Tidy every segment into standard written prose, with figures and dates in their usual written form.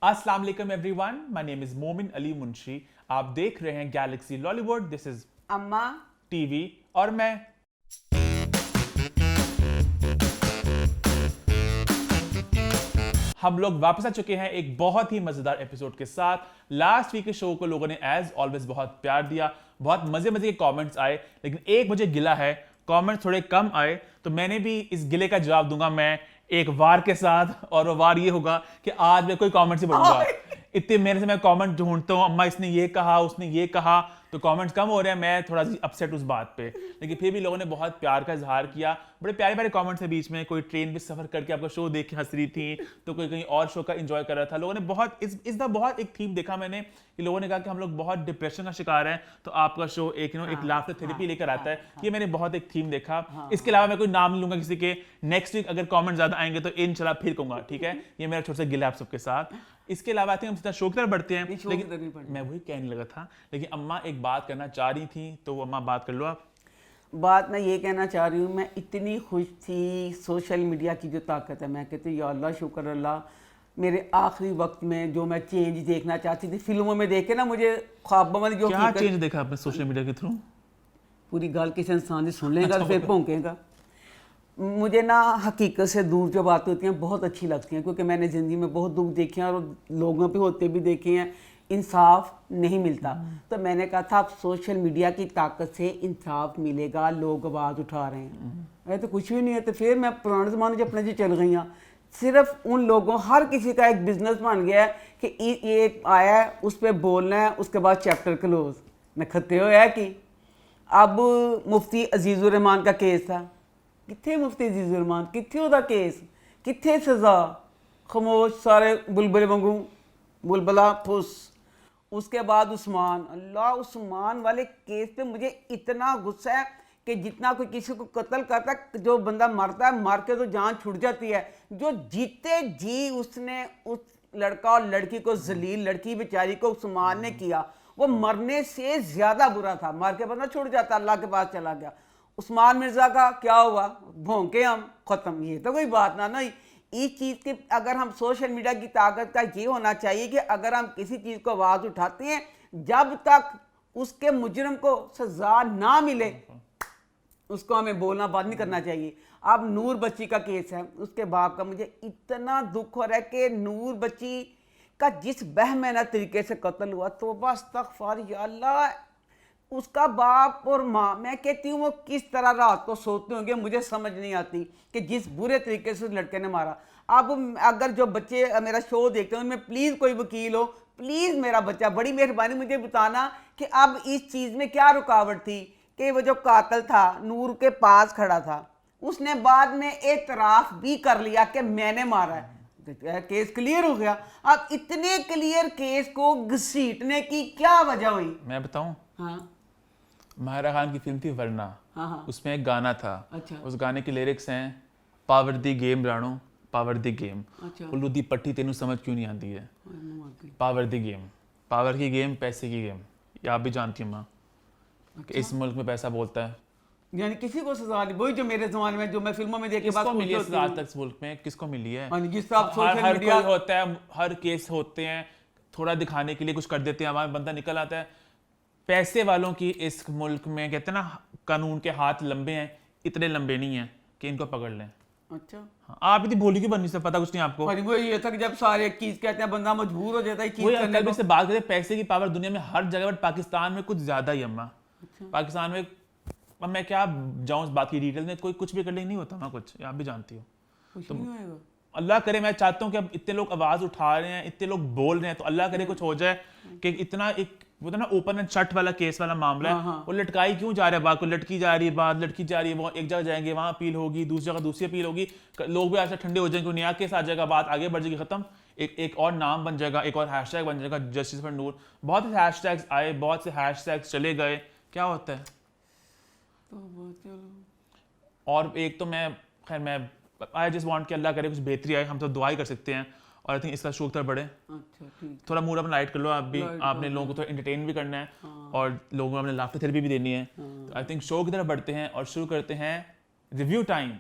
अस्सलाम वालेकुम everyone, my name is मोमिन अली मुंशी। आप देख रहे हैं गैलेक्सी लॉलीवुड। दिस इज अम्मा टीवी और मैं। हम लोग वापस आ चुके हैं एक बहुत ही मजेदार एपिसोड के साथ। लास्ट वीक के शो को लोगों ने एज ऑलवेज बहुत प्यार दिया, बहुत मजे मजे के कमेंट्स आए, लेकिन एक मुझे गिला है, कमेंट्स थोड़े कम आए, तो मैंने भी इस गिले का जवाब दूंगा मैं एक वार के साथ। और वो वार ये होगा कि आज मैं कोई कमेंट्स ही पढ़ूंगा। इतने मेरे से मैं कमेंट ढूंढता हूँ, अम्मा इसने ये कहा, उसने ये कहा, तो कमेंट्स कम हो रहे हैं, मैं थोड़ा सी अपसेट उस बात पे। लेकिन फिर भी लोगों ने बहुत प्यार का इजहार किया, बड़े प्यारे प्यारे कमेंट्स है बीच में। कोई ट्रेन में सफर करके आपका शो देख के हंस रही थी, तो कोई कहीं और शो का एंजॉय कर रहा था। लोगों ने बहुत इस द बहुत एक थीम देखा मैंने कि लोगों ने कहा कि हम लोग बहुत डिप्रेशन का शिकार हैं, तो आपका शो एक एक लाफ्टर थेरेपी लेकर आता है। ये मैंने बहुत एक थीम देखा। इसके अलावा मैं कोई नाम नहीं लूंगा किसी के। नेक्स्ट वीक अगर कमेंट ज्यादा आएंगे तो इंशाल्लाह फिर कहूंगा, ठीक है। ये मेरा छोटा सा गिला आप सबके साथ। इसके अलावा हम सीधा शो की तरफ बढ़ते हैं। लेकिन मैं वही कहने लगा था, लेकिन अम्मा एक बात करना चाह रही थी, तो अम्मा बात कर लो आप। बात मैं ये कहना चाह रही हूँ, मैं इतनी खुश थी सोशल मीडिया की जो ताकत है। मैं कहती हूँ या अल्लाह शुक्र अल्लाह, मेरे आखिरी वक्त में जो मैं चेंज देखना चाहती थी फिल्मों में देखे ना, मुझे ख्वाबों में जो क्या चेंज देखा आपने सोशल मीडिया के थ्रू? पूरी गल किसी इंसान से सुन लेगा तो फिर भौंकेगा। मुझे ना हकीकत से दूर जो बातें होती हैं बहुत अच्छी लगती हैं, क्योंकि मैंने ज़िंदगी में बहुत दुख देखे हैं और लोगों पे होते भी देखे हैं, इंसाफ नहीं मिलता। तो मैंने कहा था अब सोशल मीडिया की ताकत से इंसाफ मिलेगा, लोग आवाज़ उठा रहे हैं। अरे तो कुछ भी नहीं है। तो फिर मैं पुराने ज़माने से अपने जी चल गई हूँ। सिर्फ उन लोगों, हर किसी का एक बिजनेस बन गया है कि ये आया है उस पर बोलना है, उसके बाद चैप्टर क्लोज। नखते हो है कि अब मुफ्ती अजीज़ुर रहमान का केस था, कितने मुफ्ती अजीज़ुर रहमान, कितने उदा केस, कितने सज़ा, खामोश सारे बुलबुल वांगू, बुलबुला फुस। उसके बाद उस्मान, अल्लाह उस्मान वाले केस पे मुझे इतना गुस्सा है कि जितना कोई किसी को कत्ल करता है, जो बंदा मरता है मार के तो जान छूट जाती है, जो जीते जी उसने उस लड़का और लड़की को जलील, लड़की बेचारी को उस्मान ने किया, वो मरने से ज़्यादा बुरा था। मार के बंदा छूट जाता, अल्लाह के पास चला गया। उस्मान मिर्ज़ा का क्या हुआ, भौंके हम ख़त्म। ये तो कोई बात ना नहीं। इस चीज़ के अगर हम सोशल मीडिया की ताकत का ये होना चाहिए कि अगर हम किसी चीज़ को आवाज़ उठाते हैं, जब तक उसके मुजरिम को सज़ा ना मिले उसको हमें बोलना बंद नहीं करना चाहिए। अब नूर बच्ची का केस है, उसके बाप का मुझे इतना दुख हो रहा है कि नूर बच्ची का जिस बहमाना तरीके से कत्ल हुआ, तौबा अस्तगफार या अल्लाह, उसका बाप और माँ, मैं कहती हूँ वो किस तरह रात को सोते होंगे, मुझे समझ नहीं आती कि जिस बुरे तरीके से उस लड़के ने मारा। अब अगर जो बच्चे मेरा शो देखते हैं उनमें प्लीज़ कोई वकील हो, प्लीज़ मेरा बच्चा, बड़ी मेहरबानी मुझे बताना कि अब इस चीज़ में क्या रुकावट थी कि वो जो कातिल था नूर के पास खड़ा था, उसने बाद में एतराफ़ भी कर लिया कि मैंने मारा है, केस क्लियर हो गया। अब इतने क्लियर केस को घसीटने की क्या वजह हुई? मैं बताऊं? हाँ माहिरा खान की फिल्म थी वरना। हाँ। उसमें एक गाना था। अच्छा। उस गाने के लिरिक्स हैं, पावर दी गेम राणो, पावर दी गेम, अच्छा। उल्लू दी पट्टी तेनू समझ क्यों नहीं आती है। पावर दी गेम, पावर की गेम, पैसे की गेम। ये आप भी जानती हैं माँ कि इस मुल्क में पैसा बोलता है। यानी किसी को सजा नहीं, वही जो मेरे जमाने में जो मैं फिल्मों में देख के किसको मिली है सजा आज तक इस मुल्क में? किसको मिली है? जिस तरह सोशल हर मीडिया कोई होता है, हर केस होते हैं, थोड़ा दिखाने के लिए कुछ कर देते हैं, हमारा बंदा निकल आता है। पैसे वालों की इस मुल्क में कहते हैं ना, कानून के हाथ लंबे हैं, इतने लंबे नहीं हैं कि इनको पकड़ लें। अच्छा हाँ, आप इतनी भोली क्यों बननी से पता कुछ नहीं आपको? और वो ये था कि जब सारे एक चीज कहते हैं बंदा मजबूर हो जाता है चीज वही करने अंकल को। से बात करें, पैसे की पावर दुनिया में हर जगह, बट पाकिस्तान में कुछ ज्यादा ही अम्मा। पाकिस्तान में अब मैं क्या जाऊं इस बात की डिटेल में, कोई कुछ भी कर ले नहीं होता ना कुछ, आप भी जानती हो। कुछ नहीं होएगा। अल्लाह करे, मैं चाहता हूँ कि अब इतने लोग आवाज उठा रहे हैं, इतने लोग बोल रहे हैं, तो अल्लाह करे कुछ हो जाए कि इतना एक वो तो ना ओपन एंड शट वाला केस वाला मामला है। हाँ। वो लटकाई क्यों जा रहा है बात को, लटकी जा रही है बात, लटकी जा रही है, वो एक जगह जाएंगे वहां अपील होगी, दूसरी जगह दूसरी अपील होगी, लोग भी ऐसा ठंडे हो जाएंगे, नया केस आ जाएगा, बात आगे बढ़ जाएगी, खत्म। एक और नाम बन जाएगा, एक और हैशटैग बन जाएगा, जस्टिस फॉर नूर। बहुत से हैशटैग्स आए, बहुत से हैशटैग्स चले गए, क्या होता है? और एक तो मैं खैर मैं आई जस्ट वांट कि अल्लाह करे कुछ बेहतरी आए, हम तो दुआ ही कर सकते हैं। और आई थिंक इसका शौक तरफ बढ़े। अच्छा ठीक। थोड़ा मूड अपना लाइट कर लो आप भी, आपने लोगों को थोड़ा एंटरटेन भी करना है और लोगों को अपने लाफ्टर थेरेपी भी देनी है। तो आई थिंक शो की तरफ बढ़ते हैं और शुरू करते हैं रिव्यू टाइम।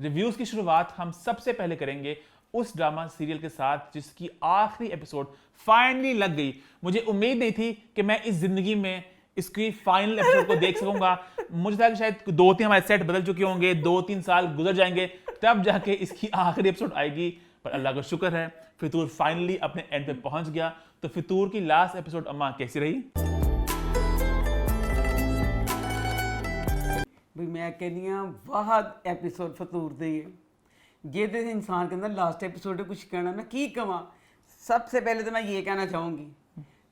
रिव्यूज की शुरुआत हम सबसे पहले करेंगे उस ड्रामा सीरियल के साथ जिसकी आखिरी एपिसोड फाइनली लग गई। मुझे उम्मीद नहीं थी कि मैं इस जिंदगी में इसकी फाइनल एपिसोड को देख सकूंगा। मुझे था कि शायद 2-3 हमारे सेट बदल चुके होंगे, 2-3 साल गुजर जाएंगे, तब जाके इसकी आखिरी एपिसोड आएगी। पर अल्लाह का शुक्र है फितूर फाइनली अपने एंड पे पहुंच गया। तो फितूर की लास्ट एपिसोड अम्मा कैसी रही? भी मैं कहनी हाँ बहुत एपीसोड फतूर दे जे इंसान के अंदर लास्ट एपीसोड कुछ कहना मैं की कवां। सबसे पहले तो मैं ये कहना चाहूँगी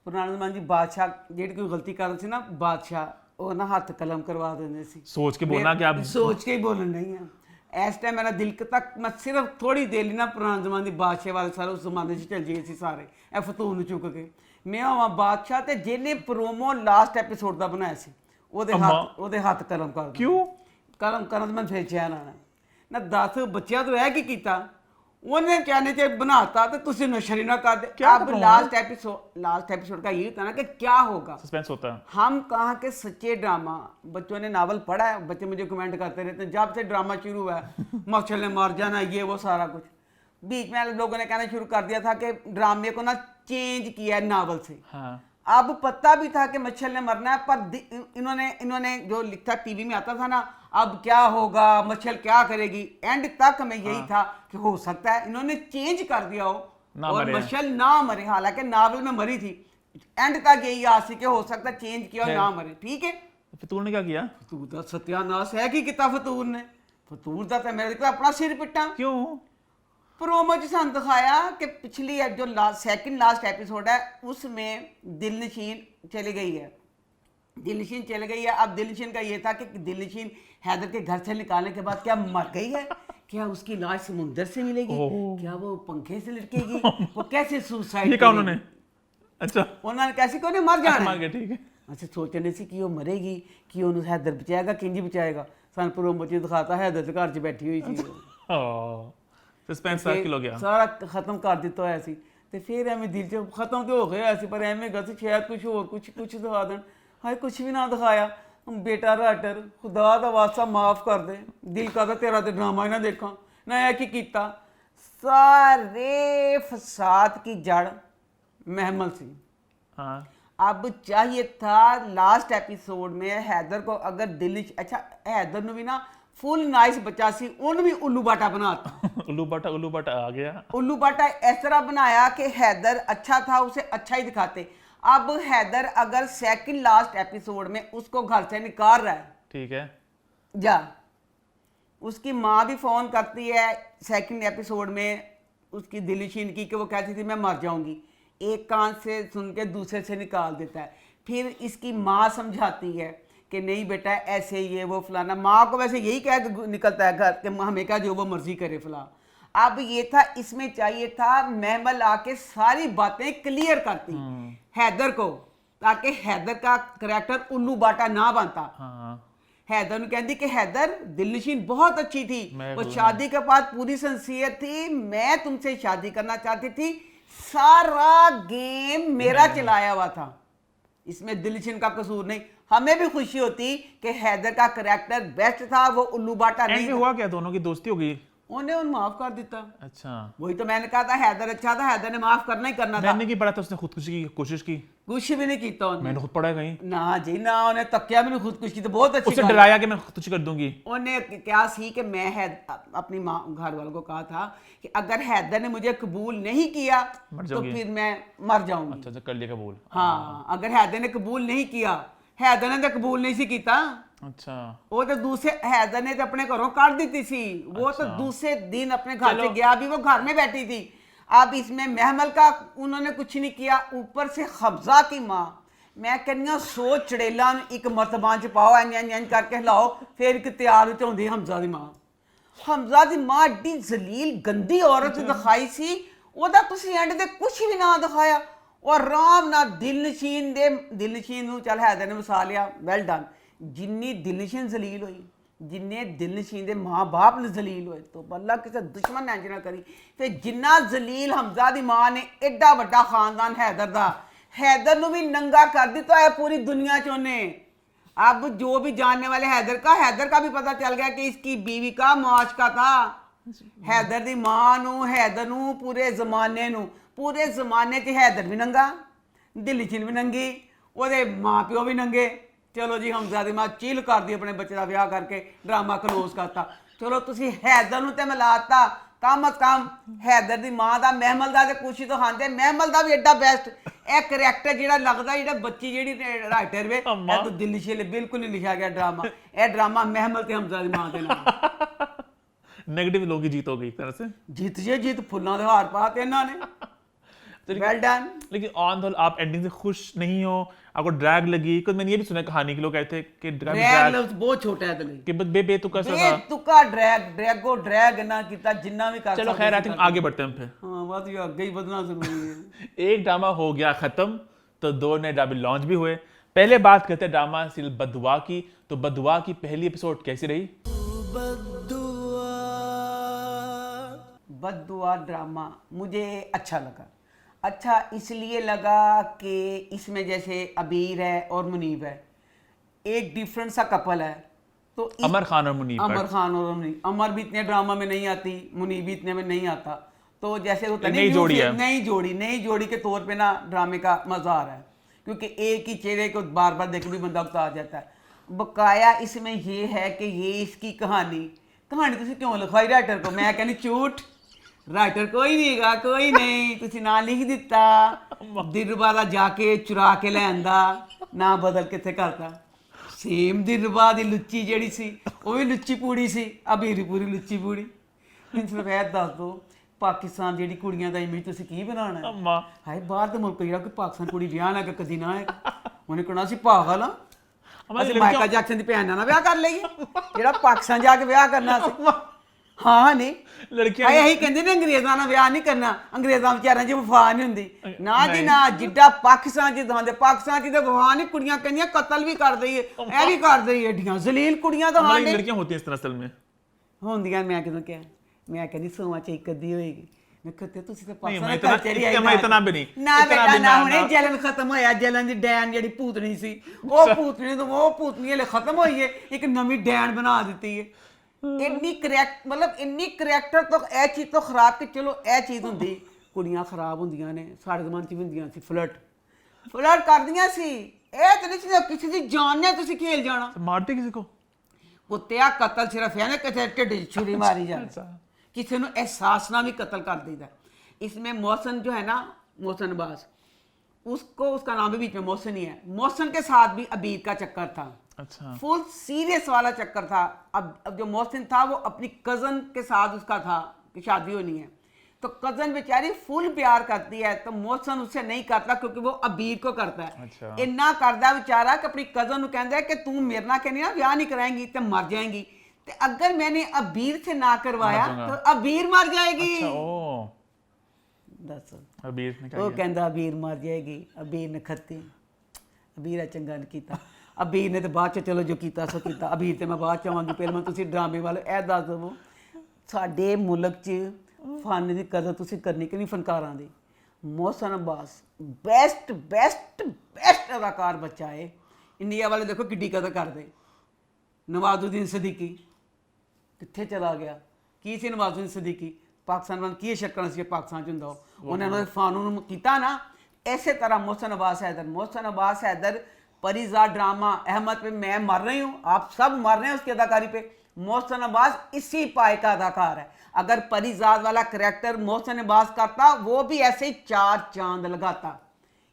पुराने जमाने की बादशाह जेड़ी कोई गलती कर सी ना बादशाह वो ना हथ कलम करवा देंगे सी। सोच के बोलना कि आप सोच के ही बोलना नहीं है। इस टाइम मेरा दिल तक मैं सिर्फ थोड़ी देर ना पुराने जमाने की बादशाह वाले सारे उस जमाने से चल जाए सी सारे ए फतूर चुक के मैं होवां बादशाह ते जिन्हें प्रोमो लास्ट एपीसोड का बनाया सी ਉਹਦੇ ਹੱਥ ਕਲਮ ਕਰ क्यों ਕਲਮ ਕਰਨ ਮੈਂ ਫੇਰ ਚੈਨ ਆਣਾ ਨਾ 10 ਬੱਚਿਆਂ ਤੋਂ ਇਹ ਕੀ ਕੀਤਾ ਉਹਨੇ ਚਾਹਨੇ ਚ बनाता तो तुसी नशरी ना कर दे। अब लास्ट एपिसोड का ये था ना कि क्या होगा, सस्पेंस होता है। हम कहाँ के सच्चे ड्रामा बच्चों ने नावल पढ़ा है, बच्चे मुझे कमेंट करते रहते हैं जब से ड्रामा शुरू हुआ है मच्छर ने मार जाना ये वो सारा कुछ। बीच में लोगों ने कहना शुरू कर दिया था कि ड्रामे को ना चेंज किया है नावल से। हाँ। अब पता भी था कि मच्छर ने मरना है पर इन्होंने जो लिखा टीवी में आता था ना अब क्या होगा मच्छर क्या करेगी, एंड तक में यही था कि हो सकता है इन्होंने चेंज कर दिया हो और मच्छर ना मरे, हालांकि नावल में मरी थी, एंड तक यही आस थी कि हो सकता है चेंज किया ना मरे। ठीक है फतूर ने क्या किया? फतूर का सत्यानाश है कि किता फतूर ने फतूर का तो मेरे अपना सिर पिटा। क्यों? प्रोमो च सन दिखाया कि पिछली जो सेकंड लास्ट एपिसोड है उसमें दिलनशीन चली गई है, दिलनशीन चली गई है। अब दिलनशीन का ये था कि दिलनशीन हैदर के घर से निकालने के बाद क्या मर गई है, क्या उसकी लाश समुद्र से मिलेगी, क्या वो पंखे से लटकेगी, वो कैसे सुसाइड ये कहा उन्होंने? अच्छा उन्होंने कैसे क्यों मर जाना है? ठीक है। अच्छा सोचने से कि वो मरेगी कि उन्हें हैदर बचाएगा किंजी बचाएगा। सन प्रोमो च दिखाता हैदर घर च बैठी हुई थी सस्पेंस सर्किल हो गया, सारा खत्म कर दिता होया सी ते फिर एवें दिल च खत्म तो हो गया सी पर एवें गल शायद कुछ होर कुछ दिखा देन। हाय कुछ भी ना दिखाया। बेटा राटर खुदा दा वास्ता माफ कर दे, दिल करदा तेरा ते ड्रामा ही ना देखा ना। यह की कीता सारे फसाद की जड़ महमल सी। हाँ। अब चाहिए था लास्ट एपिसोड में हैदर को अगर दिल अच्छा हैदर ने भी ना फुल नाइस बच्चा सी उन भी उल्लू बाटा बनाता उल्लू बाटा आ गया। उल्लू बाटा इस तरह बनाया कि हैदर अच्छा था उसे अच्छा ही दिखाते। अब हैदर अगर सेकंड लास्ट एपिसोड में उसको घर से निकाल रहा है, ठीक है जा उसकी माँ भी फोन करती है सेकंड एपिसोड में उसकी दिलनशीन की कि वो कहती थी मैं मर जाऊंगी, एक कान से सुन के दूसरे से निकाल देता है। फिर इसकी माँ समझाती है कि नहीं बेटा ऐसे ये वो फलाना, माँ को वैसे यही कह निकलता है घर कि हमें क्या जो वो मर्जी करे फला। अब ये था इसमें चाहिए था महमल आके सारी बातें क्लियर करती हैदर को ताकि हैदर का करैक्टर उल्लू बाटा ना बनता। हैदर ने कहती कि हैदर दिलनशीन बहुत अच्छी थी, वो शादी के बाद पूरी सिंसियर थी, मैं तुमसे शादी करना चाहती थी, सारा गेम मेरा चलाया हुआ था, इसमें दिलनशीन का कसूर नहीं। हमें भी खुशी होती कि हैदर का करैक्टर बेस्ट था, वो उल्लू बाटा नहीं हुआ। क्या दोनों की दोस्ती हो गई? उन्हें माफ कर देता। अच्छा वही तो मैंने कहा था हैदर अच्छा था, हैदर ने माफ करना ही करना था। मैंने की पढ़ा था उसने खुदकुशी की कोशिश की? कुछ भी नहीं किया उन्हें। मैंने खुद पढ़ा है कहीं ना जी ना, उन्हें तकिया भी नहीं खुदकुशी तो बहुत अच्छी उसे डराया कि मैं खुदकुशी कर दूंगी। उन्हें क्या सी कि मैं अपनी माँ घर वालों को कहा था कि अगर हैदर ने मुझे कबूल नहीं किया तो फिर मैं मर जाऊंगी। अच्छा कर लिया कबूल। हाँ अगर हैदर ने कबूल नहीं किया, हैदर ने तो कबूल नहीं सी किया। अच्छा वो तो दूसरे हैदर ने तो अपने घरों काट दी थी, वो तो दूसरे दिन अपने घर से गया भी, वो घर में बैठी थी। अब इसमें महमल का उन्होंने कुछ नहीं किया, ऊपर से हमजा की माँ, मैं कहनी सो चड़ेला एक मरतबान च पाओ इंज करके हिलाओ फिर एक तैयार होती हमजा की माँ। हमजा की माँ एडी जलील गंदी औरत दिखाई सी, ओदा तुसी एंड दे कुछ भी ना दिखाया और आराम ना दिलनशीन चल हैदर ने वसा लिया, वेल डन। जिन्नी दिलनशीन जलील हुई, जिन्ने दिलनशीन दे माँ बाप ने जलील हुए तो अल्लाह किसी दुश्मन इंज ना करी। फिर जिन्ना जलील हमजा दी माँ ने एडा वड्डा खानदान हैदर दा, हैदर नूं भी नंगा कर दिता है पूरी दुनिया च उन्हें। अब जो भी जानने वाले हैदर का भी पता चल गया कि इसकी बीवी का मौज का था। हैदर दी मां नू, हैदर नू, पूरे जमाने च हैदर भी नंगा, दिल्ली चिल भी नंगी, ਉਹਦੇ ਮਾਂ ਪਿਓ ਵੀ ਨੰਗੇ। ਚਲੋ ਜੀ ਹਮਜ਼ਾ ਦੀ ਮਾਂ ਚਿਲ ਕਰਦੀ ਆਪਣੇ ਬੱਚੇ ਦਾ ਵਿਆਹ ਕਰਕੇ ਡਰਾਮਾ ਕਲੋਜ਼ ਕਰਤਾ। ਚਲੋ ਤੁਸੀਂ ਹੈਦਰ ਨੂੰ ਤੇ ਮਿਲਾਤਾ, ਕਮ ਅਜ਼ ਕਮ ਹੈਦਰ ਦੀ ਮਾਂ ਦਾ ਮਹਿਮਲ ਦਾ ਤੇ ਖੁਸ਼ੀ ਤੋਂ ਖਾਂਦੇ। ਮਹਿਮਲ ਦਾ ਵੀ ਐਡਾ ਬੈਸਟ ਇਹ ਕਰੈਕਟਰ ਜਿਹੜਾ ਲੱਗਦਾ, ਜਿਹੜਾ ਬੱਚੀ ਜਿਹੜੀ ਰਾਈਟਰ ਵੇ ਇਹ ਤਾਂ ਦਿੱਲੀ ਛਿਲ ਬਿਲਕੁਲ ਨਹੀਂ ਲਿਖਿਆ ਗਿਆ ਡਰਾਮਾ। ਇਹ ਡਰਾਮਾ ਮਹਿਮਲ ਤੇ ਹਮਜ਼ਾ ਦੀ ਮਾਂ ਦੇ ਨਾਲ नेगेटिव लोगों की जीत हो गई एक तरह से। जीत फुल्लां दे हार पाते इन्होंने। Well done. लेकिन ऑन द होल आप एंडिंग से खुश नहीं हो, आपको ड्रैग लगी? कुछ मैंने ये भी सुना कहानी के लोग कहते हैं कि ड्रैग लफ्ज बहुत छोटा है दिल कि बेतुका सा था। बेतुका ड्रैग ना कीता जिन्ना भी कर। चलो खैर, आई थिंक आगे बढ़ते हैं हम फिर। हां बस ये आगे ही बढ़ना जरूरी है। एक ड्रामा हो गया खत्म तो दो नए ड्रामे लॉन्च भी हुए। पहले बात करते हैं ड्रामा सीरियल बददुआ की। तो बददुआ की पहली एपिसोड कैसी रही? बददुआ ड्रामा मुझे अच्छा लगा। अच्छा इसलिए लगा कि इसमें जैसे अबीर है और मुनीब है, एक डिफरेंट सा कपल है। तो अमर खान और मुनीब। अमर खान और मुनीब। अमर भी इतने ड्रामा में नहीं आती, मुनीब भी इतने में नहीं आता। तो जैसे होता नई जोड़ी है, नई जोड़ी के तौर पे ना ड्रामे का मजा आ रहा है, क्योंकि एक ही चेहरे को बार बार देख भी बंदा उकता आ जाता है। बकाया इसमें ये है कि ये इसकी कहानी तुसी क्यों लिखवाई राइटर को? मैं कहनी झूठ, राइटर कोई नहीं गा, कोई नहीं, तुसी ना लिख दिता, दिलरुबा दा जाके चुरा के ले आंदा, ना बदल किथे करता। सेम दिलरुबा दी लुच्ची जेड़ी सी वो भी लुच्ची पूड़ी सी, अबीर पूरी लुच्ची पूड़ी। मैनूं सिर्फ ऐ दस दो पाकिस्तान जेड़ी कुड़ियां दा इमेज तुसी की बनाना है? अम्मा हाय बाहर दे मुल्क जेड़ा कोई पाकिस्तान कुड़ी विआह ना के कदी ना है, उन्हें कहना सी पागल हां, ਅਸੀਂ ਮਾਈਕਲ ਜੈਕਸਨ ਦੀ ਭੈਣ ਨਾਲ ਵਿਆਹ ਕਰ ਲਈਏ ਜਿਹੜਾ ਪਾਕਿਸਤਾਨ ਜਾ ਕੇ ਵਿਆਹ ਕਰਨਾ ਸੀ। ਹਾਂ ਨਹੀਂ ਲੜਕੀਆਂ ਇਹੀ ਕਹਿੰਦੇ ਨੇ ਅੰਗਰੇਜ਼ਾਂ ਨਾਲ ਵਿਆਹ ਨਹੀਂ ਕਰਨਾ, ਅੰਗਰੇਜ਼ਾਂ ਵਿਚਾਰਿਆਂ 'ਚ ਵਫਾ ਨਹੀਂ ਹੁੰਦੀ। ਨਾ ਜੀ ਨਾ, ਜਿੱਡਾ ਪਾਕਿਸਤਾਨ 'ਚ ਦਵਾਂਦੇ, ਪਾਕਿਸਤਾਨ 'ਚ ਤੇ ਵਫਾ ਨਹੀਂ, ਕੁੜੀਆਂ ਕਹਿੰਦੀਆਂ ਕਤਲ ਵੀ ਕਰ ਦਈਏ, ਇਹ ਵੀ ਕਰ ਦਈਏ, ਏਡੀਆਂ ਜ਼ਲੀਲ ਕੁੜੀਆਂ ਤਾਂ ਹਾਂ ਲੜਕੀਆਂ ਹੋਤੀ ਇਸ ਤਰ੍ਹਾਂ ਅਸਲ में ਹੁੰਦੀਆਂ। ਮੈਂ ਕਿਦੋਂ ਕਿਹਾ, ਮੈਂ ਕਹਿੰਦੀ ਸੋਵਾਂ 'ਚ ਇੱਕ ਅੱਧੀ ਹੋਏਗੀ। मैं कहते तुसी तो नहीं, पाकिस्तान मैं इतना भी नहीं। ना बेटा ना हुणे जलन खत्म होया, जलन दी डैन जेड़ी भूतनी सी वो भूतनी तो वो भूतनी हले खत्म होई है, एक नवी डैन बना दित्ती है। इन्नी करैक्ट मतलब इन्नी करैक्टर तो ए चीज तो खराब कि चलो ए चीज हुंदी कुड़ियां खराब हुंदियां ने, साडे जमाने च हुंदियां सी, फ्लर्ट करदियां सी। ए ते नहीं किसी दी जान ने तुसी खेल जाना, मारते किसी को कुत्तिया कतल सिर्फ है ना किसी ढिड छुरी मारी जाए, किसी ने एहसास ना भी कत्ल कर देता। इसमें मौसन जो है ना, मोहसन अब्बास, उसको उसका नाम भी बीच में मोहसन ही है, मोहसन के साथ भी अबीर का चक्कर था। अच्छा, फुल सीरियस वाला चक्कर था। अब जो मोहसिन था वो अपनी कज़न के साथ उसका था कि शादी होनी है, तो कज़न बेचारी फुल प्यार करती है, तो मोहसिन उससे नहीं करता क्योंकि वो अबीर को करता है। अच्छा। इन्ना करता बेचारा कि अपनी कज़न को कहता है कि तू मेरे ना कहनी ना ब्याह नहीं कराएंगी तो मर जाएंगी, तो अगर मैंने अबीर से ना करवाया तो अबीर मर जाएगी। अच्छा, ओ दस अबीर ने क्या वो किया? कहता अबीर मर जाएगी, अबीर ने खत्ती, अबीर आ चंगा नहीं कीता। अबीर ने तो बाद च चलो जो कीता सो कीता, अबीर ते मैं बाद च आवांगी। पहले मैं तुसी ड्रामे वाले ए दस दवो साडे मुल्क च फन दी कदर तुसी करनी कि नहीं फनकारां दी? मोहसन अब्बास बेस्ट अदाकार बच्चा है। इंडिया वाले देखो किड्डी कदर करदे। नवाजुद्दीन सिद्दीकी कित्थे चला गया? की सी नवाजुद्दीन सिद्दीकी? पाकिस्तान वाल की शक्कन सी पाकिस्तान च हुंदा उन्होंने फानून कीता ना। इसे तरह मोहसन अब्बास हैदर परिज़ा ड्रामा अहमद पे मैं मर रही हूँ, आप सब मर रहे हैं उसकी अदाकारी पे। मोहसन अब्बास इसी पाए का अदाकार है। अगर परिज़ाद वाला करैक्टर मोहसन अब्बास करता वो भी ऐसे ही 4 चांद लगाता।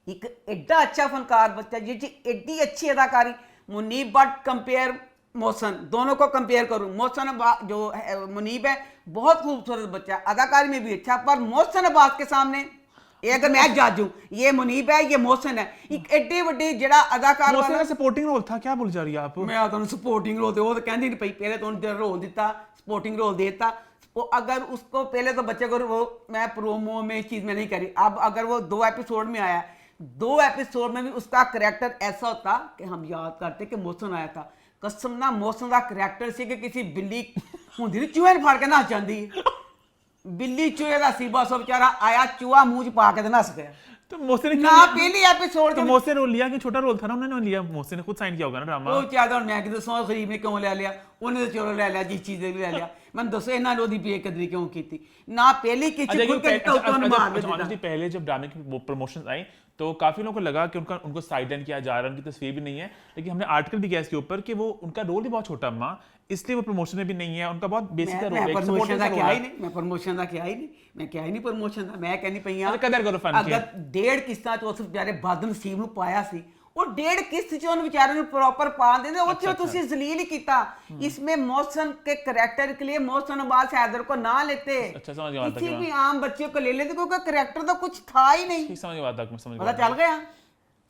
एक एड्डा अच्छा फनकार बच्चा जी, एड्डी अच्छी अदाकारी। मुनीब बट कंपेयर मोहसन, दोनों को कंपेयर करूं, मोहसन जो मुनीब है बहुत खूबसूरत बच्चा, अदाकारी में भी अच्छा, पर मोहसन अब्बास के सामने ये अगर मैं जज हूं, ये मुनीब है ये मोहसन है, एक एड्डी वड्डी जेड़ा अदाकार मोहसन का सपोर्टिंग रोल था, क्या बोल जा रही है आप? मैं तुहानू सपोर्टिंग रोल वो तो कहंदी नहीं पई, पहले तो उन्होंने रोल दिता, सपोर्टिंग रोल देता। वो अगर उसको पहले तो बच्चे को वो मैं प्रोमो में इस चीज़ में नहीं करी, अब अगर वो 2 एपिसोड में आया, 2 एपिसोड में भी उसका करैक्टर ऐसा होता कि हम याद करते कि मोहसन आया था। कसम ना मोहसन का करैक्टर सी कि किसी बिल्ली होंदी नहीं चूहे फाड़ के नस जाती, बिल्ली चूहे का सी, बस बेचारा आया चूहा मूँह च पा के नस गया। तो मोहसिन ने ना पहली एपिसोड तो मोहसिन रोल लिया कि छोटा रोल था ना, उन्होंने लिया, मोहसिन ने खुद साइन किया होगा ना ड्रामा। ਉਹ ਚਾਹਦਾ ਹੁਣ ਮੈਂ ਕਿ ਦੱਸਾਂ ਗਰੀਬ ਨੇ ਕਿਉਂ ਲੈ ਲਿਆ, ਉਹਨੇ ਤਾਂ ਚਲੋ ਲੈ ਲਿਆ, ਜਿਸ ਚੀਜ਼ ਦੇ ਵੀ ਲੈ ਲਿਆ, ਮੈਨੂੰ ਦੱਸੋ ਇਹਨਾਂ ਨੇ ਉਹਦੀ ਬੇਕਦਰੀ ਕਿਉਂ ਕੀਤੀ ਨਾ ਪਹਿਲੀ ਕਿਸੇ ਖੁਦ के तो मार दिया। ऑनेस्टली पहले जब ड्रामे की प्रमोशन आई तो काफी लोगों को लगा कि उनको साइड लाइन किया जा रहा है, उनकी तस्वीर भी नहीं है, लेकिन हमने आर्टिकल भी किया इसके ऊपर कि वो उनका रोल भी बहुत छोटा अम्मा, इसलिए वो प्रमोशन में भी नहीं है, उनका बहुत बेसिक रोल है, प्रमोशन ਦਾ ਕਿਹਾ ਹੀ ਨਹੀਂ, ਮੈਂ ਪ੍ਰਮੋਸ਼ਨ ਦਾ ਕਿਹਾ ਹੀ ਨਹੀਂ, ਮੈਂ ਕਿਹਾ ਹੀ ਨਹੀਂ ਪ੍ਰਮੋਸ਼ਨ ਦਾ, ਮੈਂ ਕਹਿੰਦੀ ਪਈ ਆ ਕਦਰ ਕਰੋ ਫਨ ਅਗਰ ਡੇਢ ਕਿਸ਼ਤਾਂ ਚ ਉਸ ਵਿਚਾਰੇ ਬਦਨਸੀਬ ਨੂੰ ਪਾਇਆ ਸੀ, ਉਹ ਡੇਢ ਕਿਸ਼ਤ ਚ ਉਹਨੂੰ ਵਿਚਾਰੇ ਨੂੰ ਪ੍ਰੋਪਰ ਪਾ ਦਿੰਦੇ, ਉਹ ਚ ਤੁਸੀਂ ਜ਼ਲੀਲ ही किया। इसमें मोहसिन के करैक्टर के लिए मोहसिन अब्बास हैदर को ना लेते, किसी भी आम बच्चे को ले लेते, क्योंकि करैक्टर तो कुछ था ही नहीं। पता चल गया,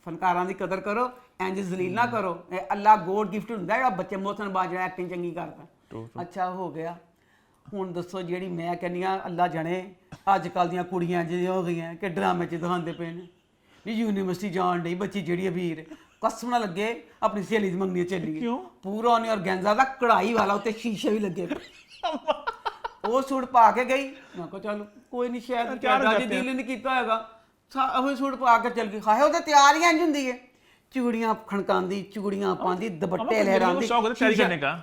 फनकारां दी कदर करो, इंज जलील ना करो, अल्लाह गॉड गिफ्ट हुंदा है बच्चे मोहसिन अब्बास ਜਿਹੜਾ ਐਕਟਿੰਗ ਚੰਗੀ ਕਰਦਾ। ਅੱਛਾ ਹੋ ਗਿਆ, ਹੁਣ ਦੱਸੋ ਜਿਹੜੀ ਮੈਂ ਕਹਿੰਦੀ ਆ ਅੱਲਾ ਜਾਣੇ ਅੱਜ ਕੱਲ ਦੀਆਂ ਕੁੜੀਆਂ ਜਿਹੜੀਆਂ ਹੋ ਗਈਆਂ ਕਿ ਡਰਾਮੇ 'ਚ ਦਿਖਾਉਂਦੇ ਪਏ ਨੇ, ਨਹੀਂ ਯੂਨੀਵਰਸਿਟੀ ਜਾਣ ਡਈ ਬੱਚੀ ਜਿਹੜੀ ਅਬੀਰ ਕਸਮ ਨਾ ਲੱਗੇ ਆਪਣੀ ਸਹੇਲੀ ਦੀ ਮੰਗਣੀ ਚੱਲੀ ਕਿਉਂ ਪੂਰਾ ਉਹਨੇ ਔਰਗੈਂਜ਼ਾ ਦਾ ਕਢਾਈ ਵਾਲਾ ਉੱਤੇ ਸ਼ੀਸ਼ੇ ਵੀ ਲੱਗੇ ਉਹ ਸੂਟ ਪਾ ਕੇ ਗਈ, ਮੈਂ ਕਿਹਾ ਚੱਲ ਕੋਈ ਨਹੀਂ ਸ਼ਾਇਦ ਤੁਹਾਡਾ ਜੀ ਦਿਲ ਨਹੀਂ ਕੀਤਾ ਹੋਏਗਾ, ਉਹ ਸੂਟ ਪਾ ਕੇ ਚੱਲ ਗਈ, ਹਾਏ ਉਹਦੇ ਤਿਆਰ ਹੀ ਇੰਜ ਹੁੰਦੀ ਹੈ, ਚੂੜੀਆਂ ਖਣਕਾਉਂਦੀ, ਚੂੜੀਆਂ ਪਾਉਂਦੀ, ਦੁਪੱਟੇ ਲਹਿਰਾਉਂਦੀ,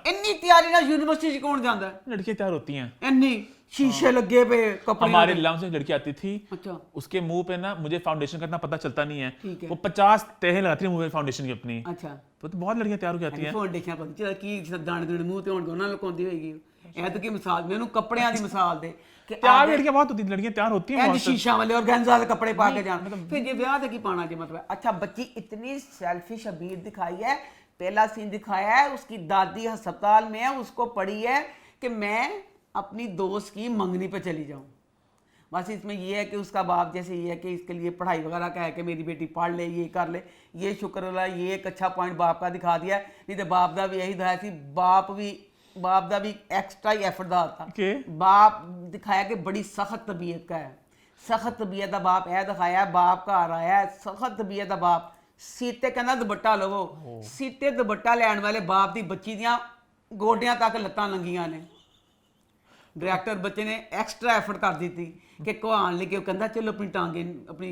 ਇੰਨੀ ਤਿਆਰੀ ਨਾਲ ਯੂਨੀਵਰਸਿਟੀ 'ਚ ਕੌਣ ਜਾਂਦਾ? लड़कियां तैयार होती हैं ਇੰਨੀ शीशे लगे पे कपड़े। हमारे लम से लड़की आती थी, अच्छा, उसके मुंह पे ना मुझे फाउंडेशन का इतना पता चलता नहीं है, ठीक है। वो 50 तहें लगाती है मुंह में फाउंडेशन की अपनी। अच्छा, तो बहुत लड़कियां तैयार हो जाती हैं। फाउंडेशन पता चला कि दाने दूने मुंह ते होणगे, ਉਹਨਾਂ ਨੂੰ ਲੁਕਾਉਂਦੀ ਹੋਏਗੀ। ਇਹ ਤਾਂ ਕੀ ਮਿਸਾਲ, ਮੈਨੂੰ ਕੱਪੜਿਆਂ ਦੀ ਮਿਸਾਲ ਦੇ ਕਿ तैयार लड़कियां बहुत होती हैं, लड़कियां तैयार होती हैं बहुत, शीशा वाले और गंजा वाले कपड़े पा के जान, फिर ये ब्याह ते की पाना जी मतलब। अच्छा, बच्ची इतनी सेल्फिश अबीर दिखाई है, पहला सीन दिखाया है उसकी दादी अस्पताल में है, उसको पड़ी है कि मैं अपनी दोस्त की मंगनी पे चली जाऊं, बस इसमें ये है कि उसका बाप जैसे ये है कि इसके लिए पढ़ाई वगैरह का है कि मेरी बेटी पढ़ ले, ये कर ले, ये शुक्र अल्लाह, ये एक अच्छा पॉइंट बाप का दिखा दिया है, नहीं तो बाप का भी यही दिखाया थी, बाप का भी एक्स्ट्रा ही एफर्ट था okay। बाप दिखाया कि बड़ी सख्त तबीयत का है, सख्त तबीयत का बाप है दिखाया, बाप का आ रहा है सख्त तबीयत का बाप, सीते कहना दुपट्टा लवो, सीते दुपट्टा लैन वाले बाप की बच्ची दियां गोडियां तक लत्तां लंघियां ने। डायरैक्टर बच्चे ने एक्स्ट्रा एफर्ट कर दी थी कि कहान लेके वो कहता चलो अपनी टांगे अपनी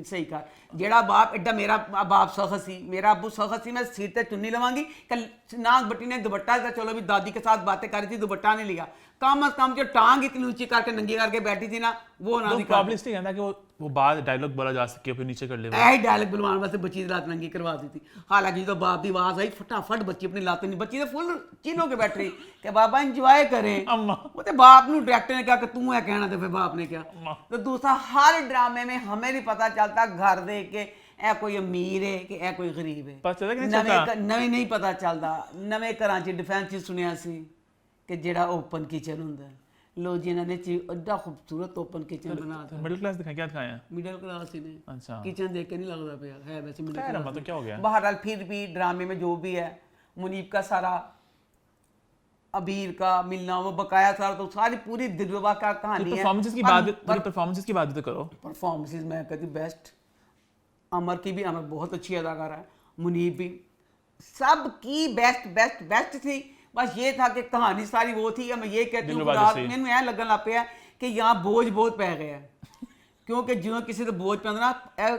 सही कर, जेड़ा बाप एडा मेरा बाप सख्त सी, मेरा अबू सख्त सी, मैं सिर ते चुन्नी लवांगी, कल नाग बट्टी ने दुपट्टा था, चलो भी दादी के साथ बातें कर रही थी, दुपट्टा नहीं लिया, कम अज कम जो टांग इतनी ऊंची करके नंगी करके बैठी थी ना, वो ना दिखा। प्रॉब्लम कहता कि वो बाद डायलॉग बोला जा सके, फिर नीचे कर ले, ऐ डायलॉग बुलवाने वास्ते बच्ची की लात नंगी करवा दी थी। हालांकि जो बाप की आवाज आई फटाफट बच्ची अपनी लात नहीं, बच्ची तो फुल चिल होके बैठ रही कि बाबा इंजॉय करें, वो तो बाप ने डायरेक्टर ने कहा कि तू है कहना, तो फिर बाप ने क्या। तो दूसरा हर ड्रामे में हमें नहीं पता चलता घर देख के ए कोई अमीर है कि ए कोई गरीब है, नवे नहीं पता चलता। नवे घर च डिफेंस सुनिया सी कि जेड़ा ओपन किचन हुंदा है, लो जी इन्होंने एडा खूबसूरत ओपन किचन बना दिया। मिडिल क्लास दिखाया, क्या दिखाया? मिडिल क्लास ही ने। अच्छा, किचन देख के नहीं लगता पे है वैसे मिडिल क्लास। तो क्या हो गया? बहरहाल फिर भी ड्रामे में जो भी है, मुनीब का सारा, अबीर का मिलना, वो बकाया सारा, तो सारी पूरी दिलरुबा का कहानी है। परफॉर्मेंसेस की बात, परफॉर्मेंसेस की बात तो करो। परफॉर्मेंसेस मैं कहती बेस्ट, अमर की भी, अमर बहुत अच्छी अदाकार है, मुनीब भी, सब की बेस्ट बेस्ट बेस्ट थी। बस ये था कि कहानी सारी वो थी। मैं ये कहती हूँ मैंने ऐ लगन लग पिया कि यहाँ बोझ बहुत पै गया, क्योंकि जिवें किसी तो बोझ पैंदा ना,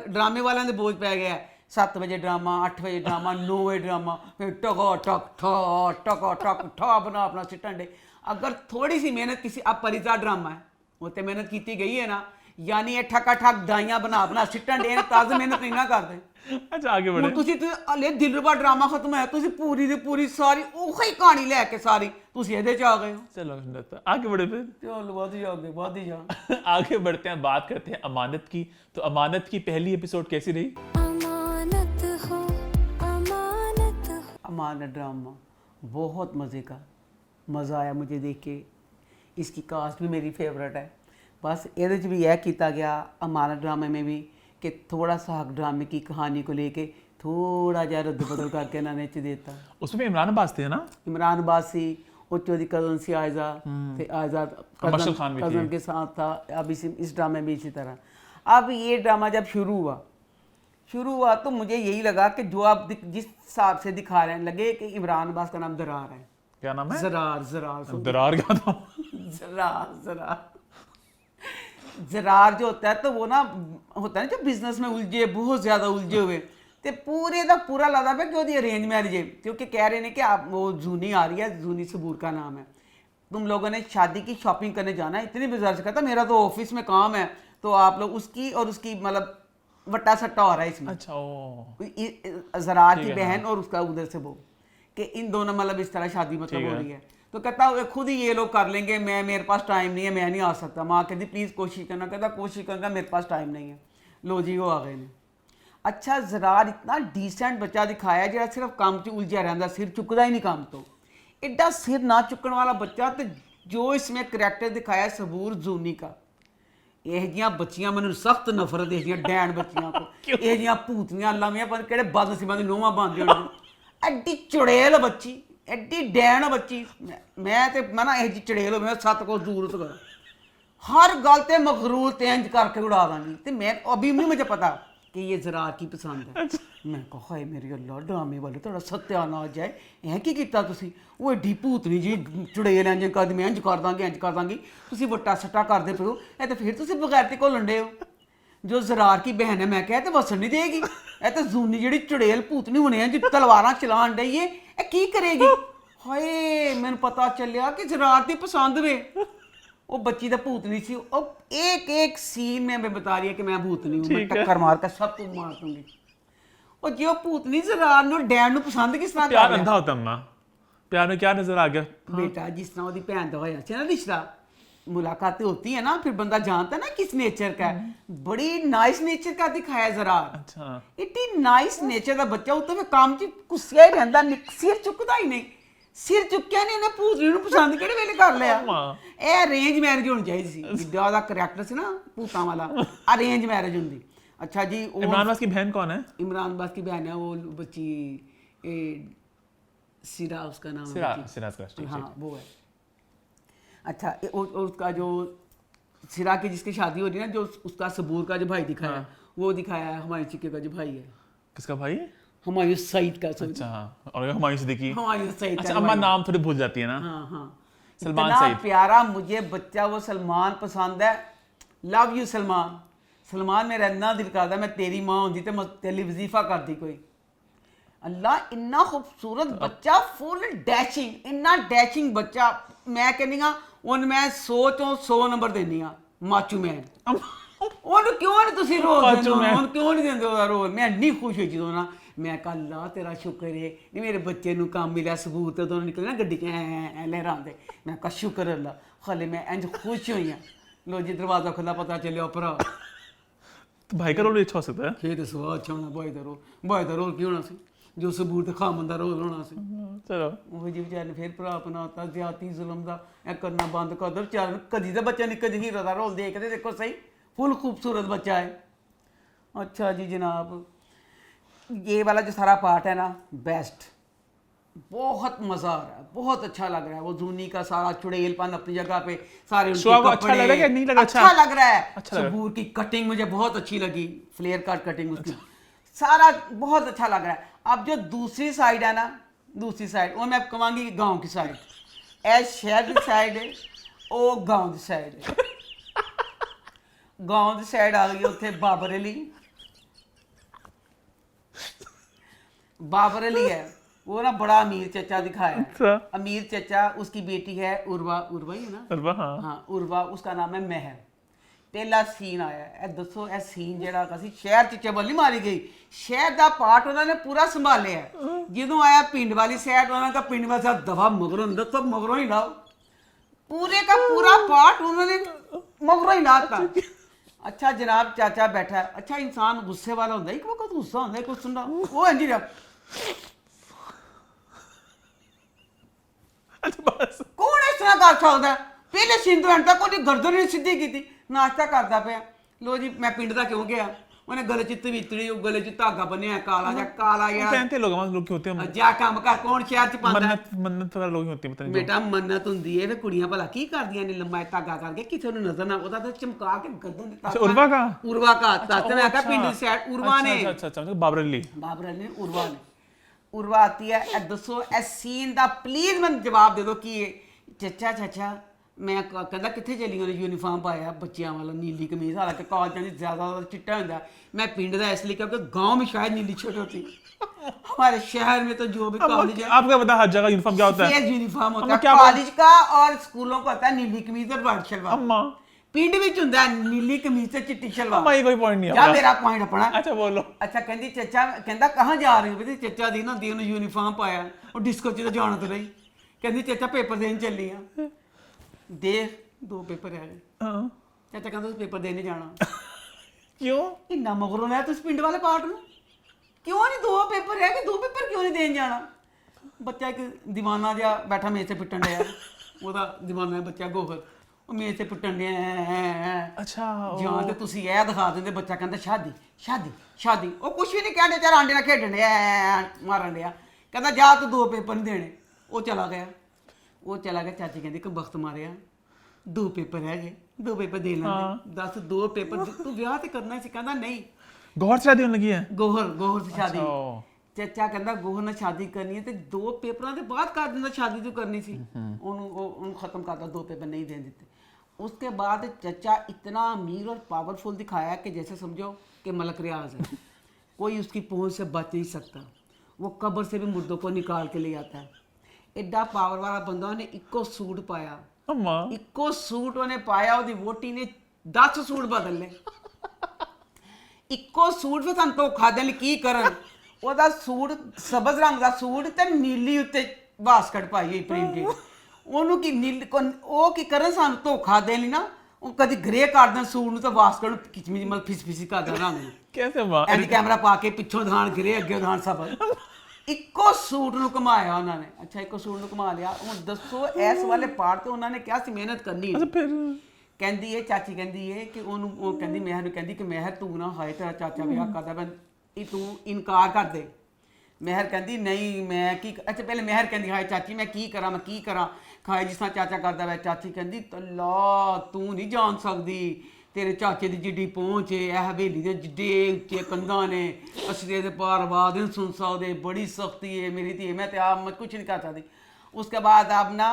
ड्रामे वालों के बोझ पै गया। 7 बजे ड्रामा, 8 बजे ड्रामा, 9 बजे ड्रामा, फिर टका टक ठक ठा बना अपना सिटन डे। अगर थोड़ी सी मेहनत किसी, अब परिजा ड्रामा है, वो तो मेहनत की गई है ना, यानी ये ठका ठक दाइयां बना अपना सिटन डे, ताज मेहनत नहीं ना करते। अच्छा आगे बढ़े। तुसी तो हले दिलरुबा ड्रामा खत्म है, तुसी पूरी दी पूरी सारी ओही कहानी लेके सारी तुसी एदे च आ गए हो। चलो आगे बढ़े फिर। चलो बहुत ही आगे, बहुत ही जा। आगे बढ़ते हैं, बात करते हैं अमानत की। तो अमानत की पहली एपिसोड कैसी रही? अमानत हो, अमानत हो। अमानत ड्रामा बहुत मज़े का, मज़ा आया मुझे देख के। इसकी कास्ट भी मेरी फेवरेट है। बस ये भी यह किया गया अमानत ड्रामे में भी कि थोड़ा सा हक ड्रामे की कहानी को लेके थोड़ा जहा रद्द बदल करके इन्होंने देता। उसमें इमरान अब्बास थे ना? इमरान अब्बास सी, उच्चो दी कज़न सी आयजा थे, आयजा कज़न के साथ था। अब इस ड्रामे में इसी तरह। अब ये ड्रामा जब शुरू हुआ तो मुझे यही लगा कि जो आप जिस हिसाब से दिखा रहे हैं, लगे कि इमरान अब्बास का नाम दरार है। क्या नाम है? जरार। दरार क्या था? जरार जरार जो होता है तो वो ना होता है ना, जो बिजनेस में उलझे, बहुत ज्यादा उलझे हुए, ਤੇ पूरे ਦਾ पूरा लादा पे कि ਉਹਦੀ अरेंज मैरिज है, क्योंकि कह रहे हैं कि आप वो जूनी आ रही है, जूनी सबूर का नाम है, तुम लोगों ने शादी की शॉपिंग करने जाना है। इतनी बाजार से कहता मेरा तो ऑफिस में काम है, तो आप लोग उसकी और उसकी मतलब वट्टा सट्टा हो रहा है इसमें। अच्छा ओ जरार की ठीक है, बहन और उसका उधर से वो, कि इन दोनों मतलब इस तरह शादी मतलब हो रही है। तो कहता खुद ही ये लोग कर लेंगे, मैं मेरे पास टाइम नहीं है, मैं नहीं आ सकता। माँ कहती प्लीज़ कोशिश करना, कहता कोशिश करना, मेरे पास टाइम नहीं है। लो जी वो आ गए ने। अच्छा जरार इतना डिसेंट बच्चा दिखाया जो सिर्फ काम च उलझा रहता, सिर चुकता ही नहीं काम तो। एडा सिर ना चुकन वाला बच्चा, तो जो इसमें करैक्टर दिखाया सबूर जूनी का, ਇਹ ਜਿਹੀਆਂ ਬੱਚੀਆਂ ਮੈਨੂੰ ਸਖਤ ਨਫ਼ਰਤ ਇਹ ਜਿਹੀਆਂ ਡੈਣ ਬੱਚੀਆਂ ਕੋ, ਇਹ ਜਿਹੀਆਂ ਭੂਤਨੀਆਂ ਲਾਵੀਆਂ ਪਰ ਕਿਹੜੇ ਬਦਨਸੀਬਾਂ ਦੀ ਨੋਹਾਂ ਬਣਦੇ ਹੋਣ। ਐਡੀ ਚੁੜੇਲ ਬੱਚੀ, ਐਡੀ ਡੈਣ ਬੱਚੀ, ਮੈਂ ਤੇ ਮੈਂ ਨਾ ਇਹ ਜੀ ਚੁੜੇਲ ਹੋਵੇ ਸੱਤ ਕੋ ਦੂਰ ਤੋਂ हर गल ते मखरूल ते इंज करके उड़ा दांगी। ते मैं अभी नहीं मुझे पता कि ये ज़रार की पसंद है। मैं कहा हाय मेरी अल्लाह ड्रामे वाले थोड़ा सत्यानाश जाए, ऐ की कीता तुसी, वो एडी भूतनी जी चुड़ेल इंज कर मैं इंज कर दांगी, तुसी वट्टा सट्टा करदे पियो, ए ते फिर तुसी बगैरती घोलन डे हो। जो ज़रार की बहन है मैं कहा ते वसन नहीं देगी, ए ते जूनी जिहड़ी चुड़ेल भूतनी होने इंज तलवारां चलान डई है, ए की करेगी। हाय मैनूं पता चलिया कि ज़रार दी पसंद वे, वो बच्ची तो भूतनी सी। और एक एक सीन में मैं बता रही है कि मैं भूतनी हूँ, मैं टक्कर मार कर सबको मार दूंगी। और जो भूतनी जरार नु डैड नु पसंद किस तरह प्यार कर अंधा होता अम्मा, प्यार में क्या नजर आ गया? बेटा जिस तरह ओदी भैन दा होया सी ना रिश्ता, मुलाकातें होती है ना, फिर बंदा जानता है ना किस नेचर का है। बड़ी नाइस नेचर का दिखाया जरार, अच्छा इतनी नाइस नेचर का बच्चा, उत्ते में काम च गुस्सिया ही रहंदा, सिर चुकदा ही नहीं, सिर चुक्या नहीं, इन्हें भूतनी ਨੂੰ ਪਸੰਦ ਕਿਹੜੇ ਵੇਲੇ ਕਰ ਲਿਆ। ਇਹ ਅਰੇਂਜ ਮੈਰਿਜ ਹੋਣੀ ਚਾਹੀਦੀ ਸੀ, ਜਿੱਦਾਂ ਦਾ ਕਰੈਕਟਰ ਸੀ ਨਾ ਭੂਤਾਂ ਵਾਲਾ, अरेंज मैरिज ਹੁੰਦੀ। अच्छा जी इमरान वास की बहन कौन है? इमरान वास की बहन है वो बच्ची, सिरा उसका नाम है, सिराज का, हाँ वो है। अच्छा और उसका जो सिरा की जिसकी शादी हो रही है ना, जो उसका सबूर का जो भाई दिखाया है, वो दिखाया है हुमायूं चिक्के का जो भाई है। किसका भाई? हुमायूं सईद का। अच्छा हाँ, और हुमायूं सिद्दीकी। हुमायूं सईद। अच्छा अम्मा नाम थोड़ी भूल जाती है ना। हाँ हाँ सलमान इतना सईद। प्यारा मुझे बच्चा वो सलमान पसंद है। Love you Salman. सलमान मेरा इन्ना दिल करता मैं तेरी माँ होंदी ते मैं तेरे लिए वजीफा करती कोई। अल्लाह इन्ना खूबसूरत बच्चा, फुल डैशिंग, इन्ना डैशिंग बच्चा। मैं कहनी हाँ उन मैं 100 चों 100 नंबर देनी हाँ माचू मैन। ਉਹਨੂੰ ਕਿਉਂ ਨਹੀਂ ਤੁਸੀਂ ਰੋਲ ਦਿੰਦੇ ਹੋ, ਉਹਨੂੰ ਕਿਉਂ ਨਹੀਂ ਦਿੰਦੇ ਉਹਦਾ ਰੋਲ। ਮੈਂ ਇੰਨੀ ਖੁਸ਼ ਹੋਈ ਜਦੋਂ ਨਾ, ਮੈਂ ਕਿਹਾ ਅੱਲਾ ਤੇਰਾ ਸ਼ੁਕਰ ਹੈ ਨਹੀਂ ਮੇਰੇ ਬੱਚੇ ਨੂੰ ਕੰਮ ਮਿਲਿਆ, ਸਬੂਤ ਉਦੋਂ ਨਿਕਲੇ ਨਾ ਗੱਡੀ 'ਚ ਐ ਲਹਿਰਾਉਂਦੇ। ਮੈਂ ਕਿਹਾ ਸ਼ੁਕਰ ਅੱਲਾ, ਹਾਲੇ ਮੈਂ ਇੰਝ ਖੁਸ਼ ਹੋਈ ਹਾਂ। ਲੋ ਜੀ ਦਰਵਾਜ਼ਾ ਖੁੱਲਾ, ਪਤਾ ਚੱਲਿਆ ਭਰਾ तो भाई का रोल भी अच्छा हो सकता है। ਫੇਰ ਤਾਂ ਸਵਾਦ ਅੱਛਾ ਹੋਣਾ ਭਾਈ ਦਾ ਰੋਲ। ਭਾਈ ਦਾ ਰੋਲ ਕੀ ਹੋਣਾ ਸੀ, ਜੋ ਸਬੂਤ ਖਾਮਨ ਦਾ ਰੋਲ ਹੋਣਾ ਸੀ। चलो ਉਹ ਜੀ ਵਿਚਾਰੇ ਨੇ ਫਿਰ ਭਰਾ ਬਣਾਤਾ, ਜ਼ਿਆਦਤੀ ਜ਼ੁਲਮ ਦਾ ਇਹ ਕਰਨਾ ਬੰਦ ਕਰ ਦੋ ਵਿਚਾਰੇ ਨੂੰ। ਕਦੀ ਤਾਂ ਬੱਚਾ ਨਿੱਕਾ ਜਿਹਾ ਹੀਰੋ ਦਾ ਰੋਲ ਦੇਖਦੇ, ਦੇਖੋ ਸਹੀ फुल खूबसूरत बच्चा है। अच्छा जी जनाब, ये वाला जो सारा पार्ट है ना बेस्ट, बहुत मज़ा आ रहा है, बहुत अच्छा लग रहा है। वो जूनी का सारा चुड़ैलपन अपनी जगह पे, सारे उनके शो आपको अच्छा कपड़े, लग रहा है कि नहीं लगा? अच्छा लग रहा है। अच्छा लग रहा है। सबूर की कटिंग मुझे बहुत अच्छी लगी, फ्लेयर कट कटिंग उसकी, सारा बहुत अच्छा लग रहा है। अब जो दूसरी साइड है ना, दूसरी साइड वो मैं कहूँगी गाँव की साइड, ए शहर की साइड है, वो गाँव की साइड है। गाँव की साइड आ गई उत्थे बाबर अली। बाबर अली है वो ना बड़ा अमीर चचा दिखाया है। अच्छा। अमीर चचा, उसकी बेटी है उर्वा, उर्वा ही है ना? अरबा हाँ। हाँ उर्वा, उसका नाम है महर। पहला सीन आया है, दसो ए सीन जेड़ा कसी शहर च चबल नहीं मारी गई, शहर का पार्ट उन्होंने पूरा संभाले है। जो आया पिंड वाली साइड, उन्होंने कहा पिंड वाली साइड दफा मगरों, दसो मगरों ही लाओ, पूरे का पूरा पार्ट उन्होंने मगरों ही लाता। अच्छा जनाब चाचा बैठा है। अच्छा इंसान गुस्से वाला होता है, एक वक्त गुस्सा होता है कुछ सुनना वो इंजी रहा कौन इस तरह कर सकता है। पहले सीन तो एंड तक कोई गर्दन नहीं सीधी की थी, नाश्ता करता पाया। लो जी मैं पिंड का क्यों गया, उन्हें गले च तवीतड़ी, गले च धागा बन्निया काला जा, काला यार पहनते लोग क्यों होते हैं? जा काम कर, कौन शहर च पांदा है? मन्नत वाले लोग ही होते हैं, पता नहीं बेटा मन्नत हुंदी है, फिर कुड़ियां भला की करदियां ने लंबा धागा करके किसी ਨੂੰ नजर ना ਉਹਦਾ ਤਾਂ ਚਮਕਾ ਕੇ गर्दन ਦਿੱਤਾ। अच्छा उर्वा का? उर्वा का तत में आका पिंड की साइड उर्वा ने, अच्छा अच्छा अच्छा बाबर अली। बाबर अली ने उर्वा ने, उर्वा आती है। ए दसो ए सीन दा प्लीज मैं जवाब दे दो कि चचा चचा ਮੈਂ ਕਹਿੰਦਾ ਕਿੱਥੇ ਚੱਲੀ ਉਹਨੇ ਯੂਨੀਫਾਰਮ ਪਾਇਆ ਬੱਚਿਆਂ ਵਾਲਾ नीली कमीज हालांकि कॉलेज में ज़्यादा चिट्टा होता है मैं पिंड का इसलिए क्योंकि गांव में शायद नीली छोटी होती हमारे शहर में तो जो भी कॉलेज है आपको पता हर जगह यूनिफॉर्म क्या होता है? सफेद यूनिफॉर्म होता अम्मा, है क्या कॉलेज का और स्कूलों का होता है नीली कमीज और वाइट शलवार अम्मा पिंड ਵਿੱਚ ਹੁੰਦਾ ਹੈ नीली कमीज ਤੇ चिट्टी शलवार अम्मा ये कोई पॉइंट नहीं है या आपका। मेरा पॉइंट अपना अच्छा बोलो। ਅੱਛਾ ਕਹਿੰਦੀ ਚਾਚਾ ਕਹਿੰਦਾ ਕਹਾਂ ਜਾ ਰਹੇ ਹੋ ਬੇਟੇ ਚਾਚਾ ਦੀ ਨਾ ਦੀ ਉਹਨੇ ਯੂਨੀਫਾਰਮ ਪਾਇਆ ਉਹ ਡਿਸਕੋ ਚ ਤਾਂ ਜਾਣਾ ਤੇ ਰਹੀ ਕਹਿੰਦੀ ਚਾਚਾ ਪੇਪਰ ਦੇਣ ਚੱਲੀ ਆ ਦੇਖ 2 ਪੇਪਰ ਹੈ हाँ। ਚਾਚਾ ਕਹਿੰਦਾ ਤੁਸੀਂ ਪੇਪਰ ਦੇਣ ਨਹੀਂ ਜਾਣਾ क्यों? ਇੰਨਾ ਮਗਰੋਂ ਹੈ ਤੁਸੀਂ ਪਿੰਡ ਵਾਲੇ ਪਾਰਟ ਨੂੰ ਕਿਉਂ ਨਹੀਂ 2 ਪੇਪਰ ਹੈ ਕਿ 2 ਪੇਪਰ ਕਿਉਂ ਨਹੀਂ ਦੇਣ ਜਾਣਾ ਬੱਚਾ ਇੱਕ ਦੀਵਾਨਾ ਜਿਹਾ ਬੈਠਾ ਮੇਜ਼ ਤੇ ਪਿੱਟਣ ਡਿਆ ਉਹਦਾ ਦੀਵਾਨਾ ਬੱਚਾ ਗੋਹਰ ਉਹ ਮੇਜ਼ ਤੇ ਪਿੱਟਣ ਡਿਆ अच्छा ਜਾਂ ਤੇ ਤੁਸੀਂ ਇਹ ਦਿਖਾ ਦਿੰਦੇ ਬੱਚਾ ਕਹਿੰਦਾ ਸ਼ਾਦੀ ਸ਼ਾਦੀ ਸ਼ਾਦੀ ਉਹ ਕੁਛ ਵੀ ਨਹੀਂ ਕਹਿੰਦੇ ਚਾਰ ਆਂਡੇ ਨਾਲ ਖੇਡਣ ਡਿਆ ਮਾਰਨ ਡਿਆ ਕਹਿੰਦਾ ਜਾ ਤੂੰ 2 ਪੇਪਰ ਨਹੀਂ ਦੇਣੇ ਉਹ ਚਲਾ ਗਿਆ ਚਾਚੀ ਕਹਿੰਦੀ ਕਿ ਵਕਤ ਮਾਰਿਆ 2 ਪੇਪਰ ਹੈਗੇ 2 ਪੇਪਰ ਦੇ ਲੈਂਦੇ ਦੱਸ 2 ਪੇਪਰ ਤੂੰ ਵਿਆਹ ਤੇ ਕਰਨਾ ਸੀ ਕਹਿੰਦਾ ਨਹੀਂ गौर से शादी होने लगी है? ਗੋਹਰ से ਸ਼ਾਦੀ अच्छा। ਚਾਚਾ ਕਹਿੰਦਾ ਗੋਹਰ ਨਾਲ ਸ਼ਾਦੀ ਕਰਨੀ ਹੈ ਤੇ 2 ਪੇਪਰਾਂ ਦੇ ਬਾਅਦ ਕਰ ਦਿੰਦਾ ਸ਼ਾਦੀ ਤੂੰ ਕਰਨੀ ਸੀ ਉਹਨੂੰ ਖਤਮ ਕਰਦਾ 2 पेपर नहीं देने देते उसके बाद चचा इतना अमीर और पावरफुल दिखाया कि जैसे समझो कि मलक रियाज है कोई उसकी पहुंच से बच नहीं सकता वो कब्र से भी मुर्दों को निकाल के ले आता है एडा पावर वाला बंदा ने इको सूट पाया अम्मा इको सूट ਉਹਨੇ ਪਾਇਆ ਉਹਦੀ ਵੋਟੀ ਨੇ 10 ਸੂਟ ਬਦਲ ਲਏ ਇੱਕੋ ਸੂਟ ਵਿੱਚ ਸਾਨੂੰ ਧੋਖਾ ਦੇਣ ਲਈ ਕੀ ਕਰਨ ਉਹਦਾ ਸੂਟ ਸਬਜ਼ ਰੰਗ ਦਾ ਸੂਟ ਤੇ ਨੀਲੀ ਉੱਤੇ ਬਾਸਕਟ ਪਾਈ ਹੋਈ ਪ੍ਰਿੰਟਡ ਉਹਨੂੰ ਕੀ ਉਹ ਕੀ ਕਰਨ ਸਾਨੂੰ ਧੋਖਾ ਦੇਣ ਲਈ ਨਾ ਉਹ ਕਦੀ ਗ੍ਰੇ ਕਰ ਦੇਣ ਸੂਟ ਨੂੰ ਤਾਂ ਬਾਸਕਟ ਨੂੰ ਕਿਚਮੀ ਮਲ ਫਿਸ ਕਰ ਦੇਣ ਰੰਗ ਨੂੰ कैसे माँ? ਐਂਟੀ ਕੈਮਰਾ ਪਾ ਕੇ ਪਿੱਛੋਂ ਧਾਨ ਗ੍ਰੇ ਅੱਗੇ ਧਾਨ ਸਬਜ਼ ਇੱਕੋ ਸੂਟ ਨੂੰ ਕਮਾਇਆ ਉਹਨਾਂ ਨੇ ਅੱਛਾ ਇੱਕੋ ਸੂਟ ਨੂੰ ਕਮਾ ਲਿਆ ਹੁਣ ਦੱਸੋ ਇਸ ਵਾਲੇ ਪਾਰਟ ਤੇ ਉਹਨਾਂ ਨੇ ਕਿਹਾ ਸੀ ਮਿਹਨਤ ਕਰਨੀ ਹੈ फिर ਕਹਿੰਦੀ ਇਹ ਚਾਚੀ ਕਹਿੰਦੀ ਇਹ ਕਿ ਉਹਨੂੰ ਉਹ ਕਹਿੰਦੀ ਮਹਿਰ ਨੂੰ ਕਹਿੰਦੀ ਕਿ ਮਹਿਰ ਤੂੰ ਨਾ ਹਾਏ ਤੇਰਾ ਚਾਚਾ ਵਿਆਹ ਕਰਦਾ ਮੈਂ ਇਹ ਤੂੰ ਇਨਕਾਰ ਕਰ ਦੇ ਮਹਿਰ ਕਹਿੰਦੀ ਨਹੀਂ ਮੈਂ ਕੀ ਅੱਛਾ ਪਹਿਲੇ ਮਹਿਰ ਕਹਿੰਦੀ ਹਾਏ ਚਾਚੀ ਮੈਂ ਕੀ ਕਰਾਂ ਖਾਏ ਜਿਸ ਤਰ੍ਹਾਂ ਚਾਚਾ ਕਰਦਾ ਵੇ ਚਾਚੀ ਕਹਿੰਦੀ ਤੱਲਾ ਤੂੰ ਨਹੀਂ ਜਾਣ ਸਕਦੀ ਤੇਰੇ ਚਾਚੇ ਦੀ ਜਿੱਡੀ ਪਹੁੰਚ ਹੈ ਇਹ ਹਵੇਲੀ ਦੇ ਜਿੱਡੇ ਉੱਚੇ ਕੰਧਾਂ ਨੇ ਅਸੀਂ ਦੇ ਪਾਰ ਆਵਾਜ਼ ਨਹੀਂ ਸੁਣ ਸਕਦੇ ਬੜੀ ਸਖਤੀ ਹੈ ਮੇਰੀ ਧੀ मैं तो आप मत कुछ नहीं कर सकती उसके बाद आप ना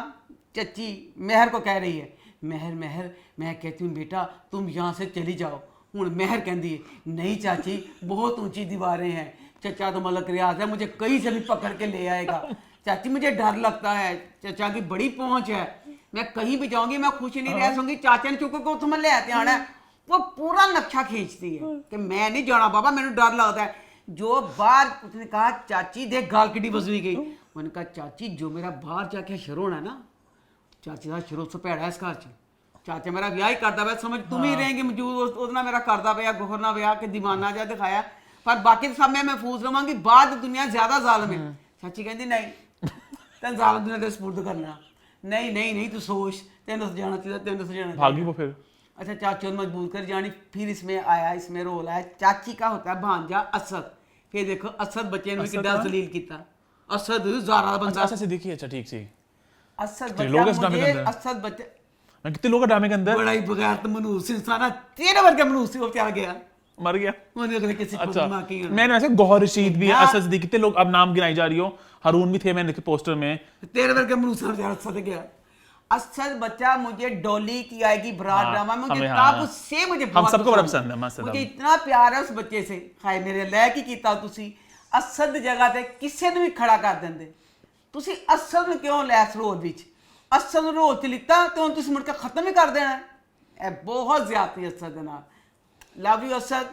चच्ची महर को कह रही है महर मैं कहती हूँ बेटा तुम यहाँ से चली जाओ हूँ महर कहती है नहीं चाची बहुत ऊंची दीवारें हैं चचा तो मलक रियाज है मुझे कहीं से भी पकड़ के ले आएगा चाची मुझे डर लगता है चचा की बड़ी पहुँच है मैं कहीं भी जाऊंगी मैं खुश नहीं रह सकूंगी चाचा ने चुक को तुम्हें ले आते आना है वो पूरा नक्शा खींचती है कि मैं नहीं जाना बाबा मैंने डर लगता है जो बाहर उसने कहा चाची देख गाल किड्डी बजवी गई मैंने कहा चाची जो मेरा बाहर जाके शुरू होना है ना चाची का शुरू से भैड़ा इस घर च चाचा मेरा ਵਿਆਹ ਹੀ ਕਰਦਾ ਪਿਆ ਸਮਝ ਤੂੰ ਹੀ ਰਹੇਂਗੀ ਮੌਜੂਦ ਉਹਦੇ ਨਾਲ ਮੇਰਾ ਕਰਦਾ ਪਿਆ ਗੋਹਰ ਨਾਲ ਵਿਆਹ ਕੇ ਦੀਵਾਨਾ ਜਿਹਾ ਦਿਖਾਇਆ ਪਰ ਬਾਕੀ ਸਭ ਮੈਂ ਮਹਿਫੂਜ਼ ਰਵਾਂਗੀ ਬਾਅਦ ਦੁਨੀਆ ਜ਼ਿਆਦਾ ਜ਼ਾਲਮ ਹੈ ਚਾਚੀ ਕਹਿੰਦੀ ਨਹੀਂ ਤੈਨੂੰ ਜ਼ਾਲਮ ਦੁਨੀਆ ਦੇ ਸਪੁਰਦ ਕਰਨਾ नहीं तू सोच तेन जाना चाहिए भागी वो फिर अच्छा चाची को मजबूर कर जानी फिर इसमें आया इसमें रोल आया चाची का होता है भांजा असद फिर देखो असद बच्चे ने कितना जलील किया असद ज़ारा बंदा अच्छा सिद्दीकी अच्छा ठीक सी असद लोग इस बच्चा ड्रामे के मुझे अंदर असद बच्चा मैं कितने लोग ड्रामे के अंदर बड़ा ही बगैर मनूस इंसान है तेरे वर्ग मनूस वो क्या गया मर गया मैंने अगले किसी को अच्छा मां की मैंने वैसे गौहर रशीद भी है हाँ। असद सिद्दीकी कितने लोग अब नाम गिनाई जा रही हो हारून भी थे मैंने देखे पोस्टर में तेरे वर्ग मनूस असद गया असद बच्चा मुझे डॉली की आएगी बरात हाँ, ड्रामा मुझे हमें, तब हाँ। उससे मुझे हम बहुत सबको बड़ा पसंद है, मस्त है मुझे तब। इतना प्यार है उस बच्चे से हाय मेरे लैक ही कीता तुसी असद जगह ते किसे ਨੂੰ ਵੀ ਖੜਾ ਕਰ ਦਿੰਦੇ ਤੁਸੀਂ ਅਸਦ ਨੂੰ ਕਿਉਂ ਲੈਸ ਰੋਲ ਵਿੱਚ ਅਸਦ ਨੂੰ ਰੋਲ ਚ ਲਿੱਤਾ ਤੇ ਹੁਣ ਤੁਸੀਂ ਮੁੜ ਕੇ ਖਤਮ ਹੀ ਕਰ ਦੇਣਾ ਇਹ ਬਹੁਤ ਜ਼ਿਆਦਤੀ ਅਸਦ ਦੇ ਨਾਲ ਲਵ ਯੂ ਅਸਦ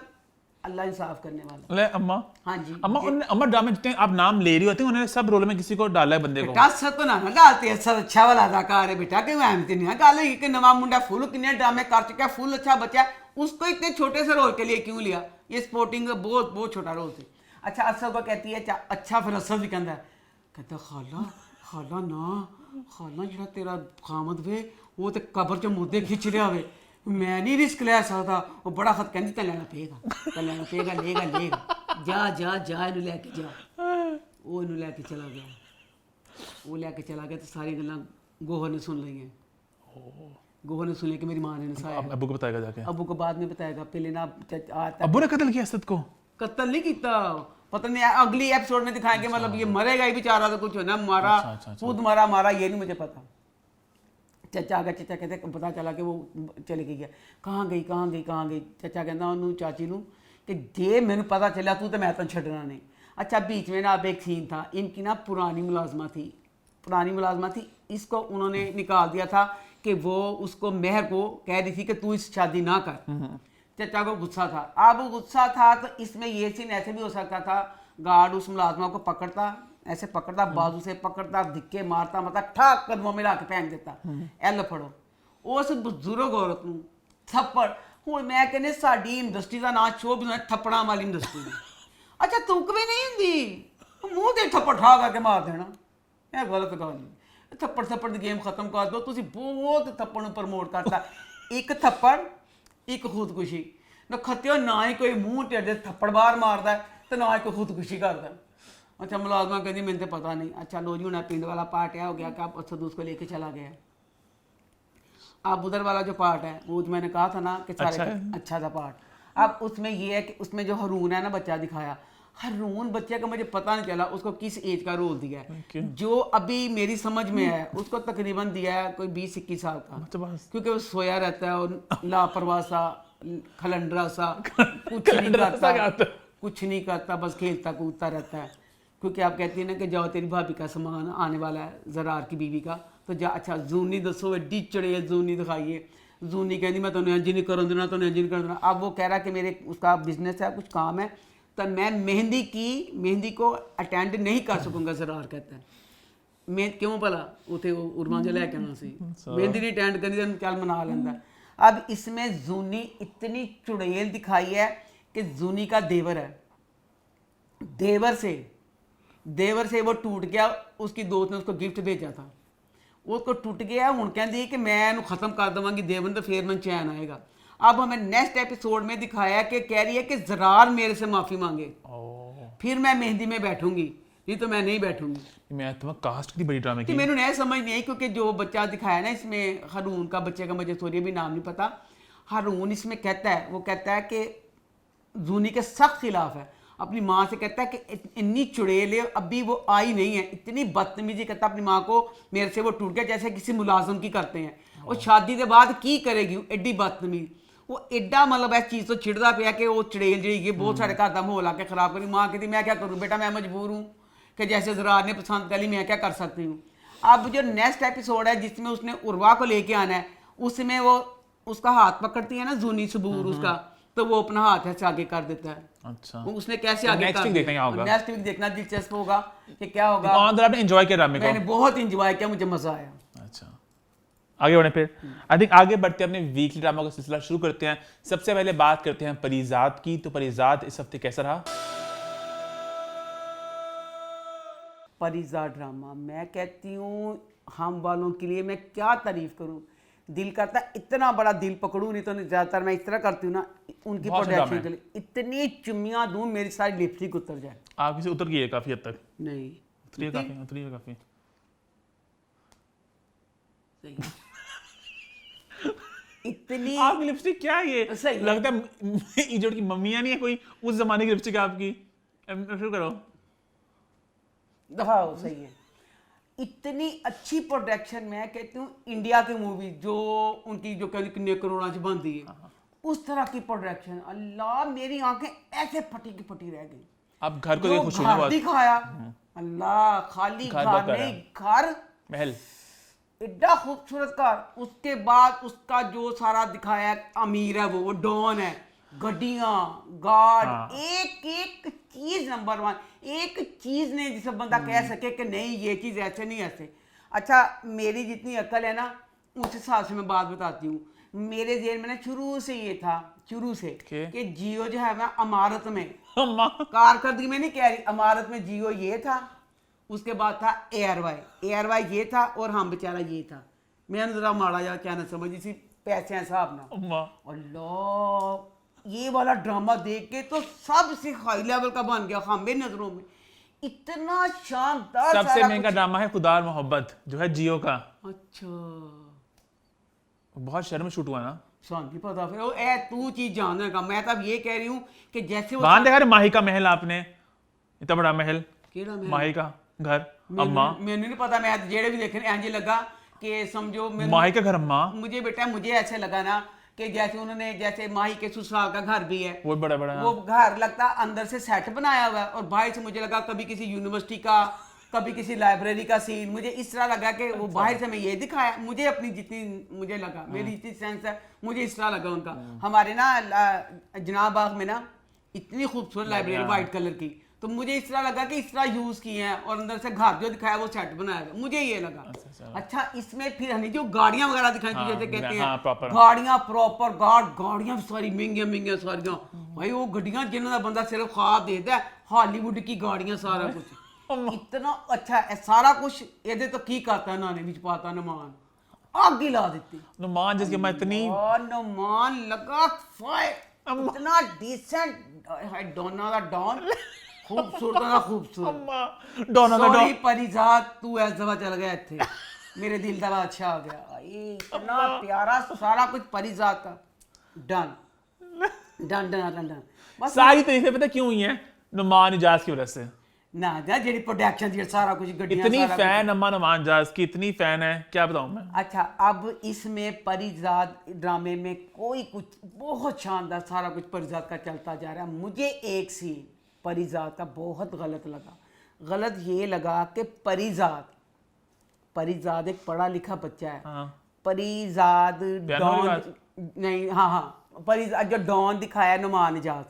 अल्लाह इंसाफ करने वाला ले अम्मा हाँ जी अम्मा उन्होंने अम्मा ड्रामे जितने आप नाम ले रही होती हैं उन्होंने सब रोल में किसी को डाला है बंदे को बेटा सर तो ना डालते सर अच्छा वाला अदाकार है बेटा कि मैं तो नहीं गल हुई कि नवा मुंडा फुल कितने ड्रामे कर चुका फुल अच्छा बच्चा उसको इतने छोटे से रोल के लिए क्यों लिया ये स्पोर्टिंग का बहुत बहुत छोटा रोल थी अच्छा असद को कहती है अच्छा फिर असद भी कहता खाला ना जरा तेरा खामद वे वो तो कबर च मुद्दे खिंच रहा वे मैं नहीं रिस्क ले सकता वो बड़ा खत कहती ते लेना पेगा लेगा जा इनू लैके जा वो इनू लैके चला गया तो सारी गल्लां गोहर ने सुन लईयां गोहर ने सुन लिया कि मेरी माँ ने नसाया अब्बू को बताएगा जाके अबू को बाद में बताएगा पहले ना अब्बू ने कत्ल किया असद को कत्ल नहीं किया पता नहीं अगली एपिसोड में दिखाएंगे मतलब ये मरेगा ही बेचारा तो कुछ है ना मारा अच्छा। खुद मारा ये नहीं मुझे पता ਚਾਚਾ ਆ ਗਿਆ। ਚਾਚਾ ਕਹਿੰਦੇ ਪਤਾ ਚਲਾ ਕਿ ਉਹ ਚਲੇ ਗਈ ਹੈ। ਕਹਾਂ ਗਈ ਚਾਚਾ ਕਹਿੰਦਾ ਉਹਨੂੰ ਚਾਚੀ ਨੂੰ कि जे मैंने पता चला तू तो मैं तो छड़ना नहीं। अच्छा बीच में ना अब एक सीन था, इनकी ना पुरानी मुलाजमा थी, इसको उन्होंने निकाल दिया था कि वो उसको मेहर को कह रही थी कि तू इस शादी ना कर। चाचा को गुस्सा था। अब गुस्सा था तो इसमें ये सीन ऐसे भी हो सकता था, गार्ड उस मुलाजमा को पकड़ता, ऐसे पकड़ता, बाजू से पकड़ता, धिक्के मारता, मतलब ठाक कदमों में ला के फेंक देता, एल फड़ो। उस बुजुर्ग औरत नूं थप्पड़, ਹੁਣ ਮੈਂ ਕਹਿੰਦੇ ਸਾਡੀ ਇੰਡਸਟਰੀ ਦਾ ਨਾਂ ਸ਼ੋਅ ਬਿਜ਼ਨਸ ਥੱਪੜਾਂ ਵਾਲੀ ਇੰਡਸਟਰੀ। ਅੱਛਾ ਤੁਕ ਵੀ ਨਹੀਂ ਹੁੰਦੀ, ਮੂੰਹ ਤੇ ਥੱਪੜ ਠਾ ਕਰਕੇ ਮਾਰ ਦੇਣਾ, ਇਹ ਗਲਤ ਗੱਲ ਨਹੀਂ। ਥੱਪੜ ਦੀ ਗੇਮ ਖਤਮ ਕਰ ਦਿਓ। ਤੁਸੀਂ ਬਹੁਤ ਥੱਪੜ ਨੂੰ ਪ੍ਰਮੋਟ ਕਰਤਾ। ਇੱਕ ਥੱਪੜ ਇੱਕ ਖੁਦਕੁਸ਼ੀ। ਨਖੱਤਿਓ ਨਾ ਹੀ ਕੋਈ ਮੂੰਹ ਟੇਢੇ ਥੱਪੜ ਬਾਹਰ ਮਾਰਦਾ ਤੇ ਨਾ ਹੀ ਕੋਈ ਖੁਦਕੁਸ਼ੀ ਕਰਦਾ। अच्छा मुलाजमा कहती मैंने तो पता नहीं। अच्छा लो जी, उन्हें पिंड वाला पार्ट है हो गया कि आप अच्छा उसको लेके चला गया। अब उधर वाला जो पार्ट है वो जो मैंने कहा था ना कि सारे अच्छा था पार्ट। अब उसमें ये है कि उसमें जो हरून है ना बच्चा दिखाया, हरून बच्चे का मुझे पता नहीं चला उसको किस एज का रोल दिया है। जो अभी मेरी समझ में है उसको तकरीबन दिया है कोई 20-21 साल का, क्योंकि वो सोया रहता है और लापरवाह सा, खलंडरा सा, कुछ नहीं करता, बस खेलता कूदता रहता है। क्योंकि आप कहती हैं ना कि जाओ तेरी भाभी का सामान आने वाला है, ज़रार की बीवी का, तो जा। अच्छा जूनी दसो, एड्डी चढ़े जूनी दिखाइए। जूनी कहती मैं तो इंज नहीं कर देना, तो इंज नहीं कर देना। अब वो कह रहा कि मेरे उसका बिजनेस है, कुछ काम है, तो मैं मेहंदी को अटेंड नहीं कर सकूँगा। ज़रार कहता है मैं क्यों भला उसे उर्मा जो लैके आना सी, मेहंदी नहीं अटेंड करनी तो चल मना लेंदा। अब इसमें जूनी इतनी चुड़ैल दिखाई है कि जूनी का देवर है, देवर से वो टूट गया। उसकी दोस्त ने उसको गिफ्ट भेजा था, उसको टूट गया। हूँ कहती कि मैं इन्हू खत्म कर देवांगी देवन, तो फिर मैं चैन आएगा। अब हमें नेक्स्ट एपिसोड में दिखाया कि कह रही है कि ज़रार मेरे से माफ़ी मांगे, फिर मैं मेहंदी में बैठूंगी, नहीं तो मैं नहीं बैठूंगी। मैं तुम्हें कास्ट की बड़ी ड्रामे की मैंने नहीं समझ नहीं आई, क्योंकि जो बच्चा दिखाया ना इसमें हरून का बच्चे का, मुझे सॉरी भी नाम नहीं पता, हरून इसमें कहता है, वो कहता है कि जूनी के सख्त खिलाफ है। अपनी माँ से कहता है कि इतनी चुड़ैल है, अभी वो आई नहीं है, इतनी बदतमीजी करता अपनी माँ को, मेरे से वो टूट गया जैसे किसी मुलाजम की करते हैं। और शादी के बाद की करेगी एड्डी बदतमीज, वो एड्डा मतलब इस चीज़ तो छिड़दा पिया कि वो चुड़ैल जी बहुत सारे घर का माहौल आके खराब करी। माँ कहती मैं क्या करूँ बेटा, मैं मजबूर हूँ कि जैसे ज़रार ने पसंद कर ली, मैं क्या कर सकती हूँ। अब जो नेक्स्ट एपिसोड है जिसमें उसने उर्वा को लेके आना है, उसमें वो उसका हाथ पकड़ती है ना जूनी सबूर उसका, तो वो अपना हाथ ऐसे आगे कर देता है। अच्छा उसने कैसे आगे नेक्स्ट वीक देखना क्या होगा, नेक्स्ट वीक देखना दिलचस्प होगा कि क्या होगा। आपने एंजॉय किया ड्रामे को? मैंने बहुत एंजॉय किया, मुझे मजा आया। अच्छा आगे बढ़े फिर आई थिंक आगे बढ़ते हैं, अपने वीकली ड्रामा का सिलसिला शुरू करते हैं। सबसे पहले बात करते हैं परीजाद की। तो परीजाद इस हफ्ते कैसा रहा? परीजाद ड्रामा मैं कहती हूँ हम वालों के लिए मैं क्या तारीफ करूँ, दिल करता इतना बड़ा दिल पकड़ूँ, नहीं तो ज़्यादातर मैं इस तरह करती हूँ ना उनकी प्रोडक्शन के लिए, इतनी चुम्मियाँ दूँ मेरी सारी लिपस्टिक उतर जाए। आपकी से उतर गई है काफी हद तक? नहीं उतरी है काफी। इतनी आपकी लिपस्टिक क्या है ये? सही लगता है इजोड़ की मम्मियाँ नहीं है कोई उस जमाने की लिपस्टिक आपकी। शुरू करो, दफा सही है। इतनी अच्छी प्रोडक्शन मैं कहती हूँ इंडिया की मूवी जो उनकी जो कभी कितने करोड़ों से बनती है, उस तरह की प्रोडक्शन। अल्लाह मेरी आंखें ऐसे फटी की फटी रह गई। आप घर को खुश होने दिखाया, अल्लाह खाली घर नहीं, घर महल इतना खूबसूरत घर। उसके बाद उसका जो सारा दिखाया, अमीर है वो डॉन है, गड्डियां, गार्ड, एक एक चीज नंबर 1, एक चीज नहीं जिसे बंदा कह सके कि नहीं ये चीज ऐसे नहीं ऐसे। अच्छा मेरी जितनी अकल है ना उस हिसाब से मैं बात बताती हूँ। मेरे जेल में ना शुरू से ये था, शुरू से कि जियो जो है ना अमारत में, कारकर्दगी में नहीं कह रही, अमारत में जियो ये था, उसके बाद था एयरवाई ये था, और हम बेचारा ये था। मैंने जरा माड़ा जा क्या ना समझ इसी पैसे हिसाब ना। अल्लाह ये वाला ड्रामा देख के तो सबसे हाई लेवल का बन गया हाँ मेरी नजरों में, इतना शानदार। सबसे महंगा ड्रामा है खुदा और मोहब्बत जो है जियो का। अच्छा बहुत शहर में शूट हुआ ना, शांति पता फिर ओ ए तू चीज जानने का। मैं तब ये कह रही हूँ कि जैसे वो वहां देखा माही का महल, आपने इतना बड़ा महल, केड़ा महल? माही का घर, अम्मा मैंने नहीं पता। मैं जेड़े भी देखे इंज लगा कि समझो माही का घर अम्मा मुझे बेटा मुझे ऐसे लगा ना कि जैसे उन्होंने जैसे माही के ससुराल का घर भी है, वो बड़ा बड़ा वो घर लगता अंदर से सेट बनाया हुआ है, और बाहर से मुझे लगा कभी किसी यूनिवर्सिटी का, कभी किसी लाइब्रेरी का सीन, मुझे इस तरह लगा कि वो बाहर से मैं ये दिखाया, मुझे अपनी जितनी मुझे लगा, मेरी जितनी सेंस है मुझे इस तरह लगा उनका। हमारे ना जनाब बाग में ना इतनी खूबसूरत लाइब्रेरी व्हाइट कलर की, तो मुझे इस तरह लगा कि इस तरह यूज किए हैं, और अंदर से घर जो दिखाया वो सेट बनाया है, मुझे ये लगा। अच्छा इसमें फिर हमें जो गाड़ियां वगैरह दिखाई थी, जैसे कहते हैं गाड़ियां प्रॉपर गाड़ियां सारी महंगी सारियां, भाई वो गड्डियां जिन्होंने बंदा सिर्फ ख्वाब देता है, हॉलीवुड की गाड़ियां सारा कुछ इतना अच्छा है सारा कुछ। ये तो की करता नाने विच पाता नमान आग ही ला देती, नुमान जिसकी मैं इतनी नमान लगा फायर इतना डिसेंट डोना दा डॉन खूबसूरत ना खूबसूरत डॉन सॉरी परिजात तू ऐस दफा चल गया थे मेरे दिल का अच्छा हो गया, इतना प्यारा सारा कुछ परिजात का done done done done done बस सारी तारीफें पता क्यों हुई हैं नुमान इजाज की वजह से। ना जेडी प्रोडक्शन दी सारा कुछ गड्डियां इतनी सारा फैन अम्मा नुमान इजाज की, इतनी फैन है क्या बताऊं मैं। अच्छा अब इसमें परिजात ड्रामे में कोई कुछ बहुत शानदार सारा कुछ परिजात का चलता जा रहा है। मुझे एक सीन परिजात का बहुत गलत लगा, गलत ये लगा कि परिजात एक पढ़ा लिखा बच्चा है। हाँ। परिजात डॉन नहीं, हाँ परिजात जो डॉन दिखाया नुमान इजाज,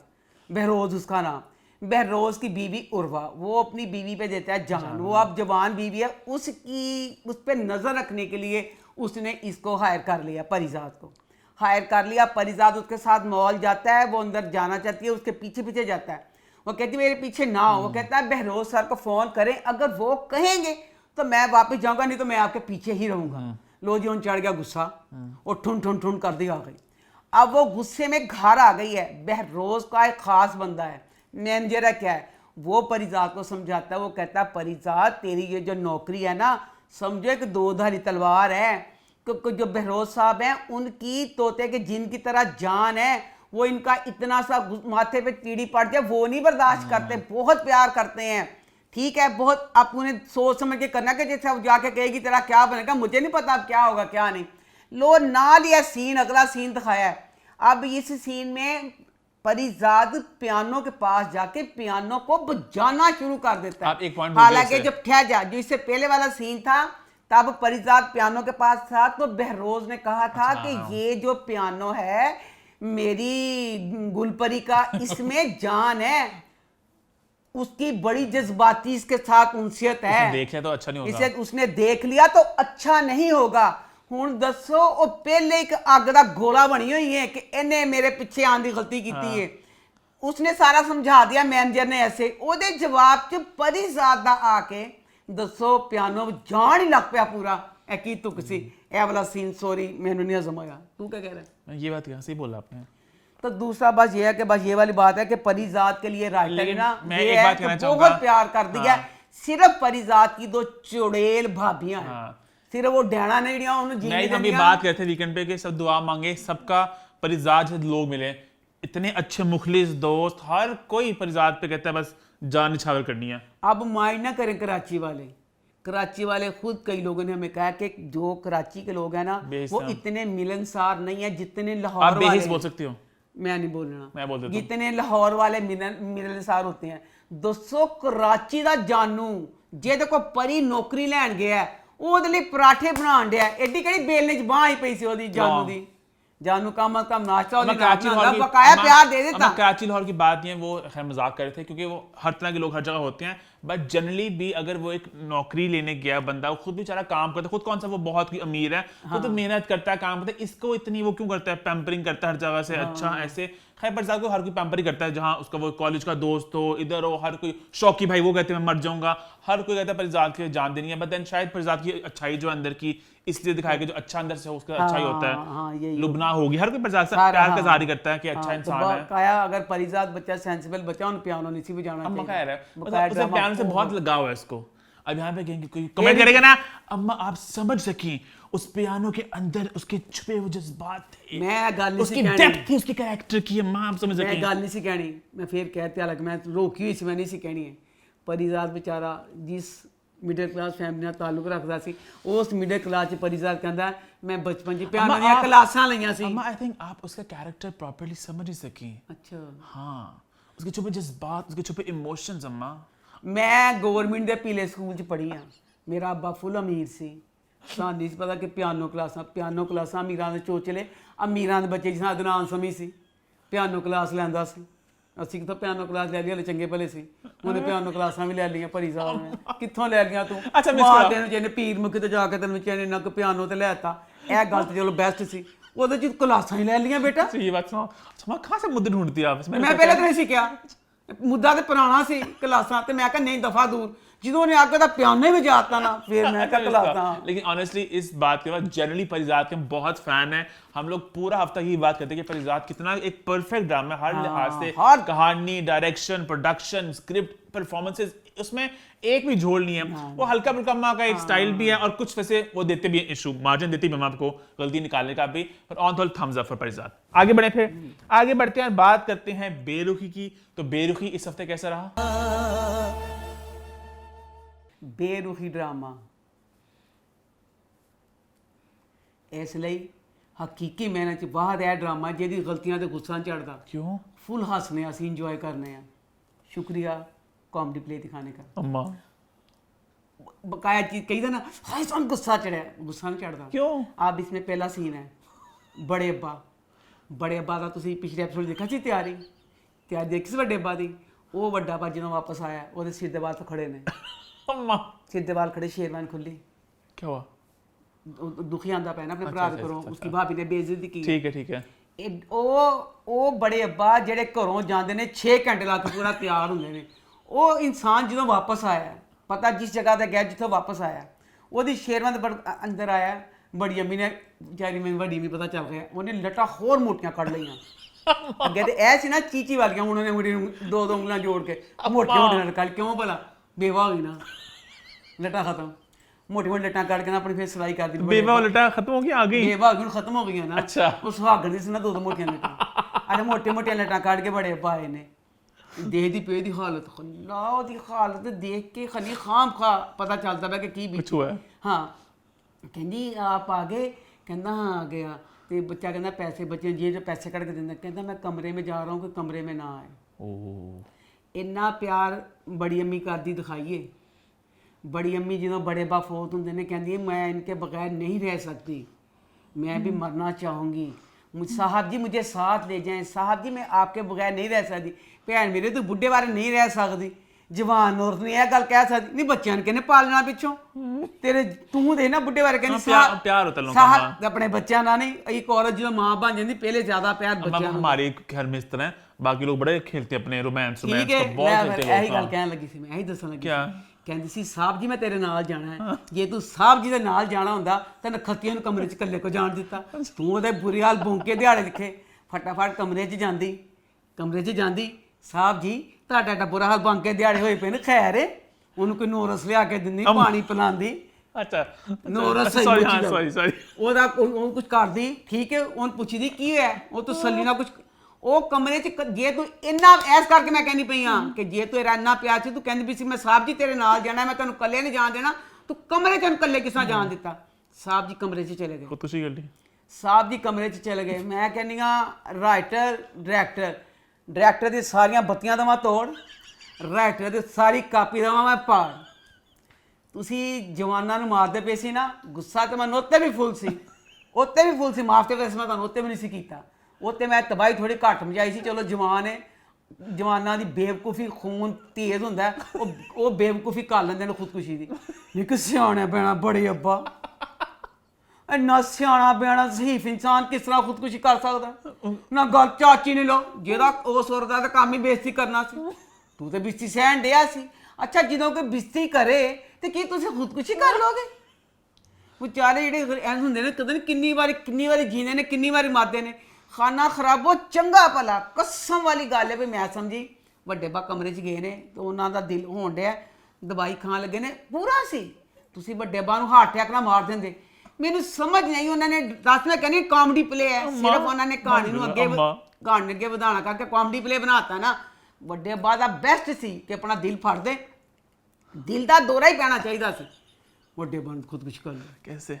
बहरोज उसका नाम, बहरोज की बीवी उर्वा, वो अपनी बीवी पे देता है जान, वो अब जवान बीवी है, उसकी उस पर नजर रखने के लिए उसने इसको हायर कर लिया, परिजात को हायर कर लिया। परिजात उसके साथ मॉल जाता है, वो अंदर जाना चाहती है, उसके पीछे पीछे जाता है, वो कहती है मेरे पीछे ना हो, वो कहता है बहरोज सर को फोन करें, अगर वो कहेंगे तो मैं वापस जाऊंगा, नहीं तो मैं आपके पीछे ही रहूंगा। लो जी उन चढ़ गया गुस्सा और ठुन ठुन ठुन कर दी आ गई। अब वो गुस्से में घर आ गई है, बहरोज का एक खास बंदा है, मैनेजर है क्या है, वो परिजात को समझाता है, वो कहता है परिजात तेरी ये जो नौकरी है ना, समझो कि दो धारी तलवार है, क्योंकि जो बहरोज साहब हैं उनकी तोते के जिन की तरह जान है, वो इनका इतना सा माथे पे कीड़ी पड़ जाए वो नहीं बर्दाश्त करते, बहुत प्यार करते हैं। ठीक है, बहुत आप उन्हें सोच समझ के करना कि जैसे वो जाके कहेगी तेरा क्या बनेगा, मुझे नहीं पता अब क्या होगा क्या नहीं। लो ना लिया सीन, अगला सीन दिखाया है। अब इस सीन में परिजात पियानो के पास जाके पियानो को बजाना शुरू कर देता है। आप एक पॉइंट हालांकि जब ठहर जा, जो इससे पहले वाला सीन था तब परिजात पियानो के पास था, तो बहरोज ने कहा था कि ये जो पियानो है मेरी गुलपरी का, इसमें जान है, उसकी बड़ी जज्बाती इसके साथ उनसियत है, देख लिया तो अच्छा नहीं होगा, इसे उसने देख लिया तो अच्छा नहीं होगा। हुण दसो वो पहले एक अग दा गोला बनी हुई है कि इन्हें मेरे पीछे आने की गलती की है, उसने सारा समझा दिया मैनेजर ने ऐसे, ओदे जवाब च परिजात दा आके दसो पियानो जान ही लग पिया पूरा, की तुक सी ए वाला सीन। सॉरी मैंने नहीं हजम आया, तू क्या कह रहा है? ये बात क्या सही बोला आपने। तो दूसरा बस ये है कि बस ये वाली बात है कि परिजात के लिए राइटर है ना, मैं ये एक है बात कि कहना बहुत चाहूंगा। प्यार कर दिया है, सिर्फ परिजात की दो चुड़ैल भाभियां हैं, सिर्फ वो डैना नहीं दिया उन्होंने जीने नहीं, हम ये दिया। बात करते थे वीकेंड पे कि सब दुआ मांगे, सबका परिजात से लोग मिले, इतने अच्छे मुखलिस दोस्त, हर कोई परिजात पे कहता है बस जान निछावर करनी है। अब माइंड ना करें कराची वाले खुद कई लोगों ने हमें कहा कि जो कराची के लोग हैं ना वो इतने मिलनसार नहीं है जितने लाहौर आप वाले बेहिस बोल सकती हो, मैं नहीं बोलना, मैं बोल देता हूं। जितने लाहौर वाले मिलनसार होते हैं। दोस्तों कराची दा जानू जे देखो परी नौकरी लैन गया ਉਹਦੇ ਲਈ ਪਰਾਠੇ ਬਣਾਉਣ ਡਿਆ, ਐਡੀ ਕਿਹੜੀ ਬੇਲਣੇ ਚ ਬਾਹ ਹੀ ਪਈ ਸੀ ਉਹਦੀ ਜਾਨੂ ਦੀ, जानू का मतलब नाश्ता और बकाया प्यार दे देता। कराची लाहौर की बात नहीं है, वो खैर मजाक कर रहे थे क्योंकि वो हर तरह के लोग हर जगह होते हैं, बट जनरली भी अगर वो एक नौकरी लेने गया बंदा, वो खुद भी बेचारा काम करता है, खुद कौन सा वो बहुत ही अमीर है, वो तो मेहनत करता है, काम करता है, इसको इतनी वो क्यों करता है, पैम्परिंग करता है हर जगह से, अच्छा ऐसे खैर परिजात को हर कोई पैम्परिंग करता है, जहाँ उसका वो कॉलेज का दोस्त हो, इधर हो, हर कोई शौकी भाई वो कहते हैं मैं मर जाऊंगा, हर कोई कहता है परिजात की जान देनी है, बट देन शायद परिजात की अच्छाई जो अंदर की इसलिए दिखाया कि जो अच्छा अंदर से उसका अच्छा ही होता है, लुबना होगी, हर कोई परिजात से प्यार का जारी करता है कि अच्छा इंसान है। काया अगर परिजात बच्चा सेंसिबल बच्चा उन पियानो नहीं भी जाना अम्मा कह रहा है उसे पियानो से बहुत लगाव है इसको। अब यहाँ पे कहेंगे कोई कमेंट करेगा ना, अम्मा आप समझ सकी उस पियानो के अंदर उसके छुपे हुए जज्बात थे, मैं गल नहीं उसकी डेप्थ थी उसके कैरेक्टर की, अम्मा आप समझ सके। मैं गल नहीं सी कहनी, मैं फिर कहते हालांकि मैं रोकी हुई सी, मैं नहीं सी कहनी है। परिजात बेचारा जिस ਮਿਡਲ ਕਲਾਸ ਫੈਮਿਲੀ ਨਾਲ ਤਾਲੁਕ ਰੱਖਦਾ ਸੀ। ਉਸ ਮਿਡਲ ਕਲਾਸ ਚ ਪਰਿਜ਼ਾਦ ਕਹਿੰਦਾ ਮੈਂ ਬਚਪਨ ਚ ਪਿਆਨੋ ਦੀਆਂ ਕਲਾਸਾਂ ਲਈਆਂ ਸੀ। अम्मा आई थिंक आप उसका कैरेक्टर प्रॉपर्ली समझ ही सकी। ਅੱਛਾ, हाँ, उसके छुपे जज्बात, उसके छुपे इमोशंस अम्मा। ਮੈਂ ਗਵਰਨਮੈਂਟ ਦੇ ਪੀਲੇ ਸਕੂਲ ਚ ਪੜ੍ਹੀ ਆ। ਮੇਰਾ ਅੱਬਾ ਫੁੱਲ ਅਮੀਰ ਸੀ। ਸਾਨੂੰ ਨਹੀਂ ਸੀ ਪਤਾ ਕਿ ਪਿਆਨੋ ਕਲਾਸਾਂ ਅਮੀਰਾਂ ਦੇ ਚੋਚਲੇ, ਅਮੀਰਾਂ ਦੇ ਬੱਚੇ ਜਿਸ ਨਾਲ ਅਦਨਾਨ ਸਮੀ ਸੀ ਪਿਆਨੋ ਕਲਾਸ ਲੈਂਦਾ ਸੀ। ਅਸੀਂ ਕਿਥੋਂ ਪਿਆਨੋ ਕਲਾਸ ਲੈ ਲਈ, ਹਲੇ ਚੰਗੇ ਭਲੇ ਸੀ। ਉਹਨੇ ਪਿਆਨੋ ਕਲਾਸਾਂ ਵੀ ਲੈ ਲਈਆਂ ਭਰੀ ਸਾਹਿਬ ਨੇ। ਕਿੱਥੋਂ ਲੈ ਲਈਆਂ ਤੂੰ? ਅੱਛਾ, ਮਿਸ ਮਾਂ ਕਰਾ। ਤੈਨੂੰ ਜਿਹਨੇ ਪੀਰ ਮੁਖੀ ਤੇ ਜਾ ਕੇ ਤੈਨੂੰ ਵਿਚਾਰੇ ਨੱਕ ਪਿਆਨੋ ਤੇ ਲੈਤਾ। ਇਹ ਗੱਲ ਤੇ ਚਲੋ ਬੈਸਟ ਸੀ। ਉਹਦੇ ਚ ਕਲਾਸਾਂ ਹੀ ਲੈ ਲਈਆਂ ਬੇਟਾ। अच्छा ये बात सुनो। अच्छा, मैं कहाँ से मुद्दे ढूंढती है आप इसमें? ਮੈਂ ਪਹਿਲਾਂ ਤਾਂ ਨਹੀਂ ਸੀ ਕਿਹਾ, ਮੁੱਦਾ ਤੇ ਪੁਰਾਣਾ ਸੀ ਕਲਾਸਾਂ ਤੇ। ਮੈਂ ਕਿਹਾ ਨਹੀਂ ਦਫਾ ਦੂਰ। ਜਦੋਂ ਉਹਨੇ ਆਗੇ ਦਾ ਪਿਆਨੋ ही ਵਜਾਤਾ ना, फिर मैं क्या कलासा। लेकिन ऑनेस्टली इस बात के बाद जनरली परिजात के हम बहुत फैन हैं। हम लोग पूरा हफ्ता ही बात करते हैं कि परिजात कितना एक परफेक्ट ड्रामा है हर लिहाज से। हर- कहानी, डायरेक्शन, प्रोडक्शन, स्क्रिप्ट, परफॉर्मेंसेस, उसमें एक भी झोल नहीं है। वो हल्का फुल्का अम्मा का एक स्टाइल भी है और कुछ वैसे वो देते भी हैं इशू, मार्जिन देती भी अम्मा आपको गलती निकालने का भी। पर on whole thumbs up for Parijat. आगे बढ़े, फिर आगे बढ़ते हैं, बात करते हैं बेरुखी की। तो बेरुखी इस हफ्ते कैसा रहा? ਬੇਰੁਖੀ ਡਰਾਮਾ ਇਸ ਲਈ ਹਕੀਕੀ ਮੈਨੇ ਚ ਬਾਹਰ ਇਹ ਡਰਾਮਾ ਜਿਹਦੀ ਗਲਤੀਆਂ ਤੇ ਗੁੱਸਾ ਨੀ ਚੜਦਾ। क्यों ਫੁੱਲ ਹੱਸਨੇ ਅਸੀਂ ਇੰਜੋਏ ਕਰਨੇ ਆ। शुक्रिया कॉमेडी प्ले दिखाने का। अम्मा? बकाया चीज कही था ना, हाय सन गुस्सा चढ़ा, गुस्सा नहीं चढ़ता। क्यों? अब इसमें पहला सीन है बड़े अब्बा का ਤੁਸੀਂ ਪਿਛਲੇ ਐਪੀਸੋਡ ਦੇਖਿਆ ਸੀ। ਤਿਆਰੀ ਦੇਖੀ ਸੀ ਵੱਡੇ ਅੱਬਾ ਦੀ। ਉਹ ਵੱਡਾ ਅੱਬਾ ਜਦੋਂ ਵਾਪਸ ਆਇਆ ਉਹਦੇ ਸਿਰ ਦੇ ਵਾਲ ਤੋਂ ਖੜੇ ਨੇ। अम्मा सिर दे वाल खड़े, शेरवानी खुली। क्या हुआ? दुखी आंदा पै ना अपने भरा दे घरों। उसकी भाभी ने बेइज्जती की। ठीक है। ਉਹ ਬੜੇ ਅੱਬਾ ਜਿਹੜੇ ਘਰੋਂ ਜਾਂਦੇ ਨੇ 6 ਘੰਟੇ ਲਾ ਕੇ ਪੂਰਾ ਤਿਆਰ ਹੁੰਦੇ ਨੇ। ਉਹ ਇਨਸਾਨ ਜਦੋਂ ਵਾਪਸ ਆਇਆ, ਪਤਾ ਜਿਸ ਜਗ੍ਹਾ ਤੇ ਗਿਆ ਜਿੱਥੋਂ ਵਾਪਸ ਆਇਆ, ਉਹਦੀ ਸ਼ੇਰਵਾਨੀ ਦੇ ਅੰਦਰ ਆਇਆ। ਬੜੀ ਅੰਮੀ ਨੇ ਵਿਚਾਰੀ, ਮੈਨੂੰ ਵੱਡੀ ਵੀ ਪਤਾ ਚੱਲ ਗਿਆ, ਉਹਨੇ ਲੱਟਾਂ ਹੋਰ ਮੋਟੀਆਂ ਕੱਢ ਲਈਆਂ। ਅੱਗੇ ਤੇ ਇਹ ਸੀ ਨਾ ਚੀਚੀ ਵਾਲੀਆਂ, ਹੁਣ ਉਹਨੇ ਮੁੰਡੇ ਨੂੰ ਦੋ ਉਂਗਲਾਂ ਜੋੜ ਕੇ ਮੋਟੀਆਂ ਕੱਢ। ਕਿਉਂ ਭਲਾ? ਬੇਵਾ ਹੋਈ ਨਾ, ਲੱਟਾਂ ਖਤਮ। ਮੋਟੀ ਲੱਟਾਂ ਕੱਢ ਕੇ ਨਾ ਆਪਣੀ ਫੇਰ ਸਿਲਾਈ ਕਰਦੀ। बेवा लटा खत्म हो गई, आ गई। ਬੇਵਾ ਹੁਣ ਖਤਮ ਹੋ ਗਈਆਂ ਨਾ। ਅੱਛਾ। ਉਹ ਸੁਹਾਗਣ ਦੀ ਸੀ ਨਾ, ਦੋ ਮੋਟੀਆਂ ਲੱਟਾਂ। ਅਰੇ ਮੋਟੀਆਂ ਲੱਟਾਂ ਕੱਢ ਕੇ ਬੜੇ ਪਾਏ ਨੇ। ਦੇਖਦੀ ਪਈ ਦੀ ਹਾਲਤ, ਖੁੱਲਾ ਉਹਦੀ ਹਾਲਤ ਦੇਖ ਕੇ ਖਨੀ ਖਾਮ ਖਾ ਪਤਾ ਚੱਲਦਾ ਪਿਆ ਕਿ ਕੀ कुछ हुआ है? ਹਾਂ, ਕਹਿੰਦੀ ਆਪ ਆ ਗਏ? ਕਹਿੰਦਾ ਹਾਂ ਆ ਗਿਆ। ਤੇ ਬੱਚਾ ਕਹਿੰਦਾ ਪੈਸੇ, ਬੱਚੇ ਜੇਬ ਚ ਪੈਸੇ ਕੱਢ ਕੇ ਦਿੰਦਾ। ਕਹਿੰਦਾ ਮੈਂ ਕਮਰੇ में जा रहा हूँ, कि कमरे में ना आए। ਇੰਨਾ ਪਿਆਰ ਬੜੀ ਅੰਮੀ ਕਰਦੀ ਦਿਖਾਈਏ। बड़ी अम्मी जो बड़े बा फौत होंगे ने कहती है मैं इनके बगैर नहीं रह सकती, मैं भी मरना चाहूँगी। साहब जी मुझे साथ ले जाएं, साहब जी मैं आपके बगैर नहीं रह सकती। भैन मेरे तो बुढ़े बारे नहीं रह सकती। जवान औरत ने यह गल कह सकती नहीं, बच्चों ने कहने पालना पिछों तेरे। तू दे ना बुढ़े बारे कहनी प्यार होता लोगों का। साहब अपने बच्चों ना नहीं। एक औरत जो माँ बन जाती पहले ज्यादा प्यार बच्चों। हमारे घर में इस तरह है, बाकी लोग बड़े खेलते अपने रोमांस ठीक है, तो बहुत खेलते यही गल कहन लगी सी, मैं यही दसन लगी। क्या? ਕਹਿੰਦੀ ਸੀ ਸਾਹਿਬ ਜੀ ਮੈਂ ਤੇਰੇ ਨਾਲ ਜਾਣਾ ਹੈ। ਜੇ ਤੂੰ ਸਾਹਿਬ ਜੀ ਦੇ ਨਾਲ ਜਾਣਾ ਹੁੰਦਾ ਤਾਂ ਨਖੱਤੀਆਂ ਨੂੰ ਕਮਰੇ 'ਚ ਇਕੱਲੇ ਕੋ ਜਾਣ ਦਿੱਤਾ। ਤੂੰ ਉਹਦੇ ਬੁਰੇ ਹਾਲ ਭੌਂਕੇ ਦਿਹਾੜੇ ਦਿਖੇ, ਫਟਾਫਟ ਕਮਰੇ 'ਚ ਜਾਂਦੀ। ਸਾਹਿਬ ਜੀ ਤੁਹਾਡਾ ਤਾਂ ਬੁਰਾ ਹਾਲ ਭੌਂਕੇ ਦਿਹਾੜੇ ਹੋਏ ਪਏ ਨੇ, ਖੈਰ ਏ? ਉਹਨੂੰ ਕੋਈ ਨੋਰਸ ਲਿਆ ਕੇ ਦਿੰਦੀ, ਪਾਣੀ ਪਿਲਾਉਂਦੀ। अच्छा ਨੋਰਸ सॉरी ਉਹਦਾ ਉਹ ਕੁਝ ਕਰਦੀ। ਠੀਕ ਹੈ, ਉਹਨੂੰ ਪੁੱਛਦੀ ਕੀ ਹੋਇਆ, ਉਹ ਤਸੱਲੀ ਨਾਲ ਕੁਝ। ਉਹ ਕਮਰੇ 'ਚ ਜੇ ਤੂੰ ਇੰਨਾ ਐਸ ਕਰਕੇ ਮੈਂ ਕਹਿੰਦੀ ਪਈ ਹਾਂ ਕਿ ਜੇ ਤੂੰ ਇੰਨਾ ਪਿਆਰ ਸੀ, ਤੂੰ ਕਹਿੰਦੀ ਵੀ ਸੀ ਮੈਂ ਸਾਹਿਬ ਜੀ ਤੇਰੇ ਨਾਲ ਜਾਣਾ, ਮੈਂ ਤੈਨੂੰ ਇਕੱਲੇ ਨਹੀਂ ਜਾਣ ਦੇਣਾ, ਤੂੰ ਕਮਰੇ 'ਚ ਇਕੱਲੇ ਕਿਸ ਤਰ੍ਹਾਂ ਜਾਣ ਦਿੱਤਾ? ਸਾਹਿਬ ਜੀ ਕਮਰੇ 'ਚ ਚਲੇ ਗਏ। खुदकुशी कर ली। ਸਾਹਿਬ ਜੀ ਕਮਰੇ 'ਚ ਚਲੇ ਗਏ। ਮੈਂ ਕਹਿੰਦੀ ਹਾਂ ਰਾਈਟਰ ਡਾਇਰੈਕਟਰ ਦੀ ਸਾਰੀਆਂ ਬੱਤੀਆਂ ਦੇਵਾਂ ਤੋੜ, ਰਾਈਟਰ ਦੀ ਸਾਰੀ ਕਾਪੀ ਦੇਵਾਂ ਮੈਂ ਪਾੜ। ਤੁਸੀਂ ਜਵਾਨਾਂ ਨੂੰ ਮਾਰਦੇ ਪਏ ਸੀ ਨਾ, ਗੁੱਸਾ ਤੇ ਮੈਨੂੰ ਉੱਤੇ ਵੀ ਫੁੱਲ ਸੀ, ਮਾਫ ਤੇ ਵੈਸੇ ਮੈਂ ਤੁਹਾਨੂੰ ਉੱਤੇ ਵੀ ਨਹੀਂ ਸੀ ਕੀਤਾ। ਉੱਤੇ ਮੈਂ ਤਬਾਹੀ ਥੋੜੀ ਘੱਟ ਮਚਾਈ ਸੀ। ਚਲੋ ਜਵਾਨ ਹੈ, ਜਵਾਨਾਂ ਦੀ ਬੇਵਕੂਫੀ, ਖੂਨ ਤੇਜ਼ ਹੁੰਦਾ, ਉਹ ਬੇਵਕੂਫੀ ਕਰ ਲੈਂਦੇ ਨੇ ਖੁਦਕੁਸ਼ੀ ਦੀ। ਇੱਕ ਸਿਆਣਾ ਪੈਣਾ ਬੜੇ ਅੱਬਾ, ਇੰਨਾ ਸਿਆਣਾ ਬਿਆਣਾ ਸਹੀਫ ਇਨਸਾਨ ਕਿਸ ਤਰ੍ਹਾਂ ਖੁਦਕੁਸ਼ੀ ਕਰ ਸਕਦਾ? ਨਾ ਗੱਲ ਚਾਚੀ ਨੇ ਲੋ, ਜਿਹਦਾ ਉਸ ਔਰਤ ਦਾ ਕੰਮ ਹੀ ਬੇਇੱਜ਼ਤੀ ਕਰਨਾ ਸੀ, ਤੂੰ ਤੇ ਬਿਸਤੀ ਸਹਿਣ ਡਿਆ ਸੀ। ਅੱਛਾ ਜਦੋਂ ਕੋਈ ਬਿਸਤੀ ਕਰੇ ਤੇ ਕੀ ਤੁਸੀਂ ਖੁਦਕੁਸ਼ੀ ਕਰ ਲੋਗੇ? ਵਿਚਾਰੇ ਜਿਹੜੇ ਐਂ ਹੁੰਦੇ ਨੇ, ਕਦੇ ਕਿੰਨੀ ਵਾਰੀ ਜੀਂਦੇ ਨੇ, ਕਿੰਨੀ ਵਾਰੀ ਮਾਰਦੇ ਨੇ। ਖਾਨਾ ਖਰਾਬੋ ਚੰਗਾ ਭਲਾ, ਕਸਮ ਵਾਲੀ ਗੱਲ ਹੈ ਵੀ ਮੈਂ ਸਮਝੀ ਵੱਡੇ ਬਾ ਕਮਰੇ 'ਚ ਗਏ ਨੇ ਤੇ ਉਹਨਾਂ ਦਾ ਦਿਲ ਹੋਣ ਡਿਆ, ਦਵਾਈ ਖਾਣ ਲੱਗੇ ਨੇ, ਪੂਰਾ ਸੀ। ਤੁਸੀਂ ਵੱਡੇ ਬਾ ਨੂੰ ਹਾਰਟ ਅਟੈਕ ਨਾਲ ਮਾਰ ਦਿੰਦੇ। ਮੈਨੂੰ ਸਮਝ ਨਹੀਂ, ਉਹਨਾਂ ਨੇ ਦੱਸ, ਮੈਂ ਕਹਿੰਦੀ ਕਾਮੇਡੀ ਪਲੇ ਹੈ, ਸਿਰਫ ਉਹਨਾਂ ਨੇ ਕਹਾਣੀ ਨੂੰ ਅੱਗੇ ਵਧਾਉਣਾ ਕਰਕੇ ਕਾਮੇਡੀ ਪਲੇ ਬਣਾਤਾ ਨਾ। ਵੱਡੇ ਬਾ ਦਾ ਬੈਸਟ ਸੀ ਕਿ ਆਪਣਾ ਦਿਲ ਫੜ ਦੇ ਦਿਲ ਦਾ ਦੌਰਾ ਹੀ ਪੈਣਾ ਚਾਹੀਦਾ ਸੀ। ਵੱਡੇ ਬਣ ਖੁਦਕੁਸ਼ੀ ਕਰ ਲਿਆ। कैसे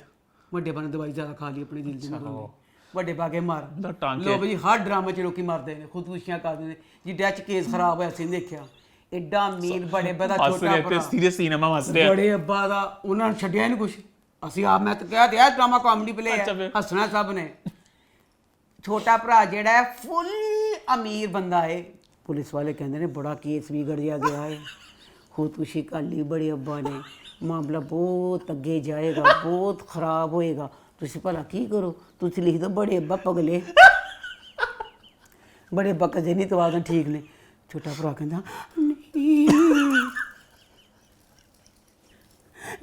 ਵੱਡੇ ਬਣ ਦਵਾਈ ਜ਼ਿਆਦਾ ਖਾ ਲਈ ਆਪਣੇ ਦਿਲ ਦੀ ਨਾਲ। ਵੱਡੇ ਪਾ ਕੇ ਮਾਰ मतलब टांग ਲੋ ਬਈ ਹਰ ਡਰਾਮੇ 'ਚ ਲੋਕੀ ਮਰਦੇ ਨੇ, ਖੁਦਕੁਸ਼ੀਆਂ ਕਰਦੇ ਨੇ। ਜਿੱਡਾ 'ਚ ਕੇਸ ਖਰਾਬ ਹੋਇਆ ਸੀ ਦੇਖਿਆ, ਐਡਾ ਅਮੀਰ ਬੜੇ ਅੱਬਾ ਦਾ हंस ਛੋਟਾ रहे थे ਭਰਾ, सीरियस सिनेमा हंस रहे हैं ਬੜੇ ਅੱਬਾ ਦਾ, ਉਹਨਾਂ ਨੇ ਛੱਡਿਆ ਹੀ ਨਹੀਂ ਕੁਛ। ਅਸੀਂ ਆਪ ਮੈਂ ਤਾਂ ਕਿਹਾ ਤੇ ਇਹ ਡਰਾਮਾ ਕਾਮੇਡੀ ਪਲੇ ਅੱਛਾ ਹੈ, ਫਿਰ। ਹੱਸਣਾ ਸਭ ਨੇ। ਛੋਟਾ ਭਰਾ ਜਿਹੜਾ ਹੈ ਫੁੱਲ ਅਮੀਰ ਬੰਦਾ ਹੈ। ਪੁਲਿਸ ਵਾਲੇ ਕਹਿੰਦੇ ਨੇ ਬੜਾ ਕੇਸ ਵਿਗੜ ਗਿਆ ਹੈ, ਖੁਦਕੁਸ਼ੀ ਕਰ ਲਈ ਬੜੇ ਅੱਬਾ ਨੇ, ਮਾਮਲਾ ਬਹੁਤ ਅੱਗੇ ਜਾਏਗਾ, ਬਹੁਤ ਖਰਾਬ ਹੋਏਗਾ। ਤੁਸੀਂ ਭਲਾ ਕੀ ਕਰੋ, ਤੁਸੀਂ ਲਿਖ ਦਿਓ ਬੜੇ ਅੱਬਾ ਪਗਲੇ। ਬੜੇ ਅੱਬਾ ਕਦੇ ਨਹੀਂ ਤਵਾਜ਼ਨ ਠੀਕ ਨੇ। ਛੋਟਾ ਭਰਾ ਕਹਿੰਦਾ ਨਹੀਂ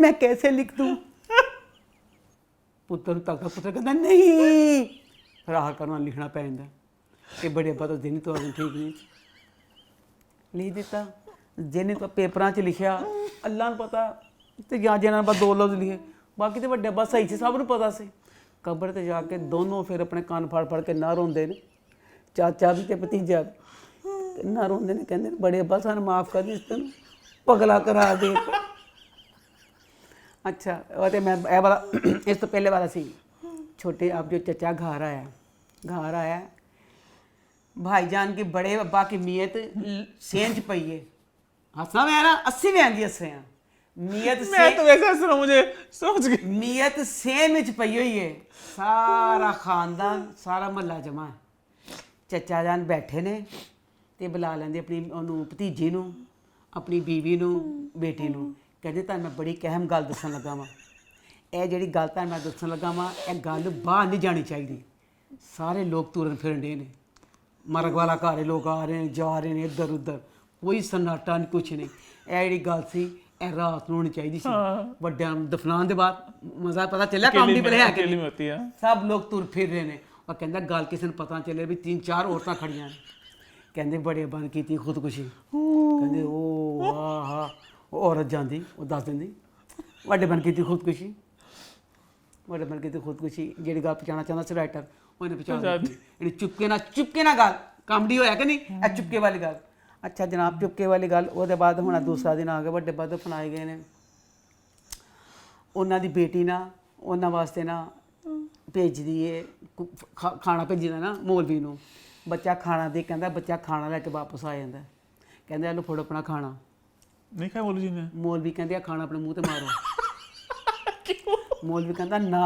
ਮੈਂ कैसे लिख दूं। ਪੁੱਤਰ ਨੂੰ ਤੱਕਦਾ, ਪੁੱਤਰ ਕਹਿੰਦਾ ਨਹੀਂ। ਫਿਰ ਆਹ ਕਰਨਾ ਲਿਖਣਾ ਪੈ ਜਾਂਦਾ ਕਿ ਬੜੇ ਅੱਬਾ ਤਾਂ ਦਿਨ ਤਵਾਜ਼ਨ ਠੀਕ ਨਹੀਂ। ਲਿਖ ਦਿੱਤਾ ਜਿਹਨੇ ਤਾਂ ਪੇਪਰਾਂ 'ਚ ਲਿਖਿਆ, ਅੱਲਾ ਨੂੰ ਪਤਾ, ਤੇ ਜਾਂ ਜਿਹਨਾਂ ਨੇ ਬਸ 2 ਲਫ਼ਜ਼ ਲਿਖੇ, ਬਾਕੀ ਤੇ ਵੱਡੇ ਅੱਬਾ ਸਹੀ ਸੀ, ਸਭ ਨੂੰ ਪਤਾ ਸੀ। ਕਬਰ ਤੇ ਜਾ ਕੇ ਦੋਨੋਂ ਫਿਰ ਆਪਣੇ ਕੰਨ ਫੜ ਫੜ ਕੇ ਨਾ ਰੋਂਦੇ ਨੇ, ਚਾਚਾ ਵੀ ਤੇ ਭਤੀਜਾ ਵੀ, ਤੇ ਨਾ ਰੋਂਦੇ ਨੇ, ਕਹਿੰਦੇ ਨੇ ਬੜੇ ਅੱਬਾ ਸਾਨੂੰ ਮਾਫ ਕਰ ਦੇ, ਇਸ ਤੈਨੂੰ ਪਗਲਾ ਕਰਾ ਦੇ। अच्छा वो तो मैं ये वाला इस तो पहले वाला सी छोटे अब जो चचा घर आया भाईजान की बड़े अब्बा की नीयत सेंच पई है। हंसना मैं ना 80 में आंदी हंस रहा नीयत मैं तो वैसे हंस रहा हूं, मुझे समझ गई नीयत सेम विच पई हुई है। सारा खानदान सारा महल्ला जमा है। चचा जान बैठे ने ते बुला लेंदे अपनी ओनू भतीजी नू, अपनी बीवी नू, बेटी नू। ਕਹਿੰਦੇ ਤਾਂ ਮੈਂ ਬੜੀ ਇੱਕ ਅਹਿਮ ਗੱਲ ਦੱਸਣ ਲੱਗਾ ਵਾਂ। ਇਹ ਜਿਹੜੀ ਗੱਲ ਤਾਂ ਮੈਂ ਦੱਸਣ ਲੱਗਾ ਵਾਂ, ਇਹ ਗੱਲ ਬਾਹਰ ਨਹੀਂ ਜਾਣੀ ਚਾਹੀਦੀ। ਸਾਰੇ ਲੋਕ ਤੁਰਨ ਫਿਰਨ ਡੇ ਨੇ, ਮਰਗ ਵਾਲਾ ਘਰ ਲੋਕ ਆ ਰਹੇ ਨੇ, ਜਾ ਰਹੇ ਨੇ ਇੱਧਰ ਉੱਧਰ, ਕੋਈ ਸਨਾਟਾ ਨਹੀਂ, ਕੁਛ ਨਹੀਂ। ਇਹ ਜਿਹੜੀ ਗੱਲ ਸੀ ਇਹ ਰਾਤ ਨੂੰ ਹੋਣੀ ਚਾਹੀਦੀ ਸੀ। ਵੱਡਿਆਂ ਨੂੰ ਦਫਨਾਉਣ ਦੇ ਬਾਅਦ ਮਜ਼ਾ ਪਤਾ ਚੱਲਿਆ ਕਾਮੇਡੀ ਪਲੇ ਹੈ ਕਿ ਸਭ ਲੋਕ ਤੁਰ ਫਿਰ ਰਹੇ ਨੇ। ਉਹ ਕਹਿੰਦਾ ਗੱਲ ਕਿਸੇ ਨੂੰ ਪਤਾ ਚੱਲੇ ਵੀ 3-4 ਔਰਤਾਂ ਖੜੀਆਂ ਨੇ। ਕਹਿੰਦੇ ਬੜੇ ਬੰਦ ਕੀਤੀ ਖੁਦਕੁਸ਼ੀ। ਕਹਿੰਦੇ ਉਹ ਆਹ ਉਹ ਔਰਤ ਜਾਂਦੀ, ਉਹ ਦੱਸ ਦਿੰਦੀ ਵੱਡੇ ਬਣ ਕੀਤੀ ਖੁਦਕੁਸ਼ੀ। ਵੱਡੇ ਬਣ ਕੀਤੀ ਖੁਦਕੁਸ਼ੀ ਜਿਹੜੀ ਗੱਲ ਪਹੁੰਚਾਉਣਾ ਚਾਹੁੰਦਾ ਸੀ ਰਾਈਟਰ, ਉਹਨੇ ਪਹੁੰਚਾ ਦਿੱਤੀ। ਜਿਹੜੀ ਚੁਪਕੇ ਨਾਲ ਗੱਲ ਕਾਮੇਡੀ ਹੋਇਆ ਕਿ ਨਹੀਂ, ਇਹ ਚੁਪਕੇ ਵਾਲੀ ਗੱਲ। ਅੱਛਾ ਜਨਾਬ, ਚੁਪਕੇ ਵਾਲੀ ਗੱਲ। ਉਹਦੇ ਬਾਅਦ ਹੁਣ ਦੂਸਰਾ ਦਿਨ ਆ ਗਿਆ, ਵੱਡੇ ਬਾਅਦ ਫਨਾਏ ਗਏ ਨੇ। ਉਹਨਾਂ ਦੀ ਬੇਟੀ ਨਾ ਉਹਨਾਂ ਵਾਸਤੇ ਨਾ ਭੇਜਦੀ ਏ ਖਾਣਾ, ਭੇਜਦਾ ਨਾ ਮੌਲਵੀ ਨੂੰ। ਬੱਚਾ ਖਾਣਾ ਦੇ, ਕਹਿੰਦਾ ਬੱਚਾ ਖਾਣਾ ਲੈ ਕੇ ਵਾਪਸ ਆ ਜਾਂਦਾ। ਕਹਿੰਦੇ ਇਹਨੂੰ ਫੜੋ ਆਪਣਾ ਖਾਣਾ। नहीं खाया मौलवी जी ने। ਮੌਲਵੀ ਕਹਿੰਦੇ ਆ ਖਾਣਾ ਆਪਣੇ ਮੂੰਹ ਤੇ ਮਾਰੋ। ਮੌਲਵੀ ਕਹਿੰਦਾ ਨਾ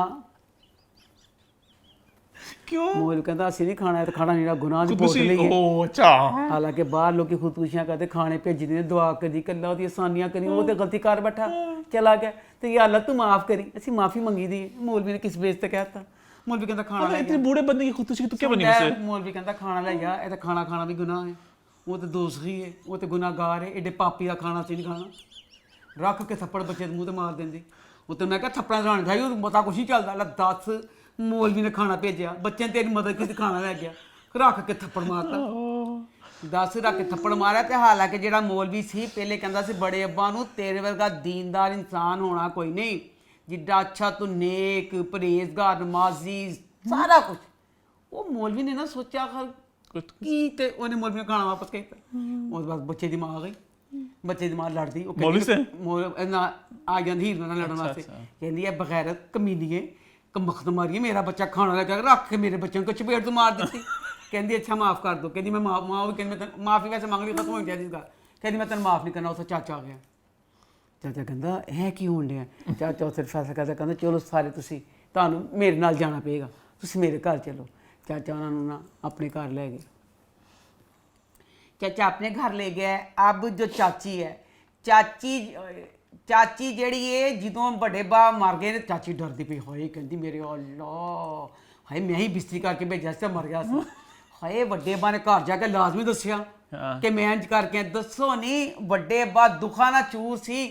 क्यों? ਮੌਲਵੀ ਕਹਿੰਦਾ ਅਸੀਂ ਨਹੀਂ ਖਾਣਾ, ਇਹ ਤਾਂ ਖਾਣਾ ਨਹੀਂ, ਗੁਨਾਹ ਦੀ ਪੋਟ ਲਈ ਹੈ। ओ अच्छा ਹਾਲਾਂਕਿ ਬਾਹਰ ਲੋਕੀ ਖੁਦਕੁਸ਼ੀਆਂ ਕਰਦੇ, ਖਾਣੇ ਭੇਜਦੇ ਨੇ, ਦੁਆ ਕਰੀ, ਕੱਲਾ ਉਹਦੀ ਆਸਾਨੀਆਂ ਕਰੀ, ਉਹ ਤੇ ਗਲਤੀ ਕਰ ਬੈਠਾ, ਚਲਾ ਗਿਆ ਤੇ ਯਾ ਅੱਲਾ ਤੂੰ ਮਾਫ ਕਰੀ, ਅਸੀਂ ਮਾਫੀ ਮੰਗੀ ਦੀ। ਮੌਲਵੀ ਨੇ ਕਿਸ ਬੇਸ ਤੇ ਕਹਿਤਾ। ਮੌਲਵੀ ਕਹਿੰਦਾ ਖਾਣਾ ਲੈ इतने बूढ़े बंदे की खुदकुशी तो क्या बनी ਗਿਆ। मुझसे? ਮੌਲਵੀ ਕਹਿੰਦਾ ਖਾਣਾ ਲੈ ਜਾ, ਇਹ ਤਾਂ ਖਾਣਾ ਖਾਣਾ ਵੀ ਗੁਨਾਹ ਹੈ। ਉਹ ਤੇ ਦੋਜ਼ਖੀ ਹੈ, ਉਹ ਤੇ ਗੁਨਾਹਗਾਰ ਹੈ। ਐਡੇ ਪਾਪੀ ਦਾ ਖਾਣਾ ਸੀ ਨਹੀਂ ਖਾਣਾ। ਰੱਖ ਕੇ ਥੱਪੜ ਬੱਚੇ ਦੇ ਮੂੰਹ ਤੇ ਮਾਰ ਦਿੰਦੀ। ਉਹ ਤੇ ਮੈਂ ਕਿਹਾ ਥੱਪੜਾਂ ਦਰਾਣ ਖਾਈ, ਉਹ ਪਤਾ ਕੁਛ ਨਹੀਂ ਚੱਲਦਾ। ਲੈ ਦੱਸ, ਮੌਲਵੀ ਨੇ ਖਾਣਾ ਭੇਜਿਆ, ਬੱਚੇ ਨੇ ਤੇਰੀ ਮਦਦ ਕੀਤੀ, ਖਾਣਾ ਲੈ ਗਿਆ, ਰੱਖ ਕੇ ਥੱਪੜ ਮਾਰਤਾ। ਦੱਸ, ਰੱਖ ਕੇ ਥੱਪੜ ਮਾਰਿਆ। ਤੇ ਹਾਲਾਂਕਿ ਜਿਹੜਾ ਮੌਲਵੀ ਸੀ ਪਹਿਲੇ ਕਹਿੰਦਾ ਸੀ ਬੜੇ ਅੱਬਾ ਨੂੰ ਤੇਰੇ ਵਰਗਾ ਦੀਨਦਾਰ ਇਨਸਾਨ ਹੋਣਾ ਕੋਈ ਨਹੀਂ, ਜਿੱਡਾ ਅੱਛਾ ਤੂੰ ਨੇਕ, ਪਰਹੇਜ਼ਗਾਰ, ਨਮਾਜ਼ੀ, ਸਾਰਾ ਕੁਝ। ਉਹ ਮੌਲਵੀ ਨੇ ਨਾ ਸੋਚਿਆ ਕੀ, ਤੇ ਉਹਨੇ ਮੌਲਵੀ ਨੂੰ ਖਾਣਾ ਵਾਪਸ ਕੀਤਾ। ਉਸ ਬਾਅਦ ਬੱਚੇ ਦੀ ਮਾਂ ਆ ਗਈ, ਬੱਚੇ ਦੀ ਮਾਂ ਲੜਦੀ, ਉਹ ਆ ਜਾਂਦੀ ਹੀਰ ਨਾਲ ਲੜਨ ਵਾਸਤੇ। ਕਹਿੰਦੀ ਹੈ ਬਗੈਰਤ ਕਮੀਨੀਏ, ਕਮਖਤ ਮਾਰੀਏ, ਮੇਰਾ ਬੱਚਾ ਖਾਣਾ ਲੈ ਕੇ ਰੱਖ ਕੇ ਮੇਰੇ ਬੱਚੇ ਨੂੰ ਚਪੇੜ ਤੋਂ ਮਾਰ ਦਿੱਤੀ। ਕਹਿੰਦੀ ਅੱਛਾ ਮਾਫ ਕਰ ਦੋ। ਕਹਿੰਦੀ ਮੈਂ ਮਾਂ ਵੀ ਕਹਿੰਦੀ ਮੈਂ ਮਾਫੀ ਵੈਸੇ ਮੰਗ ਲਈ, ਖਤਮ ਹੋ ਗਿਆ ਇਸ ਗੱਲ। ਕਹਿੰਦੀ ਮੈਂ ਤੈਨੂੰ ਮਾਫ ਨਹੀਂ ਕਰਨਾ। ਉੱਥੇ ਚਾਚਾ ਆ ਗਿਆ। ਚਾਚਾ ਕਹਿੰਦਾ ਇਹ ਕੀ ਹੋਣ ਡਿਆ? ਚਾਚਾ ਉੱਥੇ ਫੈਸਲਾ ਕਰਦਾ, ਕਹਿੰਦਾ ਚਲੋ ਸਾਰੇ ਤੁਸੀਂ, ਤੁਹਾਨੂੰ ਮੇਰੇ ਨਾਲ ਜਾਣਾ ਪਏਗਾ, ਤੁਸੀਂ ਮੇਰੇ ਘਰ ਚਲੋ। ਚਾਚਾ ਉਹਨਾਂ ਨੂੰ ਨਾ ਆਪਣੇ ਘਰ ਲੈ ਗਏ। ਚਾਚਾ ਆਪਣੇ ਘਰ ਲੈ ਗਿਆ। ਅਬ ਜੋ ਚਾਚੀ ਹੈ, ਚਾਚੀ ਜਿਹੜੀ ਏ, ਜਦੋਂ ਵੱਡੇ ਬਾ ਮਰ ਗਏ ਨੇ, ਚਾਚੀ ਡਰਦੀ ਪਈ, ਹਾਏ ਕਹਿੰਦੀ ਮੇਰੇ ਅੱਲਾ, ਹਾਏ ਮੈਂ ਹੀ ਬਿਸਤਰੀ ਕਰਕੇ ਭੇਜਿਆ ਸੀ, ਮਰ ਗਿਆ ਸੀ। ਹਾਏ ਵੱਡੇ ਬਾ ਨੇ ਘਰ ਜਾ ਕੇ ਲਾਜ਼ਮੀ ਦੱਸਿਆ ਕਿ ਮੈਂ ਇੰਜ ਕਰਕੇ। ਦੱਸੋ ਨਹੀਂ, ਵੱਡੇ ਬਾ ਦੁੱਖਾਂ ਨਾਲ ਚੂਰ ਸੀ।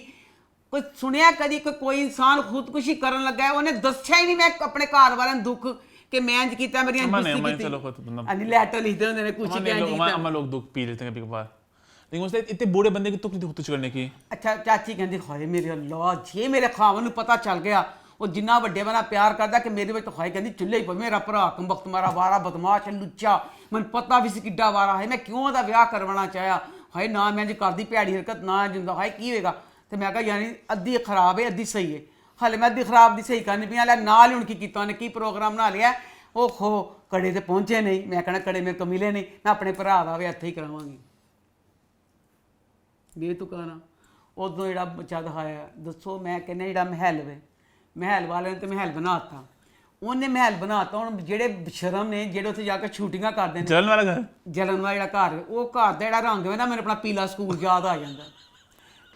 ਕੋਈ ਸੁਣਿਆ ਕਦੀ ਕੋਈ ਇਨਸਾਨ ਖੁਦਕੁਸ਼ੀ ਕਰਨ ਲੱਗਾ, ਉਹਨੇ ਦੱਸਿਆ ਹੀ ਨਹੀਂ ਮੈਂ ਆਪਣੇ ਘਰ ਵਾਲਿਆਂ ਨੂੰ ਦੁੱਖ ਕਿ मैं इंज कीता, मेरी इंज बिस्ती कीती। चलो खुद अन्नी लेटर लिखते होंगे ने कुछ क्या नहीं कीता। हम लोग दुख पी लेते हैं कभी कभार, लेकिन उसने इतने बूढ़े बंदे की तुक नहीं खुदकुशी करने की। अच्छा चाची कहती हाय मेरे अल्लाह, जे मेरे खावन नूं पता चल गया, वो जिन्ना वड्डे बना प्यार करदा कि मेरे विच हाय कहती चुल्हे ही पवे, मेरा भरा कमबख्त मारा वारा बदमाश लुच्चा, मैनूं पता भी सी किड्डा वारा है, मैं क्यों ओहदा विआह करवाना चाहया, हाय ना मैं इंज करदी भैड़ी हरकत, ना इंज हुंदा, हाय की होएगा। ਤੇ ਮੈਂ ਕਿਹਾ ਯਾਨੀ ਅੱਧੀ ਖਰਾਬ ਹੈ ਅੱਧੀ ਸਹੀ ਹੈ। ਹਾਲੇ ਮੈਂ ਅੱਧੀ ਖਰਾਬ ਦੀ ਸਹੀ ਕਰਨੀ ਪਿਆ, ਲੈ ਨਾਲ ਹੀ ਹੁਣ ਕੀ ਕੀਤਾ ਉਹਨੇ, ਕੀ ਪ੍ਰੋਗਰਾਮ ਬਣਾ ਲਿਆ, ਉਹ ਖੋ ਕੜੇ ਤੇ ਪਹੁੰਚੇ ਨਹੀਂ। ਮੈਂ ਕਹਿਣਾ ਕੜੇ ਮੇਰੇ ਤੋਂ ਮਿਲੇ ਨਹੀਂ, ਮੈਂ ਆਪਣੇ ਭਰਾ ਦਾ ਵੀ ਇੱਥੇ ਹੀ ਕਰਾਵਾਂਗੀ। ਬੇਤੁਕਾਨਾ ਉਦੋਂ ਜਿਹੜਾ ਬੱਚਾ ਦਿਖਾਇਆ, ਦੱਸੋ ਮੈਂ ਕਹਿੰਦਾ ਜਿਹੜਾ ਮਹਿਲ ਵੇ, ਮਹਿਲ ਵਾਲੇ ਨੇ ਤੇ ਮਹਿਲ ਬਣਾਤਾ, ਉਹਨੇ ਮਹਿਲ ਬਣਾਤਾ। ਹੁਣ ਜਿਹੜੇ ਬਸ਼ਰਮ ਨੇ ਜਿਹੜੇ ਉੱਥੇ ਜਾ ਕੇ ਸ਼ੂਟਿੰਗਾਂ ਕਰਦੇ ਨੇ, जलन वाला घर ਜਲਨ ਵਾਲਾ ਜਿਹੜਾ ਘਰ, ਉਹ ਘਰ ਦਾ ਜਿਹੜਾ ਰੰਗ ਵੇ ਨਾ, ਮੈਨੂੰ ਆਪਣਾ ਪੀਲਾ ਸਕੂਲ ਯਾਦ ਆ ਜਾਂਦਾ।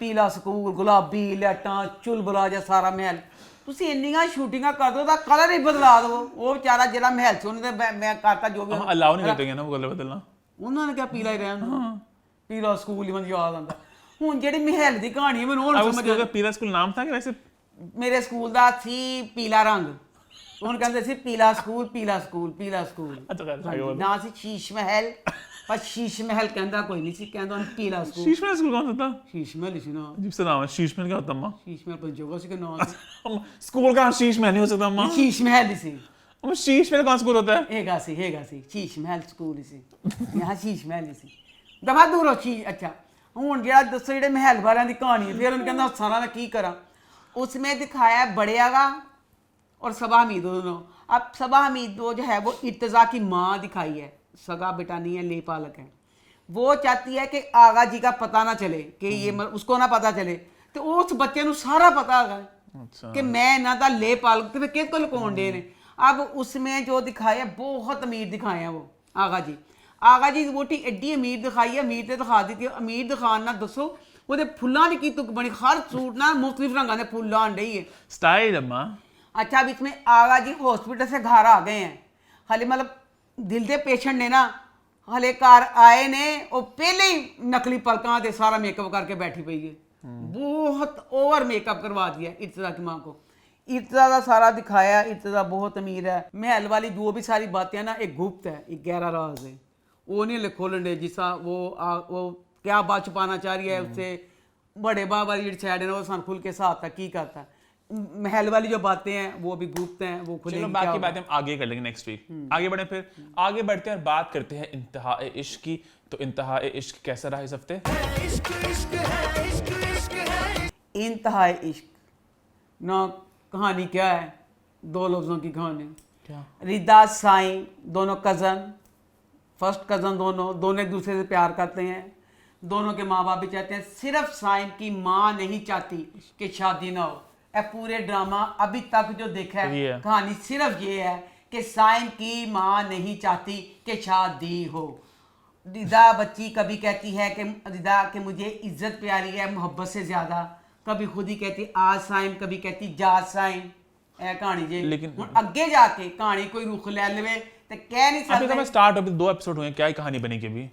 ਪੀਲਾ ਸਕੂਲ, ਗੁਲਾਬੀ ਲਾਈਟਾਂ, ਚੁਲਬੁਲਾ ਜਿਹਾ ਸਾਰਾ ਮਹਿਲ। ਤੁਸੀਂ ਇੰਨੀਆਂ ਸ਼ੂਟਿੰਗਾਂ ਕਰ ਦੋ, ਉਹਦਾ ਕਲਰ ਹੀ ਬਦਲਾ ਦਿਓ। ਉਹ ਵਿਚਾਰਾ ਜਿਹੜਾ ਮਹਿਲ ਸੀ ਉਹਨੇ ਤੇ ਮੈਂ ਕਰਤਾ ਜੋ ਵੀ हम अलाउ नहीं करते ना वो कलर बदलना। ਉਹਨਾਂ ਨੇ ਕਿਹਾ ਪੀਲਾ ਹੀ ਰਹਿਣ ਦਿਓ। ਪੀਲਾ ਸਕੂਲ ਹੀ ਮੈਨੂੰ ਯਾਦ ਆਉਂਦਾ। ਹੁਣ ਜਿਹੜੀ ਮਹਿਲ ਦੀ ਕਹਾਣੀ ਹੈ ਮੈਨੂੰ ਹੁਣ अब ਸਮਝ उसका पीला स्कूल नाम था कि वैसे ਮੇਰੇ ਸਕੂਲ ਦਾ ਸੀ ਪੀਲਾ ਰੰਗ, ਹੁਣ ਕਹਿੰਦੇ ਸੀ ਪੀਲਾ ਸਕੂਲ, ਪੀਲਾ ਸਕੂਲ, ਪੀਲਾ ਸਕੂਲ। अच्छा खैर आगे बोलो। ਨਾ ਸੀ ਸ਼ੀਸ਼ ਮਹਿਲ, ਪਰ ਸ਼ੀਸ਼ ਮਹਿਲ ਕਹਿੰਦਾ ਕੋਈ ਨਹੀਂ ਸੀ, ਕਹਿੰਦਾ ਉਹਨੂੰ ਪੀਲਾ ਸਕੂਲ। शीश महल स्कूल कौन सा था? ਸ਼ੀਸ਼ ਮਹਿਲ ਹੀ ਸੀ ਨਾ। अजीब सा नाम है शीश महल, क्या होता है अम्मा? ਸ਼ੀਸ਼ ਮਹਿਲ पर ਜਗ੍ਹਾ ਸੀ ਕਿ ਨਾ ਸੀ? स्कूल का शीश महल नहीं हो सकता अम्मा। ਸ਼ੀਸ਼ ਮਹਿਲ ਹੀ ਸੀ। अम्मा शीश महल कौन स्कूल होता है? ਹੈਗਾ ਸੀ ਸ਼ੀਸ਼ ਮਹਿਲ ਸਕੂਲ ਹੀ ਸੀ। यहाँ ਸ਼ੀਸ਼ ਮਹਿਲ ਹੀ ਸੀ। ਦਫਾ ਦੂਰ ਹੋ ਸ਼ੀਸ਼। ਅੱਛਾ ਹੁਣ ਜਿਹੜਾ ਦੱਸੋ ਜਿਹੜੇ ਮਹਿਲ ਵਾਲਿਆਂ ਦੀ ਕਹਾਣੀ ਹੈ, ਫਿਰ ਉਹਨੂੰ ਕਹਿੰਦਾ ਸਾਰਾ ਮੈਂ ਕੀ ਕਰਾਂ। उसमें दिखाया बड़े आगा और सबा हमीद दोनों। अब सबा हमीद वो जो है वो इर्तज़ा की माँ दिखाई है, सगा बेटा नहीं है, ले पालक है। वो चाहती है कि आगा जी का पता ना चले, कि ये उसको ना पता चले, तो उस बच्चे ਨੂੰ ਸਾਰਾ पता है अच्छा। कि मैं ना था ले पालक, तो किस को लुकाउण दे ने। अब उसमें जो दिखाया बहुत अमीर दिखाए हैं वो आगा जी। आगा जी की वोटी एड्डी अमीर दिखाई है, अमीर तो दिखा दी थी। अमीर दिखान ना दसो ਉਹਦੇ ਫੁੱਲਾਂ ਦੀ ਕੀ ਤੁਕ ਬਣੀ, ਹਰ ਸੂਟ ਨਾਲ मुख्तलिफ रंगों ਦੇ फूल आन रही है। स्टाइल अम्मा। अच्छा अब इसमें आगा जी हॉस्पिटल से घर आ गए हैं, हाले मतलब दिल के पेशेंट ने ना हाले घर आए ने, वो पहले ही नकली पलकां दे सारा मेकअप करके बैठी पई है। बहुत ओवर मेकअप करवा दिया इर्तज़ा की माँ को। इर्तज़ा का सारा दिखाया, इर्तज़ा बहुत अमीर है। महल वाली जो भी सारी बातें ना एक गुप्त है, एक गहरा राज है, वो नहीं खोलन दे। जिसा वो क्या बात छुपाना चाह रही है उससे, बड़े बाबा वाली जो साइड है ना वो सन खुल के साथ था की करता है। महल वाली जो बातें हैं वो भी गुप्त हैं, वो खुलेंगी। चलो बाकी बातें हम आगे कर लेंगे नेक्स्ट वीक। आगे बढ़े, फिर आगे बढ़ते हैं और बात करते हैं इंतहा इश्क की। तो इंतहा इश्क कैसा रहा इस हफ्ते? इंतहा इश्क ना कहानी क्या है, दो लफ्जों की कहानी। क्या? रिदा साईं दोनों कज़न, फर्स्ट कज़न, दोनों एक दूसरे से प्यार करते हैं। दोनों के माँ बाप भी चाहते हैं, सिर्फ साइम की माँ नहीं चाहती कि शादी ना हो। ए पूरे ड्रामा अभी तक जो देखा ये है है। कहानी सिर्फ ये है कि साइम की माँ नहीं चाहती कि शादी हो। रिदा बच्ची कभी कहती है कि रिदा कि मुझे इज्जत प्यारी है मोहब्बत से ज़्यादा, कभी खुद ही कहती आज साइम, कभी कहती जा साइम। ए कहानी जे लेकिन- हुण अगे जाके कहानी कोई रुख ले लवे तो कह नहीं अभी तो सकते। मैं स्टार्ट, अभी 2 एपिसोड हुए हैं, क्या ही कहानी बनेगी अभी?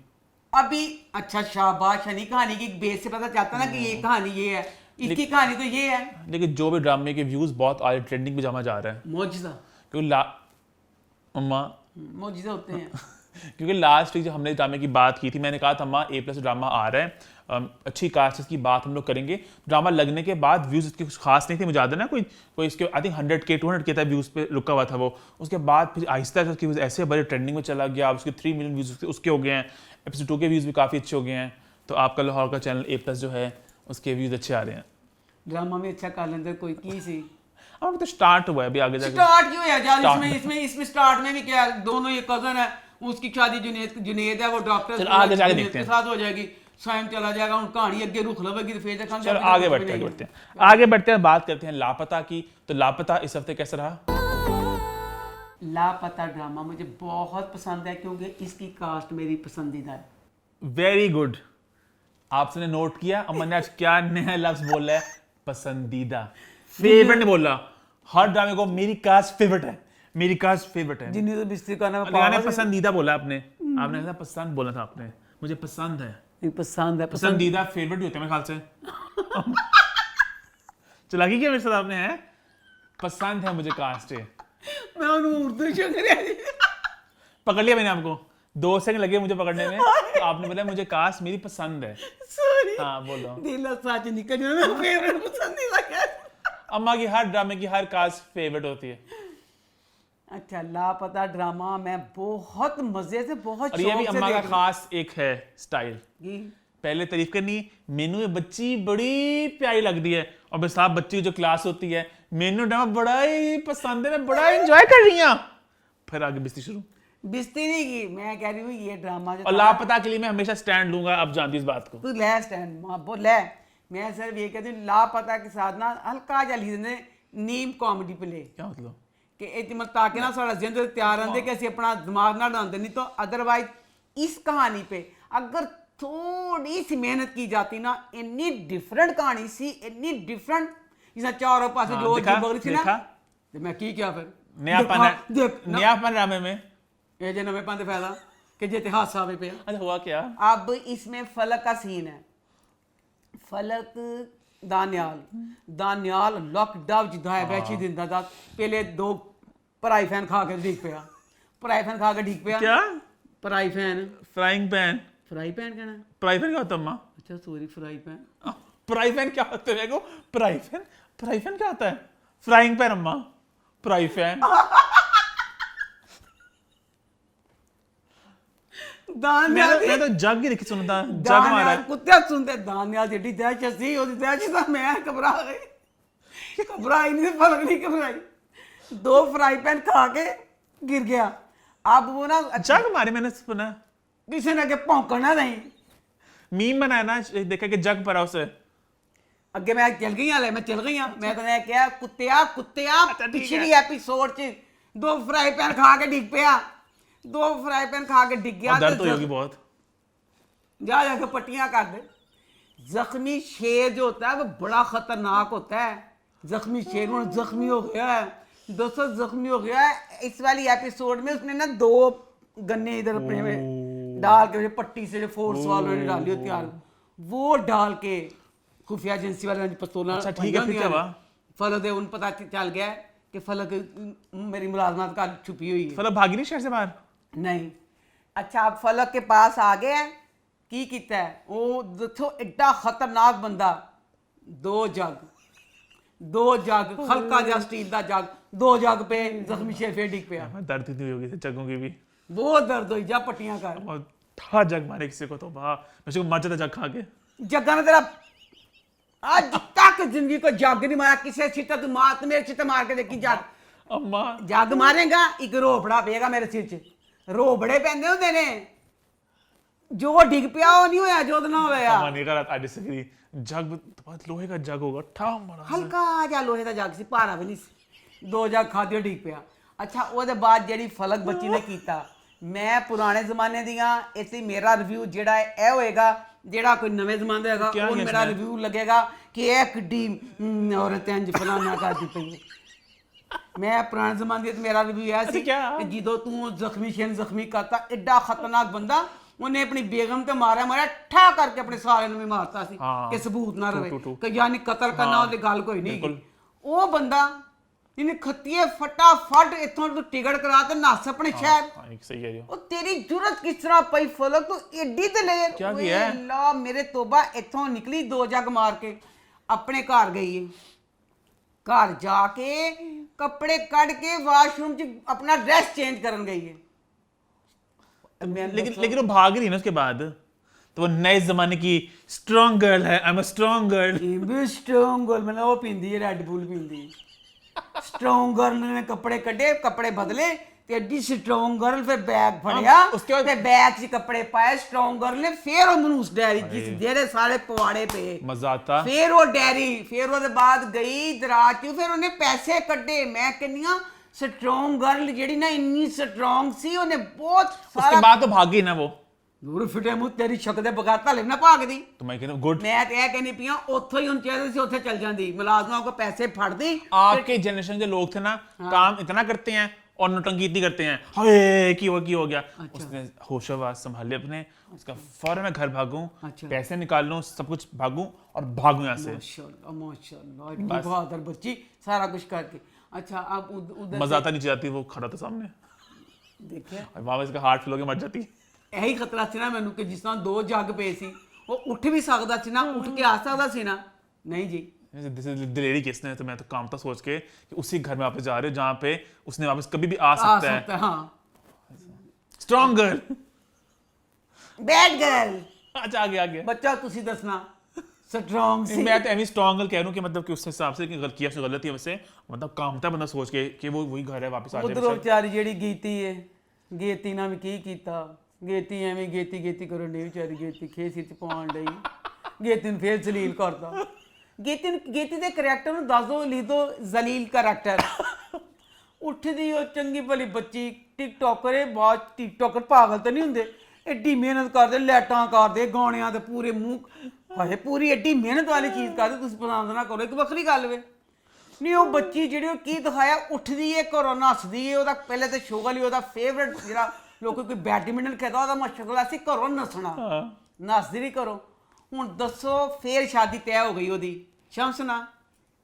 अभी अच्छा शाबाश हनी, कहानी की बेस से पता चलता ना कि ये कहानी ये है, इसकी कहानी तो ये है। लेकिन जो भी ड्रामे के व्यूज बहुत आ रहे, ट्रेंडिंग पे जमा जा रहा है, मौजूदा क्योंकि अम्मा मौजूदा होते हैं। क्योंकि लास्ट वीक जब हमने ड्रामे की बात की थी, मैंने कहा था अम्मा A+ ड्रामा आ रहा है, अच्छी कास्ट की बात हम लोग करेंगे। ड्रामा लगने के बाद व्यूज़ इसके कुछ खास नहीं थे, मुझे याद है ना, कोई इसके आई थिंक 100K 200K था व्यूज़ पे रुका हुआ था वो। उसके बाद फिर आहिस्ता आहिस्ता उसके व्यूज़ ऐसे बड़े ट्रेंडिंग में चला गया, अब उसके 3 मिलियन व्यूज़ उसके हो गए हैं। एपिसोड 2 के व्यूज़ भी काफ़ी अच्छे हो गए हैं। तो आपका लाहौर का चैनल A+ जो है उसके व्यूज़ अच्छे आ रहे हैं। ड्रामा में अच्छा कर लेते कोई की सी अब तो स्टार्ट हुआ है, अभी आगे जाके स्टार्ट क्यों है यार? Start इसमें स्टार्ट में भी क्या है, दोनों ये कजन है, उसकी शादी जुनेद है वो डॉक्टर चलो आगे जाके जुनेद देखते के हैं। साथ हो जाएगी, साइम चला जाएगा, उन कहानी अगे रुख लवेगी तो फिर देखेंगे। चलो आगे बढ़ते हैं आगे बढ़ते हैं, बात करते हैं लापता की। तो लापता इस हफ्ते कैसा रहा? लापता ड्रामा मुझे बहुत पसंद है क्योंकि इसकी कास्ट मेरी पसंदीदा है। Very good. आपने नोट किया अमन ने आज क्या नया लफ्ज बोला है? पसंदीदा। फेवरेट नहीं बोला, हर ड्रामे को मेरी कास्ट फेवरेट है, मेरी कास्ट फेवरेट है। जिन्नी तो बिस्तर का नाम गाने पसंदीदा बोला आपने, आपने कहा पसंद बोला था आपने, मुझे पसंद है। पसंद है, पसंद पसंदीदा फेवरेट भी होते हैं मेरे ख्याल से। चला गई क्या मेरे साथ आपने? है पसंद है मुझे कास्ट है। मैं उर्दू पकड़ लिया मैंने आपको, 2 सेकंड लगे मुझे पकड़ने में, तो आपने बोला मुझे कास्ट मेरी पसंद है। सॉरी हाँ बोलो। दिल सच निकल जाना, फेवरेट पसंदीदा क्या है? अम्मा की हर ड्रामे की हर कास्ट फेवरेट होती है। अच्छा लापता ड्रामा मैं बहुत मजे से बहुत और ये भी शौक से अम्मा का देख खास एक है स्टाइल रही। पहले तारीफ करनी मेनू ये बच्ची बड़ी प्यारी लगती है और बस आप बच्ची की जो क्लास होती है मेनू ड्रामा बड़ा ही पसंद है मैं बड़ा एंजॉय कर रही हूँ फिर आगे बिस्ती शुरू बिस्ती नहीं की, मैं कह रही हूँ ये ड्रामा जो और लापता के लिए मैं हमेशा स्टैंड लूंगा आप जानती इस बात को तू ले स्टैंड मां बोल ले। मैं सिर्फ ये कहती हूँ लापता के साथ ना हल्का जा ली देने नीम कॉमेडी प्ले क्या मतलब कि ਇਹ ਮਤ ਤਾਂ ਕਿ ਨਾ ਸਾਡਾ ਜ਼ਿੰਦਗੀ ਤਿਆਰ ਰਹਿੰਦੇ ਕਿ ਅਸੀਂ ਆਪਣਾ ਦਿਮਾਗ ਨਾ डालते नहीं तो अदरवाइज इस कहानी पे अगर थोड़ी सी मेहनत की जाती ना इतनी डिफरेंट कहानी सी इतनी डिफरेंट जिस चारों पासे हाँ, जो दिखा, बगल सी ना देखा? तो मैं की क्या फिर नयापन देख ना, नयापन ड्रामे में ये जो नवे पाते फायदा कि जे इतिहास आवे पे अच्छा हुआ क्या अब इसमें फलक का सीन है फलक दानियाल लॉकडाउन जिदा है वैसी दिंदा दा पहले दो पराई फैन खा के डिग पिया पराई फैन खा के डिग पिया क्या पराई fan frying pan fry pan कहना फ्राई पैन क्या होता है अम्मा अच्छा sorry fry pan fry pan क्या होता है मेरे को फ्राई पैन क्या होता है फ्राइंग पैन अम्मा फ्राई पैन दानियाल मैं तो जग ही नहीं सुनता जग मारा दानियाल है कुत्ते सुनते दानियाल जेडी दहशत सी ओदी दहशत दा मैं घबरा गई घबराई नहीं फलक नहीं घबराई दो फ्राई पैन खा के गिर गया अब वो ना जग मारे मैंने सुना किसी ने के भौंकना नहीं मीम बनाया ना देखा कि जग पड़ा उसे ਅੱਗੇ ਮੈਂ ਚਲ ਗਈ ਹਾਲੇ ਮੈਂ ਚਲ ਗਈ ਆ ਮੈਂ ਤਾਂ ਕਿਹਾ ਕੁੱਤਿਆ ਅੱਛਾ, ਠੀਕ ਪਿਛਲੀ ਐਪੀਸੋਡ 'ਚ ਦੋ ਫਰਾਈ ਪੈਨ ਖਾ ਕੇ ਡਿੱਗ ਪਿਆ दो फ्राई पैन खा के डिग गया और दर्द तो होगी बहुत जा जाके पट्टियां कर दे जख्मी शेर जो होता है वो बड़ा खतरनाक होता है जख्मी शेर में जख्मी हो गया है दोस्तों जख्मी हो गया है इस वाली एपिसोड में उसने ना दो गन्ने इधर अपने में डाल के पट्टी से जो फोर्स वालों ने डाली होती है वो डाल के खुफिया एजेंसी वाले ने पिस्तौल अच्छा, ठीक है, फिर क्या हुआ? फलक उन पता चल गया कि फलक मेरी मुलाजमत का छुपी हुई है फलक भागी नहीं शहर से बाहर नहीं अच्छा आप फलक के पास आ गए हैं की कीता है वो देखो एडा खतरनाक बंदा दो जग हल्का जा स्टील दा जग दो जग पे जख्मी शेर फिर डिग पिया दर्द इतनी होगी जगों की भी बहुत दर्द हुई जा पट्टियां कर और था जग मारे किसी को तो वाह मैं उसको मर जाता जग खा के जग्गा ने तेरा आज तक जिंदगी को जग नहीं मारा किसी चिट्टा तू मार मेरे चिट्टा मार के देखी जग अम्मा जग मारेगा एक रोपड़ा पेगा मेरे सिर च रोबड़े पैंदे होंदे ने जो डिग पिया वो नहीं होया जो ना होया अम्मा नहीं करा आई डिसएग्री जग बहुत लोहे का जग होगा ठाम बड़ा हल्का जा लोहे ਦਾ ਜੱਗ ਸੀ ਭਾਰਾ ਵੀ ਨਹੀਂ ਸੀ ਦੋ ਜੱਗ ਖਾਦੇ ਡਿੱਗ ਪਿਆ ਅੱਛਾ ਉਹਦੇ ਬਾਅਦ ਜਿਹੜੀ ਫਲਕ ਬੱਚੀ ਨੇ ਕੀਤਾ ਮੈਂ ਪੁਰਾਣੇ ਜ਼ਮਾਨੇ ਦੀਆਂ ਇਸੇ ਮੇਰਾ ਰਿਵਿਊ ਜਿਹੜਾ ਇਹ ਹੋਏਗਾ ਜਿਹੜਾ ਕੋਈ ਨਵੇਂ ਜ਼ਮਾਨੇ ਦਾ ਹੈਗਾ ਉਹ ਮੇਰਾ ਰਿਵਿਊ ਲੱਗੇਗਾ ਕਿ ਇਹ ਕਿੱਡੀ ਔਰਤ ਇੰਜ ਫਲਾਣਾ ਕਰਦੀ ਪਈ ਹੈ मैं पुराने जमाने में मेरा रिव्यू है कि जिदो तू जख्मी शेर जख्मी करता एडा खतरनाक बंदा उन्हें अपनी बेगम ते मारा ठा करके अपने सारे ने मारता सी कि सबूत ना रहे कि यानी कत्ल करना ओदी गल कोई नहीं वो बंदा इन्हें खत्तिए फटाफट इथों तू टिकट करा ते नस अपने शहर सही है ओ तेरी जुरत किस तरह पई फलक तू एडी ते ले क्या किया ला मेरे तौबा इथों निकली दो जग मार के अपने घर गई है घर जाके कपड़े कट के वॉशरूम च अपना ड्रेस चेंज करन गई है लेकिन वो भाग रही है ना उसके बाद तो वो नए जमाने की स्ट्रॉन्ग गर्ल है I am a strong girl strong girl मतलब वो पींदी है रेड बुल पींदी स्ट्रॉन्ग गर्ल ने कपड़े कटे कपड़े बदले ते एडी स्ट्रॉन्ग गर्ल फिर बैग फड़िया उसके बाद ते बैग च कपड़े पाए स्ट्रॉन्ग गर्ल ने फिर ओनू उस डेयरी जिस जेरे सारे पवाड़े पे मजा आता फिर वो डेयरी फिर ਉਹਦੇ ਬਾਅਦ ਗਈ ਦਰਾਜ ਚ ਫਿਰ ਉਹਨੇ ਪੈਸੇ ਕੱਢੇ ਮੈਂ ਕਹਿੰਨੀਆਂ स्ट्रॉन्ग गर्ल ਜਿਹੜੀ ਨਾ ਇੰਨੀ ਸਟਰੋਂਗ ਸੀ ਉਹਨੇ ਬਹੁਤ उसके ਸਾਰਾ बाद तो भागी ना वो ਦੂਰ ਫਿਟੇ ਮੂੰਹ ਤੇਰੀ ਸ਼ਕਲ ਦੇ ਬਗਾਰ ਤਾਂ ਨਾ ਭਾਗਦੀ तो मैं कहता गुड ਮੈਂ ਤੇ ਇਹ ਕਹਿੰਦੀ ਪਈਆਂ ਉੱਥੋਂ ਹੀ ਹੁਣ ਚਾਹੀਦੇ ਸੀ ਉੱਥੇ ਚੱਲ ਜਾਂਦੀ ਮੁਲਾਜ਼ਮਾਂ ਕੋ ਪੈਸੇ ਫੜਦੀ आपके जनरेशन के लोग थे ना काम इतना करते हैं और नौटंकी इतनी करते हैं हाय की हो गया उसने होशाबाज संभाले अपने उसका फौरन मैं घर भागूं पैसे निकाल लूं सब कुछ भागूं और भागूं यहाँ से माशाल्लाह इतनी बहादुर बच्ची सारा कुछ करके अच्छा अब उधर मजा आता नहीं जाती वो खड़ा था सामने देखिए और वहां इसका हार्ट फ्लो के मर जाती ਇਹੀ ਖਤਰਾ ਸੀ ਨਾ ਮੈਨੂੰ ਕਿ ਜਿਸ ਤਰ੍ਹਾਂ ਦੋ ਜੱਗ ਪਏ ਸੀ ਉਹ ਉੱਠ ਵੀ ਸਕਦਾ ਸੀ ਨਾ ਉੱਠ ਕੇ ਆ ਸਕਦਾ ਸੀ ਨਾ नहीं जी दिलेरी किसने तो मैं तो काम था सोच के कि उसी घर में वापस जा रहे हो जहाँ पे उसने वापस कभी भी आ सकता है हाँ स्ट्रॉन्ग गर्ल बैड गर्ल अच्छा आ गया ਬੱਚਾ ਤੁਸੀਂ ਦੱਸਣਾ स्ट्रॉन्ग सी मैं तो एमी स्ट्रॉन्ग कह रहा हूँ कि मतलब कि उस हिसाब से कि गलत किया उसने गलत है वैसे मतलब कामता है बंदा सोच के कि वो वही घर है वापस आ ਉਧਰੋਂ जाए ਵਿਚਾਰੀ ਜਿਹੜੀ ਗੀਤੀ ਏ ਗੀਤੀ ਨਾਲ ਵੀ ਕੀ ਕੀਤਾ ਗੀਤੀ ਐਵੇਂ ਗੀਤੀ ਕਰਨ ਡਈ ਵਿਚਾਰੀ ਗੀਤੀ ਖੇਸੀ ਚ ਪਾਉਣ ਡਈ ਗੀਤੀ ਨੂੰ ਫੇਰ ਜ਼ਲੀਲ ਕਰਤਾ ਗੀਤੀ ਦੇ ਕਰੈਕਟਰ ਨੂੰ ਦੱਸ ਦੋ ਲਿਖ ਦੋ ਜ਼ਲੀਲ ਕਰੈਕਟਰ ਉੱਠਦੀ ਉਹ ਚੰਗੀ ਭਲੀ ਬੱਚੀ ਟਿਕਟੋਕਰ ਇਹ ਬਹੁਤ ਟਿਕਟੋਕਰ ਪਾਗਲ ਤਾਂ ਨਹੀਂ ਹੁੰਦੇ ਐਡੀ ਮਿਹਨਤ ਕਰਦੇ ਲੈਟਾਂ ਕਰਦੇ ਗਾਣਿਆਂ ਦੇ ਪੂਰੇ ਮੂੰਹ ਹਾਏ ਪੂਰੀ ਐਡੀ ਮਿਹਨਤ ਵਾਲੀ ਚੀਜ਼ ਕਰਦੇ ਤੁਸੀਂ ਪਸੰਦ ਨਾ ਕਰੋ ਇੱਕ ਵੱਖਰੀ ਗੱਲ ਵੇ ਨਹੀਂ ਉਹ ਬੱਚੀ ਜਿਹੜੀ ਉਹ ਕੀ ਦਿਖਾਇਆ ਉੱਠਦੀ ਏ ਘਰੋਂ ਨੱਸਦੀ ਏ ਉਹਦਾ ਪਹਿਲੇ ਤੇ ਸ਼ੋਅ ਵਾਲੀ ਉਹਦਾ ਫੇਵਰਟ ਜਿਹੜਾ ਲੋਕ ਕੋਈ ਬੈਡਮਿੰਟਨ ਖੇਡਦਾ ਉਹਦਾ ਮਸ਼ਗਲਾ ਸੀ ਘਰੋਂ ਨੱਸਣਾ ਨੱਸਦੀ ਵੀ ਘਰੋਂ ਹੁਣ ਦੱਸੋ ਫੇਰ ਸ਼ਾਦੀ ਤੈਅ ਹੋ ਗਈ ਉਹਦੀ ਸ਼ਮਸ ਨਾਲ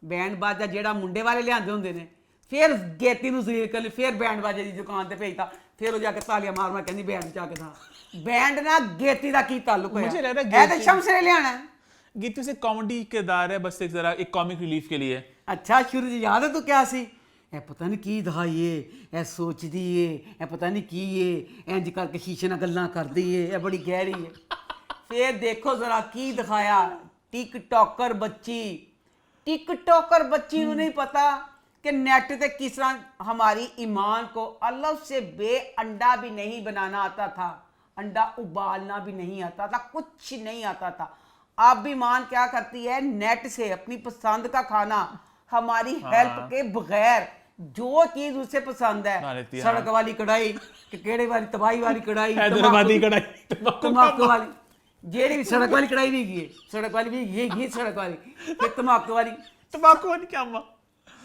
ਬੈਂਡ ਬਾਜਾ ਜਿਹੜਾ ਮੁੰਡੇ ਵਾਲੇ ਲਿਆਂਦੇ ਹੁੰਦੇ ਨੇ ਫੇਰ ਗੇਤੀ ਨੂੰ ਜ਼ਲੀਲ ਕਰ ਲਈ ਫੇਰ ਬੈਂਡ ਬਾਜੇ ਦੀ ਦੁਕਾਨ ਤੇ ਭੇਜਤਾ ਫੇਰ ਉਹ ਜਾ ਕੇ ਤਾਲੀਆਂ ਮਾਰ ਮਾਰ ਕਹਿੰਦੀ ਬੈਂਡ ਚਾ ਕੇ ਦਾ ਬੈਂਡ ਨਾਲ ਗੇਤੀ ਦਾ ਕੀ ਤਾਲੁਕ ਹੋਇਆ मुझे लग रहा है ਇਹ ਤਾਂ ਸ਼ਮਸ ਨੇ ਲਿਆਣਾ ਹੈ। गीतू से कॉमेडी किरदार है बस एक जरा एक कॉमिक रिलीफ के लिए ਅੱਛਾ ਸ਼ੁਰੂ 'ਚ ਯਾਦ ਹੈ ਤੂੰ ਕਿਹਾ ਸੀ ਇਹ ਪਤਾ ਨਹੀਂ ਕੀ ਦਿਖਾਈਏ ਇਹ ਸੋਚਦੀ ਏ ਇਹ ਪਤਾ ਨਹੀਂ ਕੀ ਏ ਇੰਜ ਕਰਕੇ ਸ਼ੀਸ਼ੇ ਨਾਲ ਗੱਲਾਂ ਕਰਦੀ ਏ ਇਹ ਬੜੀ ਗਹਿਰੀ ਏ ਫੇਰ ਦੇਖੋ ਜ਼ਰਾ ਕੀ ਦਿਖਾਇਆ ਟਿਕਟੋਕਰ ਬੱਚੀ ਨੂੰ ਨਹੀਂ ਪਤਾ कि नेट पे किस तरह हमारी ईमान को अल्लाह से बे अंडा भी नहीं बनाना आता था अंडा उबालना भी नहीं आता था कुछ नहीं आता था अब भी ईमान क्या करती है नेट से अपनी पसंद का खाना हमारी हेल्प के बगैर जो चीज उसे पसंद बना है लेती है, सड़क वाली कढ़ाई कि केड़े वाली तबाही वाली कढ़ाई हैदराबादी कढ़ाई तम्बाकू वाली जेड़ी भी सड़क वाली कढ़ाई भी है सड़क वाली भी ये सड़क वाली फिर तम्बाकू वाली क्या अम्मा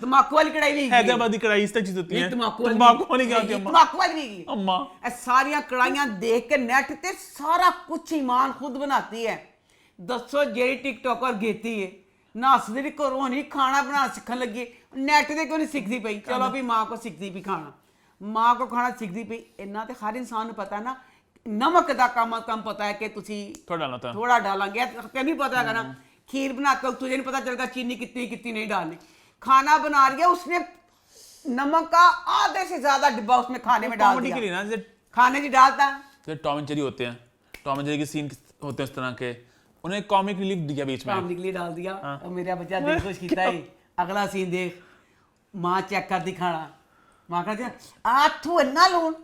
तम्बाकू वाली कढ़ाई भी हैदराबादी कढ़ाई इस तरह चीज होती है तम्बाकू वाली क्या होती है अम्मा तम्बाकू वाली भी अम्मा ਇਹ ਸਾਰੀਆਂ ਕੜਾਈਆਂ ਦੇਖ ਕੇ ਨੈਟ ਤੇ ਸਾਰਾ ਕੁਝ ਈਮਾਨ ਖੁਦ ਬਣਾਤੀ ਹੈ ਦੱਸੋ ਜਿਹੜੀ ਟਿਕਟੋਕਰ ਗੇਤੀ ਹੈ ਨੱਸਦੀ ਵੀ ਘਰੋਂ ਨਹੀਂ ਖਾਣਾ ਬਣਾਉਣਾ ਸਿੱਖਣ ਲੱਗੀ ਨੈਟ ਤੇ ਕਿਉਂ ਨਹੀਂ ਸਿੱਖਦੀ ਪਈ ਚਲੋ ਵੀ ਮਾਂ ਕੋ ਸਿੱਖਦੀ ਵੀ ਖਾਣਾ ਮਾਂ ਕੋ ਖਾਣਾ ਸਿੱਖਦੀ ਪਈ ਇੰਨਾ ਤੇ ਹਰ ਇਨਸਾਨ ਨੂੰ ਪਤਾ ਨਾ ਨਮਕ ਦਾ ਕੰਮ ਪਤਾ ਹੈ ਕਿ ਤੁਸੀਂ थोड़ा डालना था थोड़ा डालेंगे क्या नहीं पता है ना खीर बनाते वक्त तुझे नहीं पता चलेगा चीनी कितनी नहीं डालनी खाना बना रही है उसने नमक का आधे से ज्यादा डिब्बा उसमें खाने में डाल कॉमेडी के लिए दिया ना जैसे खाने जी डालता टॉम एंड जेरी होते हैं टॉम एंड जेरी के सीन होते हैं इस तरह के उन्हें कॉमिक रिलीफ दिया बीच में काम के लिए डाल दिया और मेरा बच्चा दिल खुश किया है अगला सीन देख माँ चेक कर दी खाना माँ कहती है आथू इतना लून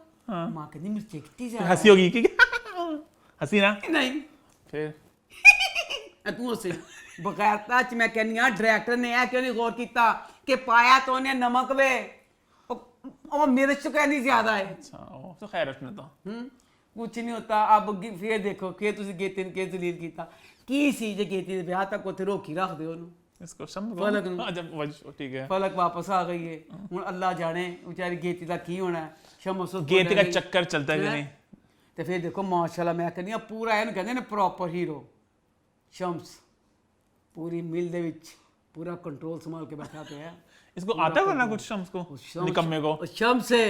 माँ कहती मिर्ची कितनी ज्यादा हंसी होगी कि हंसी ना है। नहीं फिर तू उसे बगैरता च मैं कहनी हाँ डायरेक्टर ने क्यों नहीं गौर किया कि पाया तो उन्हें नमक वे और मिर्च तो कहनी ज्यादा है अच्छा वो तो खैर उसने तो कुछ नहीं होता अब फिर देखो फिर तुसी गेती ने के जलील कीता की सी जे गेती दे ब्याह तक उथे रोकी रख दे ओनु इसको समझ फलक नूं। जब ठीक है फलक वापस आ गई है हुन अल्लाह जाने बेचारी गेती दा की होना है शमस तो गेते का चक्कर चलता है कि नहीं ते फिर देखो माशाल्लाह मैं कहनी पूरा ਇਹਨੂੰ ਕਹਿੰਦੇ ਨੇ ਪ੍ਰੋਪਰ ਹੀਰੋ शम्स पूरी मिल दे विच पूरा कंट्रोल संभाल के बैठा पे है इसको आता है ना कुछ शम्स को निकम्मे को शम्स है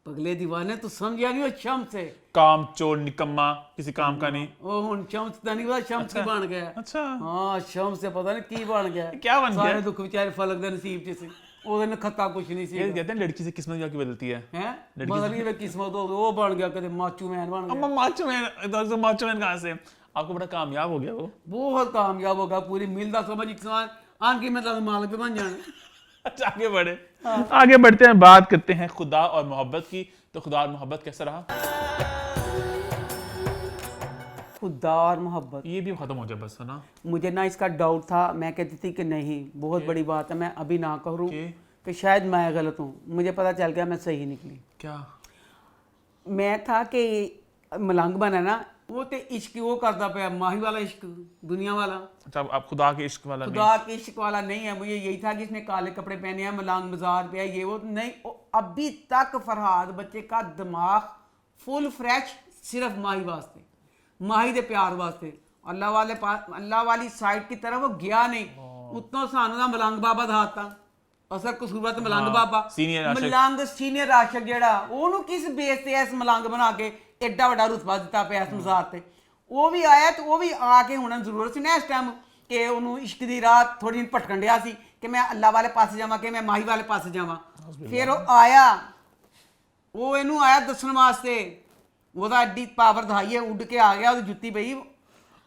पगले दीवाने तू समझिया नहीं वो शम्स है काम चोर निकम्मा किसी काम का नहीं ਉਹ ਹੁਣ ਸ਼ਮਸ ਤਾਂ ਨਹੀਂ ਪਤਾ ਸ਼ਮਸ ਕੀ ਬਣ ਗਿਆ अच्छा ਹਾਂ ਸ਼ਮਸ ਤੇ ਪਤਾ ਨਹੀਂ ਕੀ ਬਣ ਗਿਆ क्या बन गया ਸਾਰੇ ਦੁੱਖ ਵਿਚਾਰੇ ਫਲਕ ਦੇ ਨਸੀਬ ਚ ਸੀ ਉਹਦੇ ਨਖੱਤਾ ਕੁਛ ਨਹੀਂ ਸੀ ये कहते हैं लड़की से किस्मत जाके बदलती है ਹੈ ਬਦਲ ਗਈ ਕਿਸਮਤ ਉਹ ਬਣ ਗਿਆ ਕਦੇ ਮਾਚੂ ਮੈਨ ਬਣ ਗਿਆ अम्मा माचो मैन कहाँ से आपको बड़ा कामयाब हो गया वो ਬਹੁਤ ਕਾਮਯਾਬ ਹੋ ਗਿਆ ਪੂਰੀ ਮਿਲ ਦਾ ਸਮਝ ਇਨਸਾਨ ਆਨ ਕੀ मतलब मालिक बन जाना अच्छा आगे बढ़े आगे बढ़ते हैं बात करते हैं खुदा और मोहब्बत की तो खुदा और मोहब्बत कैसा रहा खुदा और मोहब्बत ये भी खत्म हो जाए बस है ना मुझे ना इसका डाउट था मैं कहती थी कि नहीं बहुत बड़ी बात है मैं अभी ना करूँ कि? कि शायद मैं गलत हूँ मुझे पता चल गया मैं सही निकली क्या मैं था कि मलंग बना ना वो तो इश्क वो करता पाया माही वाला इश्क दुनिया वाला अच्छा आप खुदा के इश्क वाला खुदा के इश्क वाला नहीं है मुझे यही था कि इसने काले कपड़े पहने हैं मलंग बाजार पे है ये वो नहीं अभी तक फरहाद बच्चे का दिमाग फुल फ्रेश सिर्फ माही वास्ते माही दे प्यार वास्ते अल्लाह वाली साइड की तरफ वो गया नहीं उतना सानू दा मलंग बाबा दा हाथ था ਅਸਰ ਕਸੂਰਤ ਮਲੰਗ ਬਾਬਾ ਮਲੰਗ ਸੀਨੀਅਰ ਆਸ਼ਕ ਜਿਹੜਾ ਉਹਨੂੰ ਕਿਸ ਬੇਸ ਤੇ ਇਸ ਮਲੰਗ ਬਣਾ ਕੇ ਐਡਾ ਵੱਡਾ ਰੁਤਬਾ ਦਿੱਤਾ ਪਿਆ ਇਸ ਮਜ਼ਾਰ ਤੇ ਉਹ ਵੀ ਆਇਆ ਤੇ ਉਹ ਵੀ ਆ ਕੇ ਹੁਣ ਜ਼ਰੂਰਤ ਸੀ ਨਾ ਇਸ ਟਾਈਮ ਕਿ ਉਹਨੂੰ ਇਸ਼ਕ ਦੀ ਰਾਹ ਥੋੜੀ ਜਿਹੀ ਭਟਕਣ ਡਿਆ ਸੀ ਕਿ ਮੈਂ ਅੱਲਾ ਵਾਲੇ ਪਾਸੇ ਜਾਵਾਂ ਕਿ ਮੈਂ ਮਾਹੀ ਵਾਲੇ ਪਾਸੇ ਜਾਵਾਂ ਫਿਰ ਉਹ ਆਇਆ ਉਹ ਇਹਨੂੰ ਆਇਆ ਦੱਸਣ ਵਾਸਤੇ ਉਹਦਾ ਐਡੀ ਪਾਵਰ ਦਿਖਾਈ ਹੈ ਉੱਡ ਕੇ ਆ ਗਿਆ ਉਹਦੀ ਜੁੱਤੀ ਪਈ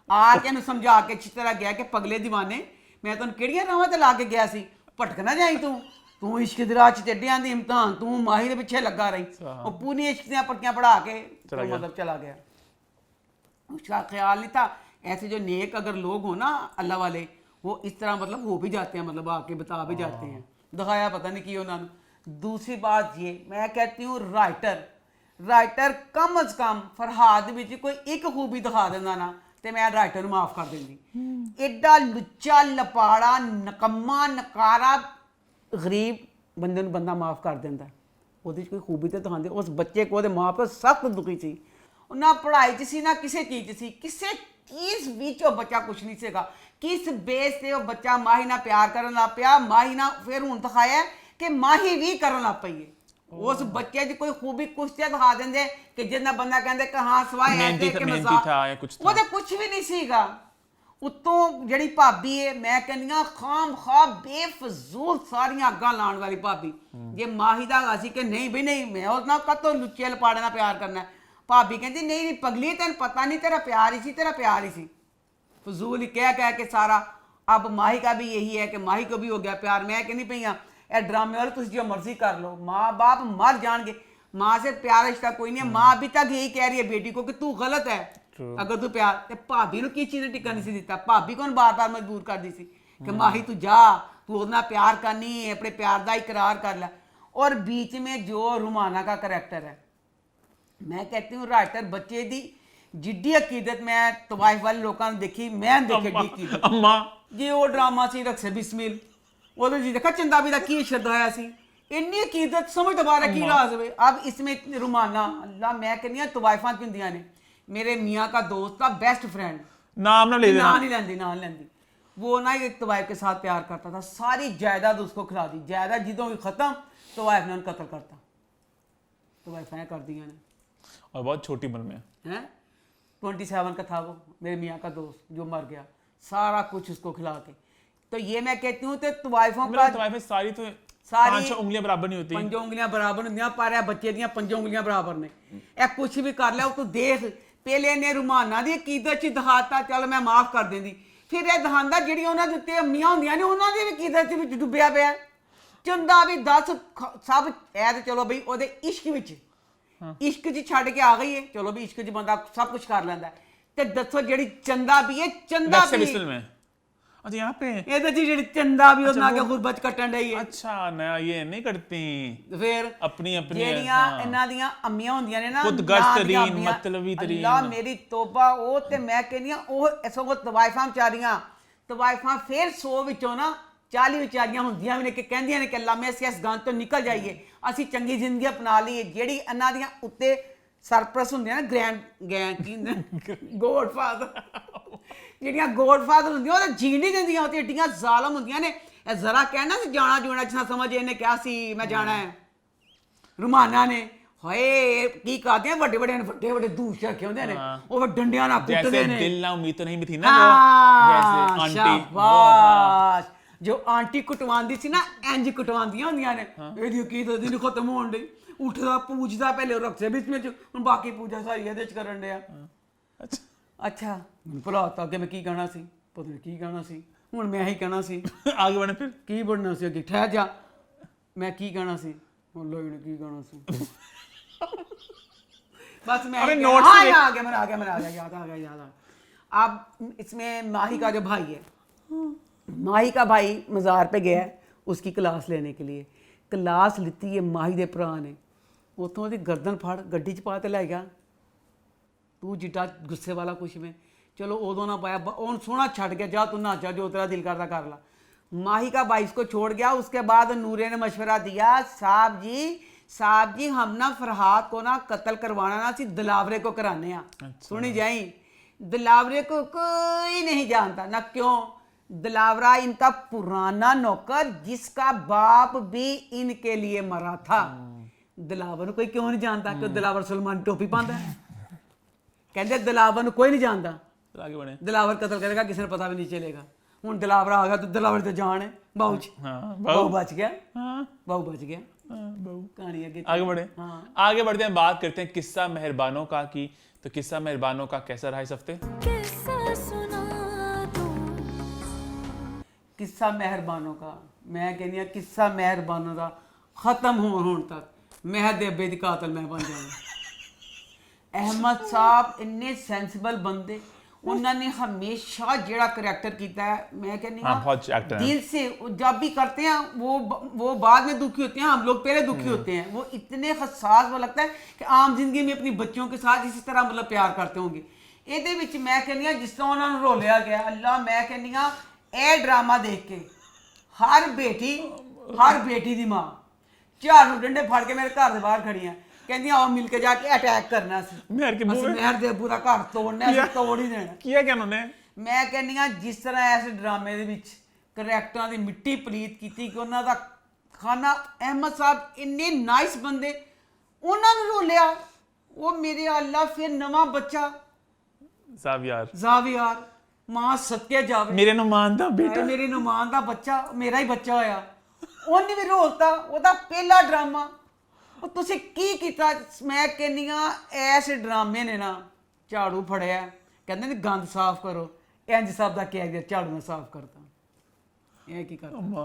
ਆ ਕੇ ਇਹਨੂੰ ਸਮਝਾ ਕੇ ਅੱਛੀ ਤਰ੍ਹਾਂ ਗਿਆ ਕਿ ਪਗਲੇ دیਵਾਨੇ ਮੈਂ ਤੈਨੂੰ ਕਿਹੜੀਆਂ ਰਾਹਾਂ ਤੇ ਲਾ ਕੇ ਗਿਆ ਸੀ, ਭਟਕ ਨਾ ਜਾਈ ਤੂੰ ਇਸ਼ਕ ਦੀ ਰਾਹ 'ਚ ਚੱਡਿਆਂ ਦੀ ਇਮਤਿਹਾਨ ਤੂੰ ਮਾਹੀ ਦੇ ਪਿੱਛੇ ਲੱਗਾ ਰਹੀ। ਉਹ ਪੂਰੀ ਇਸ਼ਕ ਦੀਆਂ ਪੱਟੀਆਂ ਪੜਾ ਕੇ मतलब चला गया। उसका ख्याल नहीं था। ऐसे जो नेक अगर लोग हो ना अल्लाह वाले, वो इस तरह मतलब हो भी जाते हैं, मतलब आके बता भी जाते हैं। दिखाया पता नहीं कि उन्होंने। दूसरी बात ये मैं कहती हूँ राइटर कम अज कम फरहाद विच कोई एक खूबी दिखा देना ना तो मैं राइटर माफ कर देंगी। एडा लुच्चा लपाड़ा नकम्मा नकारा गरीब बंदे नूं बंदा माफ कर देंदा। ਉਹਦੇ 'ਚ ਕੋਈ ਖੂਬੀ ਤੇ ਦਿਖਾਉਂਦੇ। ਉਸ ਬੱਚੇ ਕੋ ਉਹਦੇ ਮਾਪੇ ਸਖਤ ਦੁਖੀ ਸੀ, ਨਾ ਪੜ੍ਹਾਈ 'ਚ ਸੀ ਨਾ ਕਿਸੇ ਚੀਜ਼ 'ਚ ਸੀ, ਕਿਸੇ ਚੀਜ਼ ਵਿੱਚ ਉਹ ਬੱਚਾ ਕੁਛ ਨਹੀਂ ਸੀਗਾ। ਕਿਸ ਬੇਸ ਤੇ ਉਹ ਬੱਚਾ ਮਾਹੀ ਨਾਲ ਪਿਆਰ ਕਰਨ ਲੱਗ ਪਿਆ, ਮਾਹੀ ਨਾਲ ਫਿਰ ਹੁਣ ਦਿਖਾਇਆ ਕਿ ਮਾਹੀ ਵੀ ਕਰਨ ਲੱਗ ਪਈ ਹੈ। ਉਸ ਬੱਚੇ 'ਚ ਕੋਈ ਖੂਬੀ ਕੁਛ ਤੇ ਦਿਖਾ ਦਿੰਦੇ ਕਿ ਜਿੰਨਾ ਬੰਦਾ ਕਹਿੰਦੇ ਕਿ ਹਾਂ ਸਵਾਏ ਐਸੇ ਕਿ ਮਜ਼ਾਕ, ਉਹਦੇ ਕੁਛ ਵੀ ਨਹੀਂ ਸੀਗਾ। ਉੱਤੋਂ ਜਿਹੜੀ ਭਾਬੀ ਹੈ ਮੈਂ ਕਹਿੰਦੀ ਹਾਂ ਖਾਮ ਖਾ ਬੇਫਜ਼ੂਲ ਸਾਰੀਆਂ ਅੱਗਾਂ ਲਾਉਣ ਵਾਲੀ ਭਾਬੀ। ਜੇ ਮਾਹੀ ਦਾ ਅਸੀਂ ਕਿ ਨਹੀਂ ਬਈ ਨਹੀਂ ਮੈਂ ਉਸ ਨਾਲ ਕਦੋਂ ਲੁੱਚੇ ਲਪਾੜੇ ਨਾਲ ਪਿਆਰ ਕਰਨਾ, ਭਾਬੀ ਕਹਿੰਦੀ नहीं नहीं पगली तेन पता नहीं तेरा प्यार ही सी, तेरा प्यार ही सी। फजूल ही कह के सारा। अब माही का भी यही है कि माही को भी हो गया प्यार। मैं कहनी पई हाँ ए ड्रामे वाले तुम जो मर्जी कर लो, माँ बाप मर जाएंगे, माँ से प्यार रिश्ता कोई नहीं है। माँ अभी तक यही कह रही है बेटी को कि तू गलत है। अगर तू प्यार ते भाभी नूं की चीज़ ने टिका नहीं सी दिता, भाभी को बार बार मजबूर कर दी सी कि माही तू जा, तू उसना प्यार करनी है, अपने प्यार का इकरार कर ला। और बीच में जो रुमाना का करैक्टर है, मैं कहती हूँ राइटर बच्चे दी जिड्डी अकीदत मैं तवाइफ वाले लोगों ने देखी, मैं देखी अम्मा जी वो ड्रामा सी रक्से बिस्मिल वो जी देखा चंदाबी का की श्रद्धाया सी इन्नी अकीदत समझ दोबारा की राज हुए। अब इसमें रुमाना अल्लाह मैं कहनी हाँ तवाइफा होंदियां ने। मेरे मियाँ का दोस्त था, बेस्ट फ्रेंड, नाम ना ले देना, ना लेंदी वो ना एक तवाइफ के साथ प्यार करता था, सारी जायदाद उसको खिला दी, जायदाद जिदों की खत्म तवाइफ ने कत्ल करता, तवाइफा कर दिया ने। और बहुत छोटी उम्र में हैं 27 का था वो मेरे मियाँ का दोस्त जो मर गया, सारा कुछ उसको खिला के। तो ये मैं कहती हूँ तवाइफों का सारी तो सारी उंगलियां बराबर नहीं होती, 5 उंगलियां बराबर होंदियां, पर बच्चे दियां 5 उंगलियां बराबर ने। ए कुछ भी कर लिया तू देख, पहले ने रुमाना दी अकीदत च दिखाता चल मैं माफ कर देंदी, फिर ये दिखांदा जिहड़ी उन्हां दे उत्ते अम्मियां होंदियां ने उन्हां दी भी अकीदत विच डुब्बिया पिया। चंदा भी 10 सब ऐ ते चलो बई ओदे इश्क विच इश्क च छड़ के आ गई है, चलो भी इश्क च बंदा सब कुछ कर लैंदा है। ते दसो जेड़ी चंदा भी है, चंदा भी में अच्छा यहाँ पे ये तो जी जेड़ी चंदा भी उस नाके गुरबत कटन रही है। अच्छा ना ये नहीं करती फिर अपनी अपनी जेड़ियां इन्हां दियां अम्मियां होंदियां ने ना खुदगर्ज़तरीन मतलबी तरीन, अल्लाह मेरी तौबा ओ ते मैं कहनी हां ओ सगों तवाइफां बेचारियां तवाइफां फिर 100 विचों ना 40 बेचारियां होंदियां भी ने कि कहंदियां ने कि अल्लाह मैं इस गंद तो निकल जाइए, असी चंगी जिंदगी अपना लईए। जेड़ी इन्हां दियां उत्ते सरप्रस होंदियां ना ग्रैंड गॉडफादर ਜਿਹੜੀਆਂ ਗੋਡਫਾਦਰ ਹੁੰਦੀਆਂ ਉਹ ਜੀਣ ਨਹੀਂ ਦਿੰਦੀਆਂ, ਉਹ ਤੇ ਏਡੀਆਂ ਜ਼ਾਲਮ ਹੁੰਦੀਆਂ ਨੇ। ਇਹ ਜ਼ਰਾ ਕਹਿਣਾ ਸੀ ਜਾਣਾ ਜੂਣਾ ਜਿਹਾ ਸਮਝ ਇਹਨੇ ਕਿਹਾ ਸੀ ਮੈਂ ਜਾਣਾ ਹੈ। ਰੁਮਾਨਾ ਨੇ ਹਾਏ ਕੀ ਕਰਦੇ ਆ ਵੱਡੇ ਵੱਡੇ ਦੂਸ਼ ਰੱਖੇ ਹੁੰਦੇ ਨੇ, ਉਹ ਫਿਰ ਡੰਡਿਆਂ ਨਾਲ ਕੁੱਟਦੇ ਨੇ। ਦਿਲ ਨਾ ਉਮੀਦ ਤਾਂ ਨਹੀਂ ਵੀ ਥੀ ਨਾ ਵੈਸੇ ਆਂਟੀ ਸ਼ਾਬਾਸ਼ ਜੋ ਆਂਟੀ ਕੁਟਵਾਉਂਦੀ ਸੀ ਨਾ ਇੰਜ ਕੁਟਵਾਉਂਦੀਆਂ ਹੁੰਦੀਆਂ ਨੇ। ਇਹਦੀ ਅਕੀਦਤ ਨਹੀਂ ਖਤਮ ਹੋਣ ਡਈ, ਉੱਠਦਾ ਪੂਜਦਾ ਪਹਿਲੇ ਰੱਖੇ ਵਿੱਚ ਹੁਣ ਬਾਕੀ ਪੂਜਾ ਸਾਰੀ ਇਹਦੇ ਚ ਕਰਨ ਡਿਆ। अच्छा मैं भुला अगे मैं की कहना सी, पता नहीं की कहना सी, हुण मैं ही कहना सी आगे बढ़े फिर की बढ़ना सी अगे ठहर जा मैं की कहना सी अल्लाह ने की कहना सी बस मैं अरे नोट से आ गया याद आ गया। अब इसमें माही का जो भाई है, माही का भाई मज़ार पे गया उसकी क्लास लेने के लिए, क्लास लीती है माही दे भरा ने, उतों दी गर्दन फड़ गड्डी च पा ते लै गया। तू जिड्डा गुस्से वाला कुछ में चलो उदों ना पाया उन सोना छड़ गया, जा तू नाचा जो तेरा दिल करता कर ला। माही का भाई इसको छोड़ गया। उसके बाद नूरे ने मशवरा दिया साहब जी हम ना फरहाद को ना कत्ल करवाना ना सी दिलावरे को कराने। सुनी जाई दिलावरे को कोई नहीं जानता ना, क्यों दिलावरा इनका पुराना नौकर जिसका बाप भी इनके लिए मरा था। दिलावर कोई क्यों नहीं जानता कि दिलावर सलमान टोपी पाता है, कहते दिलावर कोई नहीं जानता। आगे बढ़े दिलावर कत्ल करेगा किसी ने पता भी नहीं चलेगा। हुण दिलावर आ गया तो दिलावर तो जान है बाऊ बाऊ बच गया, बाऊ बच गया। कहानी आगे बढ़े आगे बढ़ते हैं, बात करते हैं किस्सा मेहरबानों का कि तो किस्सा मेहरबानों का कैसा रहा इस हफ्ते? किस्सा सुना दूं किस्सा मेहरबानों का मैं कहनी हाँ किस्सा मेहरबानों का खत्म होने तक मैं दे अब्बे दी कातल मैं बन जाऊंगा। अहमद साहब इन्ने सेंसिबल बंदे उन्होंने हमेशा जेड़ा करैक्टर किया है मैं कहनी हाँ, बहुत actor हैं। दिल से वो जब भी करते हैं वो बाद में दुखी होते हैं, हम लोग पहले दुखी होते हैं। वो इतने हसास वो लगता है कि आम जिंदगी में अपनी बच्चों के साथ इसी तरह मतलब प्यार करते होंगे। ਇਹਦੇ ਵਿੱਚ मैं कहनी हाँ जिस तरह उन्होंने रोलिया गया अल्लाह मैं कहनी हाँ ਇਹ ड्रामा देख के हर बेटी दी मां झाड़ू डंडे फड़ के मेरे घर दे बाहर खड़ी हैं कहती आओ मिल के जाके अटैक करना मेहर के मुंह में मेहर दे पूरा घर तोड़ना है तोड़ ही देना किया क्या उन्होंने? ਮੈਂ ਕਹਿੰਦੀ ਹਾਂ ਜਿਸ ਤਰ੍ਹਾਂ ਇਸ ਡਰਾਮੇ ਦੇ ਵਿੱਚ ਕਰੈਕਟਰਾਂ ਦੀ ਮਿੱਟੀ ਪਲੀਤ ਕੀਤੀ ਕਿ ਉਹਨਾਂ ਦਾ ਖਾਨਾ ਅਹਿਮਦ ਸਾਹਿਬ ਇੰਨੇ ਨਾਈਸ ਬੰਦੇ ਉਹਨਾਂ ਨੂੰ ਰੋਲਿਆ ਉਹ ਮੇਰੇ ਅੱਲਾ ਫਿਰ ਨਵਾਂ ਬੱਚਾ ਜ਼ਾਵਿਆਰ ਜ਼ਾਵਿਆਰ ਮਾਂ ਸੱਤਿਆ ਜਾਵੇ ਮੇਰੇ ਨੂੰ ਮਾਨਦਾ ਬੇਟਾ ਮੇਰੇ ਨੁਮਾਨ ਦਾ ਬੱਚਾ ਮੇਰਾ ਹੀ ਬੱਚਾ ਹੋਇਆ ਉਹਨੇ ਵੀ ਰੋਲਤਾ ਉਹਦਾ ਪਹਿਲਾ ਡਰਾਮਾ ਉਹ ਤੁਸੀਂ ਕੀ ਕੀਤਾ ਮੈਂ ਕਹਿੰਦੀ ਹਾਂ ਇਸ ਡਰਾਮੇ ਨੇ ਨਾ ਝਾੜੂ ਫੜਿਆ ਕਹਿੰਦੇ ਨੇ ਗੰਦ ਸਾਫ਼ ਕਰੋ ਇੰਜ ਸਾਹਿਬ ਦਾ ਕਿਹਾ ਗਿਆ ਝਾੜੂ ਨਾਲ ਸਾਫ਼ ਕਰਤਾ ਇਹ ਕੀ ਕਰਤਾ अम्मा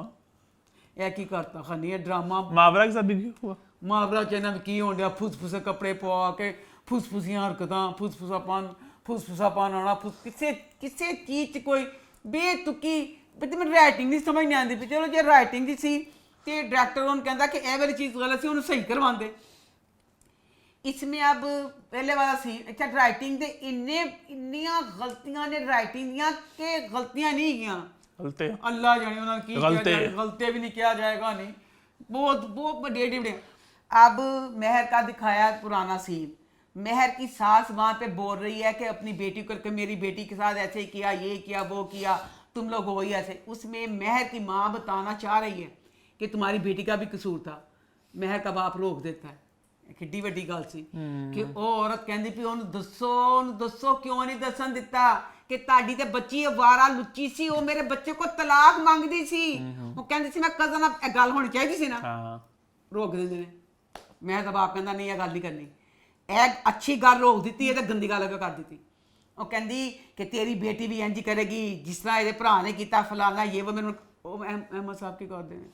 ਇਹ ਕੀ ਕਰਤਾ ਖਾਨੀ ਇਹ ਡਰਾਮਾ मावरा के साथ भी हुआ? ਮਾਵਰਾ ਚ ਇਹਨਾਂ ਨੂੰ ਕੀ ਹੋਣ ਡਿਆ ਫੁਸਫੁਸੇ ਕੱਪੜੇ ਪਵਾ ਕੇ ਫੁਸਫੁਸੀਆਂ ਹਰਕਤਾਂ ਫੁਸਫੁਸਾਪਨ ਆਉਣਾ ਕਿਸੇ ਚੀਜ਼ 'ਚ ਕੋਈ ਬੇਤੁਕੀ ਬਈ ਮੈਨੂੰ ਰਾਈਟਿੰਗ ਨਹੀਂ ਸਮਝ ਨਹੀਂ ਆਉਂਦੀ ਵੀ ਚਲੋ ਜੇ ਰਾਈਟਿੰਗ ਦੀ ਸੀ ਤੇ ਡਾਇਰੈਕਟਰ ਉਹਨੂੰ ਕਹਿੰਦਾ ਕਿ ਇਹ ਵਾਲੀ ਚੀਜ਼ ਗਲਤ ਸੀ ਉਹਨੂੰ ਸਹੀ ਕਰਵਾਉਂਦੇ। इसमें अब पहले वाला सीन अच्छा राइटिंग दे इन्नियां गलतियां ने राइटिंग दियां कि गलतियां नहीं गईयां गलते अल्लाह जाने उन्होंने की गलते गलते भी नहीं किया जाएगा नहीं बहुत बड़े बड़े। अब मेहर का दिखाया पुराना सीन मेहर की सास वहाँ पे बोल रही है कि अपनी बेटी को करके मेरी बेटी के साथ ऐसे किया ये किया वो किया तुम लोग हो ही ऐसे। उसमें मेहर की माँ बताना चाह रही है कि तुम्हारी बेटी का भी कसूर था। मेहर का बाप रोक देता है ਕਿੱਡੀ ਵੱਡੀ ਗੱਲ ਸੀ ਕਿ ਉਹ ਔਰਤ ਕਹਿੰਦੀ ਵੀ ਉਹਨੂੰ ਦੱਸੋ ਕਿਉਂ ਨਹੀਂ ਦੱਸਣ ਦਿੱਤਾ ਕਿ ਤੁਹਾਡੀ ਤੇ ਬੱਚੀ ਅਵਾਰਾ ਲੁੱਚੀ ਸੀ ਉਹ ਮੇਰੇ ਬੱਚੇ ਕੋ ਤਲਾਕ ਮੰਗਦੀ ਸੀ ਉਹ ਕਹਿੰਦੀ ਸੀ ਮੈਂ ਕਜ਼ਨ ਇਹ ਗੱਲ ਹੋਣੀ ਚਾਹੀਦੀ ਸੀ ਨਾ ਰੋਕ ਦਿੰਦੇ ਨੇ। ਮੈਂ ਤਾਂ ਬਾਪ ਕਹਿੰਦਾ ਨਹੀਂ ਇਹ ਗੱਲ ਨਹੀਂ ਕਰਨੀ ਇਹ ਅੱਛੀ ਗੱਲ ਰੋਕ ਦਿੱਤੀ ਇਹ ਤਾਂ ਗੰਦੀ ਗੱਲ ਕਰ ਦਿੱਤੀ। ਉਹ ਕਹਿੰਦੀ ਕਿ ਤੇਰੀ ਬੇਟੀ ਵੀ ਇੰਜ ਕਰੇਗੀ ਜਿਸ ਤਰ੍ਹਾਂ ਇਹਦੇ ਭਰਾ ਨੇ ਕੀਤਾ ਫਲਾਣਾ ਇਹ ਉਹ ਮੈਨੂੰ ਉਹ ਅਹਿਮਦ ਸਾਹਿਬ ਕੀ ਕਰਦੇ ਨੇ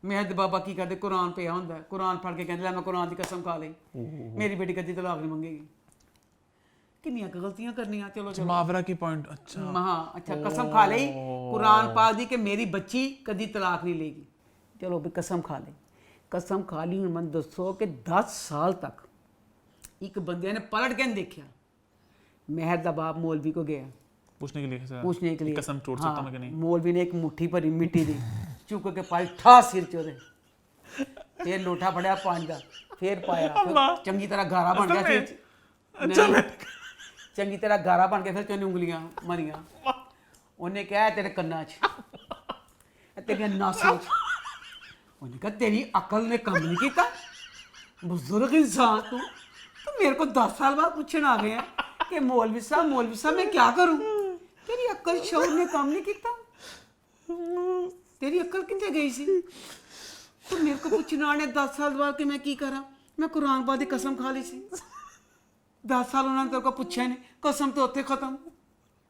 मेहर दे बाबा की करते कुरान पिया होंदा है कुरान पढ़ के कहते मैं कुरान की कसम खा ली मेरी बेटी कदी तलाक नहीं मंगेगी। किन्नियां गलतियां करनियां चलो चलो मावरा की पॉइंट अच्छा हाँ अच्छा कसम खा ली कुरान पाक दी कि मेरी बच्ची कदी तलाक नहीं लेगी। चलो भी कसम खा ली हुण मन दसो कि 10 साल तक एक बंदे ने पलट के नहीं देखा। मेहर दा बाप मौलवी को गया पूछने के लिए कसम तोड़ सकता मैं कि नहीं। मौलवी ने एक मुट्ठी भरी मिट्टी दी चुक के पाई ठा सिर च ओदे फिर लोटा फड़िया पानी दा फिर पाया चंगी तरह गारा बन गया सिर च चंगी तरह गारा बन के फिर चोने उंगलियां मरियां उन्हें कहा तेरे कन्ना च तेरियां नासां च उन्हें कहा तेरी अकल ने काम नहीं किया बुजुर्ग इंसान तू मेरे को 10 साल बाद पूछने आ गए हैं कि मौलवी साहब मैं क्या करूं तेरी अकल शौर ने काम नहीं किया तेरी अकल कितने गई सी तो मेरे को पूछना आने 10 साल बाद कि मैं की करा मैं कुरान पाक दी कसम खा ली सी 10 साल उन्होंने तेरे को पूछा नहीं कसम तो उत्थे खत्म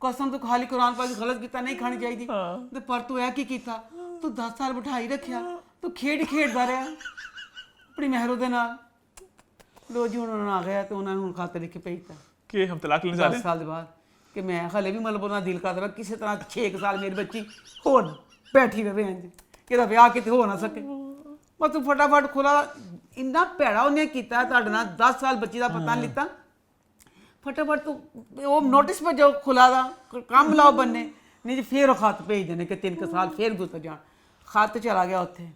कसम तो खाली कुरान पाक गलत किया नहीं खानी चाहिए तो पर तू है की किया तू 10 साल बिठाई रखिया तू खेडदा रहा अपनी मेहरों दे नाल लो जी उन्होंने आ गया तो उन्होंने खाते लिख के भेजता कि हम तलाक लेने जा रहे 10 साल बाद कि मैं हले भी मतलब उन्होंने दिल करता किसी तरह 6 साल मेरी बच्ची होर बैठी रहे इंज कि विआह कितने हो ना सके पर तू फटाफट खुला इन्ना भैड़ा उन्हें किया 10 साल बच्ची का पता नहीं लिता फटाफट तू वो नोटिस पर जो खुला दा काम लाओ बनने नहीं जी फिर खत भेज देने कि 3 साल फिर गुजर जान। खत चला गया उत्थे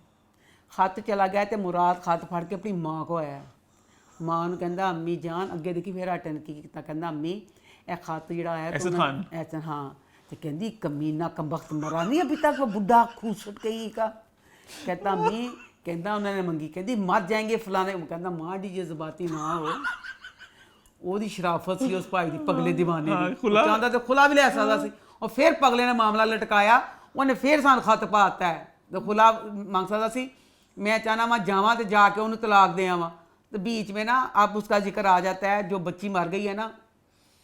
खत चला गया तो मुराद खत फड़ के अपनी माँ को आया माँ ने कहता अम्मी जान अगे देखी फिर अटन की कहता अम्मी यह खत जोड़ा आया ऐसा हाँ तो कहती कमीना कम वक्त मरा नहीं अभी तक वो बुढ़ा खूसट गई का कहता अम्मी कहता उन्होंने मंगी कहती मर जाएंगे फलाने कहता माँ डी जज्बाती ना हो ਉਹਦੀ ਸ਼ਰਾਫਤ ਸੀ ਉਸ ਭਾਈ ਦੀ ਪਗਲੇ دیਵਾਨੇ ਦੀ ਚਾਹੁੰਦਾ ਤੇ ਖੁਲਾ ਵੀ ਲੈ ਸਕਦਾ ਸੀ ਉਹ ਫਿਰ ਪਗਲੇ ਨੇ ਮਾਮਲਾ ਲਟਕਾਇਆ ਉਹਨੇ ਫਿਰ ਸਾਨੂੰ ਖਤ ਪਾਤਾ ਹੈ ਤੇ ਖੁਲਾ ਮੰਗ ਸਕਦਾ ਸੀ ਮੈਂ ਚਾਹਨਾ ਮੈਂ ਜਾਵਾਂ ਤੇ ਜਾ ਕੇ ਉਹਨੂੰ ਤਲਾਕ ਦੇ ਆਵਾਂ तो बीच में ना अब उसका जिक्र आ जाता है, जो बच्ची मर गई है ना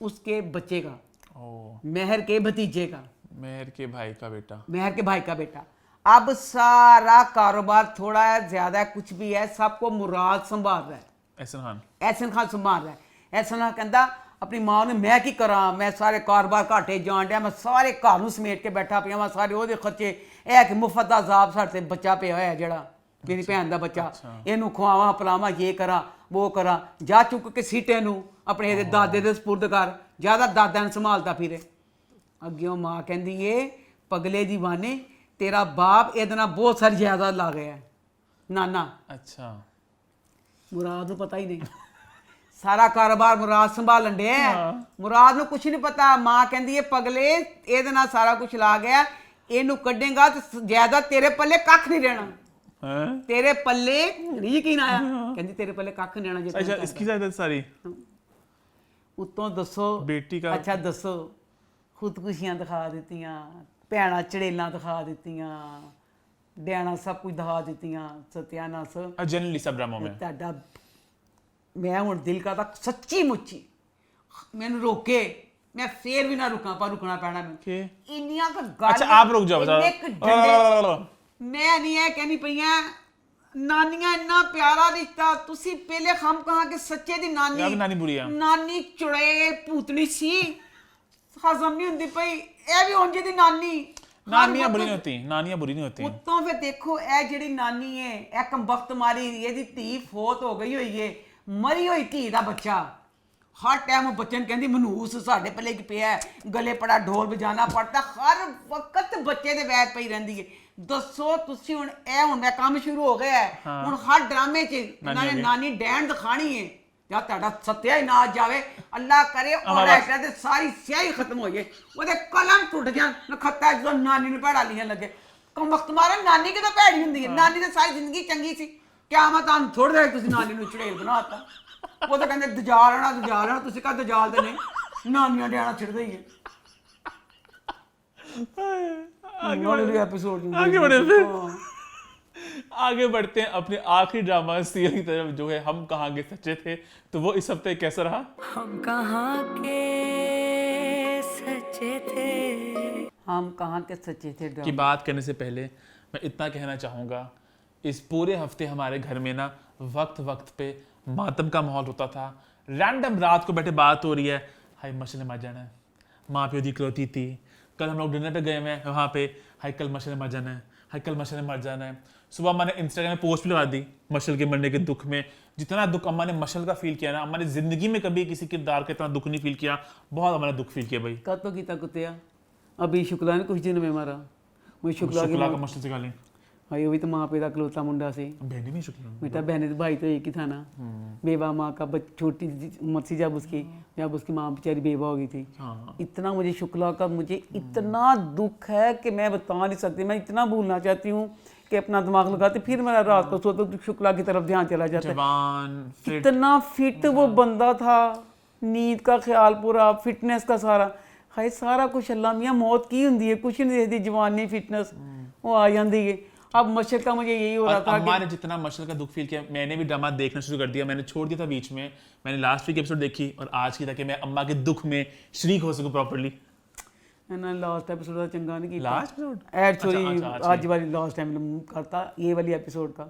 उसके बच्चे का, ओ, मेहर के भतीजे का, मेहर के भाई का बेटा। मेहर के भाई का बेटा। अब सारा कारोबार थोड़ा है ज्यादा है कुछ भी है, सबको मुराद संभाल रहा है, एहसन खान। एहसन खान संभाल रहा है। एहसन खान कहता अपनी मां ने मैं की करा, मैं सारे कारोबार घाटे जान दिया, मैं सारे घर नूं समेट के बैठा पिया वां, सारे ਉਹਦੇ खर्चे है कि मुफ्त दा अजाब साडे ते बच्चा पिया होया जेड़ा मेरी भैन दा बच्चा, ਇਹਨੂੰ ਖਵਾਵਾਂ ਪਿਲਾਵਾਂ ये करा वो करा, जा चुक के सीटे ਨੂੰ ਆਪਣੇ ਇਹਦੇ ਦਾਦੇ ਦੇ ਸਪੁਰਦ ਕਰ, ਜਿਆਦਾ ਦਾਦਾ ਨੂੰ ਸੰਭਾਲਦਾ ਫਿਰੇ। ਅੱਗਿਓਂ ਮਾਂ ਕਹਿੰਦੀ ਏ ਪਗਲੇ ਦੀਵਾਨੇ ਤੇਰਾ ਬਾਪ ਇਹਦੇ ਨਾਲ ਬਹੁਤ ਸਾਰੀ ਜਾਇਦਾਦ ਲਾ ਗਿਆ ਹੈ। ਨਾਨਾ अच्छा, ਮੁਰਾਦ ਨੂੰ ਪਤਾ ਹੀ ਨਹੀਂ, ਸਾਰਾ ਕਾਰੋਬਾਰ ਮੁਰਾਦ ਸੰਭਾਲਣ ਡਿਆ ਹੈ। ਮੁਰਾਦ ਨੂੰ ਕੁਝ ਨਹੀਂ ਪਤਾ। ਮਾਂ ਕਹਿੰਦੀ ਏ ਪਗਲੇ ਇਹਦੇ ਨਾਲ ਸਾਰਾ ਕੁਝ ਲਾ ਗਿਆ, ਇਹਨੂੰ ਕੱਢੇਗਾ ਤੇ ਜਾਇਦਾਦ ਤੇਰੇ ਪੱਲੇ ਕੱਖ ਨਹੀਂ ਰਹਿਣਾ, हैं? ਤੇਰੇ ਪੱਲੇ ਨਹੀਂ ਯਕੀਨ ਆਇਆ, ਕਹਿੰਦੀ ਤੇਰੇ ਪੱਲੇ ਕੱਖ ਨਹੀਂ ਰਹਿਣਾ ਜੇ ਤੂੰ अच्छा, ਕਰਦਾ। इसकी जायदाद सारी ਉੱਤੋਂ ਦੱਸੋ बेटी का। ਅੱਛਾ ਦੱਸੋ, ਖੁਦਕੁਸ਼ੀਆਂ ਦਿਖਾ ਦਿੱਤੀਆਂ, ਭੈਣਾਂ ਚੜੇਲਾਂ ਦਿਖਾ ਦਿੱਤੀਆਂ, ਡਿਆਣਾ ਸਭ ਕੁਝ ਦਿਖਾ ਦਿੱਤੀਆਂ, ਸਤਿਆਨਾਸ। जनरली सब ड्रामों में। ਤੁਹਾਡਾ ਮੈਂ ਹੁਣ ਦਿਲ ਕਰਦਾ ਸੱਚੀ ਮੁੱਚੀ ਮੈਨੂੰ ਰੋਕੇ, ਮੈਂ ਫੇਰ ਵੀ ਨਾ ਰੁਕਾਂ, ਪਰ ਰੁਕਣਾ ਪੈਣਾ ਮੈਨੂੰ। कि ਇੰਨੀਆਂ ਕੁ ਗੱਲ अच्छा, आप रुक जाओ, ਇੰਨੇ ਕੁ ਡੰਡੇ- ਮੈਂ ਨਹੀਂ ਇਹ ਕਹਿੰਦੀ ਪਈਆਂ ਨਾਨੀਆਂ ਇੰਨਾ ਪਿਆਰਾ ਰਿਸ਼ਤਾ, ਤੁਸੀਂ ਪਹਿਲੇ ਖਮ ਕਹਾ ਕਿ ਸੱਚੇ ਦੀ ਯਾਰ ਨਾਨੀ ਨਾਨੀ ਬੁਰੀ ਆ। ਨਾਨੀ ਚੁੜੇਲ ਭੂਤਨੀ ਸੀ, ਹਜ਼ਮ ਨਹੀਂ ਹੁੰਦੀ ਪਈ। ਇਹ ਵੀ ਉਂਝ ਦੀ ਨਾਨੀ, नानियां बुरी नहीं होती, नानियां बुरी नहीं होती। ਉੱਤੋਂ ਫਿਰ ਦੇਖੋ ਇਹ ਜਿਹੜੀ ਨਾਨੀ ਹੈ ਇਹ ਕੰਬਖਤ ਮਾਰੀ, ਇਹਦੀ ਧੀ ਫੋਤ ਹੋ ਗਈ ਹੋਈ ਏ, ਮਰੀ ਹੋਈ ਧੀ ਦਾ ਬੱਚਾ, ਹਰ ਟਾਈਮ ਉਹ ਬੱਚੇ ਨੂੰ ਕਹਿੰਦੀ ਮਨੂਸ ਸਾਡੇ ਪੱਲੇ ਕੀ ਪਿਆ, ਗਲੇ ਪੜਾ ਢੋਲ ਵਜਾਣਾ ਪੜਦਾ, ਹਰ ਵਕਤ ਬੱਚੇ ਦੇ ਵੈਰ ਪਈ ਰਹਿੰਦੀ ਏ। ਦੱਸੋ ਤੁਸੀਂ ਹੁਣ ਇਹ ਹੁਣ ਮੈਂ ਕੰਮ ਸ਼ੁਰੂ ਹੋ ਗਿਆ ਹੈ, ਹੁਣ ਹਰ ਡਰਾਮੇ 'ਚ ਇਹਨਾਂ ਨੇ ਨਾਨੀ ਡੈਣ ਦਿਖਾਣੀ ਏ, ਜਾਂ ਤੁਹਾਡਾ ਸੱਤਿਆ ਹੀ ਨਾ ਜਾਵੇ, ਅੱਲਾ ਕਰੇ ਉਹ ਐਕਟਰ ਤੇ ਸਾਰੀ ਸਿਆਹੀ ਖਤਮ ਹੋ ਜਾਏ, ਉਹਦੇ ਕਲਮ ਟੁੱਟ ਜਾਣ, ਨਖੱਤਾ ਜਦੋਂ ਨਾਨੀ ਨੂੰ ਭੈੜਾ ਲਿਖਣ ਲੱਗੇ। ਕਮਬਖਤ ਮਾਰਨ ਨਾਨੀ ਕਿਦੋਂ ਭੈੜੀ ਹੁੰਦੀ ਹੈ, ਨਾਨੀ ਤਾਂ ਸਾਰੀ ਜ਼ਿੰਦਗੀ ਚੰਗੀ ਸੀ, ਕਿਆ ਮੈਂ ਤੁਹਾਨੂੰ ਥੋੜੀ ਦੇਰ ਤੁਸੀਂ ਨਾਨੀ ਨੂੰ ਚੜੇਲ ਬਣਾਤਾ। ਉਹ ਤਾਂ ਕਹਿੰਦੇ ਦਜਾਲ ਆਣਾ, ਤੁਸੀਂ ਕਾ ਦਜਾਲ ਤੇ ਨਹੀਂ, ਨਾਨੀਆਂ ਡਿਆਣਾ ਛਿੜਦੇ ਹੀ ਹੈ। आगे एपिसोड बढ़े फिर। आगे बढ़ते हैं अपने आखिरी ड्रामा सीरियल की तरफ, जो है हम कहाँ के सच्चे थे। तो वो इस हफ्ते कैसा रहा? हम कहाँ के सच्चे थे। हम कहाँ के सच्चे थे की बात करने से पहले मैं इतना कहना चाहूँगा, इस पूरे हफ्ते हमारे घर में ना वक्त वक्त पे मातम का माहौल होता था। रैंडम रात को बैठे बात हो रही है, हाय मछली मर जाना है, माँ प्यो दी इकलौती थी, कल हम लोग डिनर पे गए हुए हैं वहाँ पे, हाय कल मछली मर जाना है, हाय कल मछली मर जाना है। सुबह मैंने इंस्टाग्राम में पोस्ट भी लगा दी मशल के मरने के दुख में। जितना दुख अम्मा ने मशल का फील किया ना, अम्मा ने जिंदगी में कभी किसी किरदार का इतना दुख नहीं फील किया, बहुत अम्मा ने दुख फील किया भाई। कब तो गीता कुत्तिया अभी शुक्ला ने कुछ दिन में मारा, मैं शुक्ला की शुक्ला का माँ- मशल से गाली भाई वो भी तो माँ पे का इकलौता मुंडा से, बहनी नहीं शुक्ला। बेटा बहने तो भाई तो एक ही था ना, बेवा माँ का छोटी उम्र थी जब उसकी माँ बेचारी बेवा हो गई थी। हाँ। इतना मुझे शुक्ला का मुझे इतना दुख है कि मैं बता नहीं सकती। मैं इतना भूलना चाहती हूँ कि अपना दिमाग लगाते, फिर मेरा रात को सोते तो शुक्ला की तरफ ध्यान चला जाता है। जवान फिट, इतना फिट वो बंदा था, नींद का ख्याल पूरा, फिटनेस का सारा, हाय सारा कुछ अल्लाह मियाँ मौत की होंगी है, कुछ नहीं देती जवानी फिटनेस वो आ जाती है। अब मशर का मुझे यही हो रहा और था अम्मा कि ने जितना मशल का दुख फील किया, मैंने भी ड्रामा देखना शुरू कर दिया। मैंने छोड़ दिया था बीच में, मैंने लास्ट वीक एपिसोड देखी और आज की, ताकि मैं अम्मा के दुख में शरीक हो सकूं प्रॉपर्ली। मैंने लास्ट एपिसोड का चंगा नहीं किया, लास्ट एपिसोड ऐड सॉरी अच्छा, आज वाली लास्ट टाइम करता ये वाली एपिसोड का।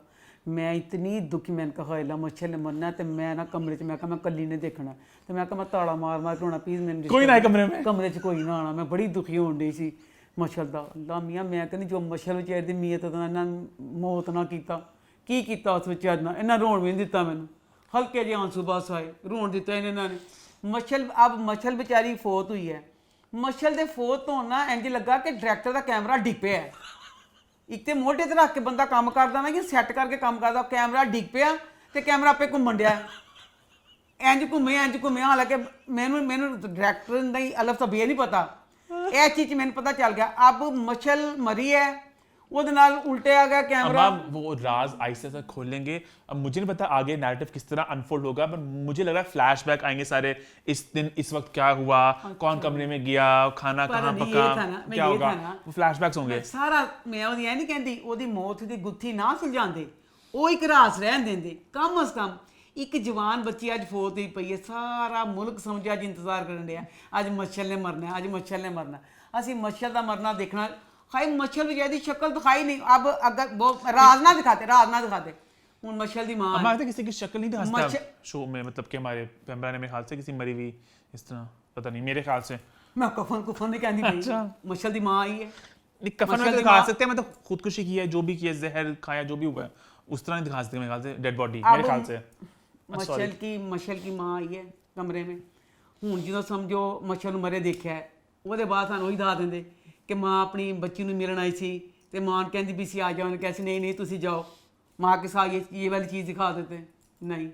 मैं इतनी दुखी, मैंने कहा हाय ला मच्छर ने मरना है, तो मैं ना कमरे च मैं कहा मैं कली ने देखना, तो मैं कहा मैं ताड़ा मार मार के होना प्लीज मैंने कोई ना है कमरे में? कमरे च कोई ना आना, मैं बड़ी दुखी होन डई सी मच्छर दा। अल्लाह मियाँ मैं कहनी जो मच्छर विचार दी मीयत दा इन्हां मौत ना कीता, की कीता उस विचार ना, इन्हां रोण भी नहीं दिता मैनू, हल्के ਜਿਹੇ आंसू बस आए, रोण दिता इन्हां ने। मच्छर अब मच्छर बेचारी फौत हुई है, मच्छर दे फौत होण ना इंज लगा कि डायरैक्टर दा कैमरा डिग पिया है। एक तो मोटे ते रख के बंदा काम करदा ना, कि सैट करके काम करदा, कैमरा डिग पिया ते कैमरा आपे घूमन डिया, इंज घूमे। हालांकि मैनू मैनू डायरैक्टर दा ही अलफ तबीयत नहीं पता, यह चीज़ मैंने पता चल गया। अब मच्छल मरी है, ਉਹਦੇ ਨਾਲ उल्टे आ गया कैमरा। अब वो राज आहिस्ते से खोलेंगे। अब मुझे नहीं पता आगे नैरेटिव किस तरह अनफोल्ड होगा, पर मुझे लग रहा है फ्लैशबैक आएंगे सारे, इस दिन इस वक्त क्या हुआ, कौन कमरे में गया, खाना कहाँ नहीं, पका, ये था ना, मैं क्या ये होगा, था ना। वो फ्लैशबैक्स होंगे। सारा मैं ਉਹਦੀ ਇਹ ਨਹੀਂ ਕਹਿੰਦੀ ਉਹਦੀ ਮੌਤ ਦੀ ਗੁੱਥੀ ਨਾ ਸੁਲਝਾਉਂਦੇ, ਉਹ ਇੱਕ ਰਾਸ ਰਹਿਣ ਦਿੰਦੇ, ਕਮ ਅਸ ਕਮ ਇੱਕ ਜਵਾਨ ਬੱਚੀ ਅੱਜ ਫੌਤ ਹੋਈ ਪਈ ਹੈ, ਸਾਰਾ ਮੁਲਕ ਸਮਝਿਆ ਅੱਜ ਇੰਤਜ਼ਾਰ ਕਰਨ ਡਿਆ ਅੱਜ ਮੱਛਲ ਨੇ ਮਰਨਾ ਹੈ, ਅੱਜ ਮੱਛਲ ਨੇ ਮਰਨਾ। ਅਸੀਂ ਮੱਛਲ ਦਾ ਮਰਨਾ देखना, हाय मच्छर की जैसी शक्ल दिखाई नहीं। अब अगर वो राज ना दिखाते हूँ मच्छर की मां हमारे तो किसी की शक्ल नहीं दिखाते शो में, मतलब कि हमारे पैम्बरा ने मेरे ख्याल से किसी मरी हुई इस तरह, पता नहीं मेरे ख्याल से। मैं कफन नहीं कहती अच्छा। मच्छर की मां आई है। नहीं कफन में दिखा सकते हैं, मतलब खुदकुशी की है, जो भी किया, जहर खाया, जो भी हुआ है उस तरह नहीं दिखा सकते मेरे ख्याल से, डेड बॉडी मेरे ख्याल से। मच्छर की मां आई है कमरे में। ਹੁਣ ਜਦੋਂ ਸਮਝੋ ਮੱਛਰ ਨੂੰ ਮਰੇ ਦੇਖਿਆ ਉਹਦੇ ਬਾਅਦ ਸਾਨੂੰ ਉਹੀ ਦੱਸ ਦਿੰਦੇ ਕਿ ਮਾਂ ਆਪਣੀ ਬੱਚੀ ਨੂੰ ਮਿਲਣ ਆਈ ਸੀ ਤੇ ਮਾਂ ਕਹਿੰਦੀ ਵੀ ਸੀ आ जाओ, उन्होंने कैसे नहीं तुसी जाओ, माँ के साथ ये वाली चीज़ दिखा देते नहीं,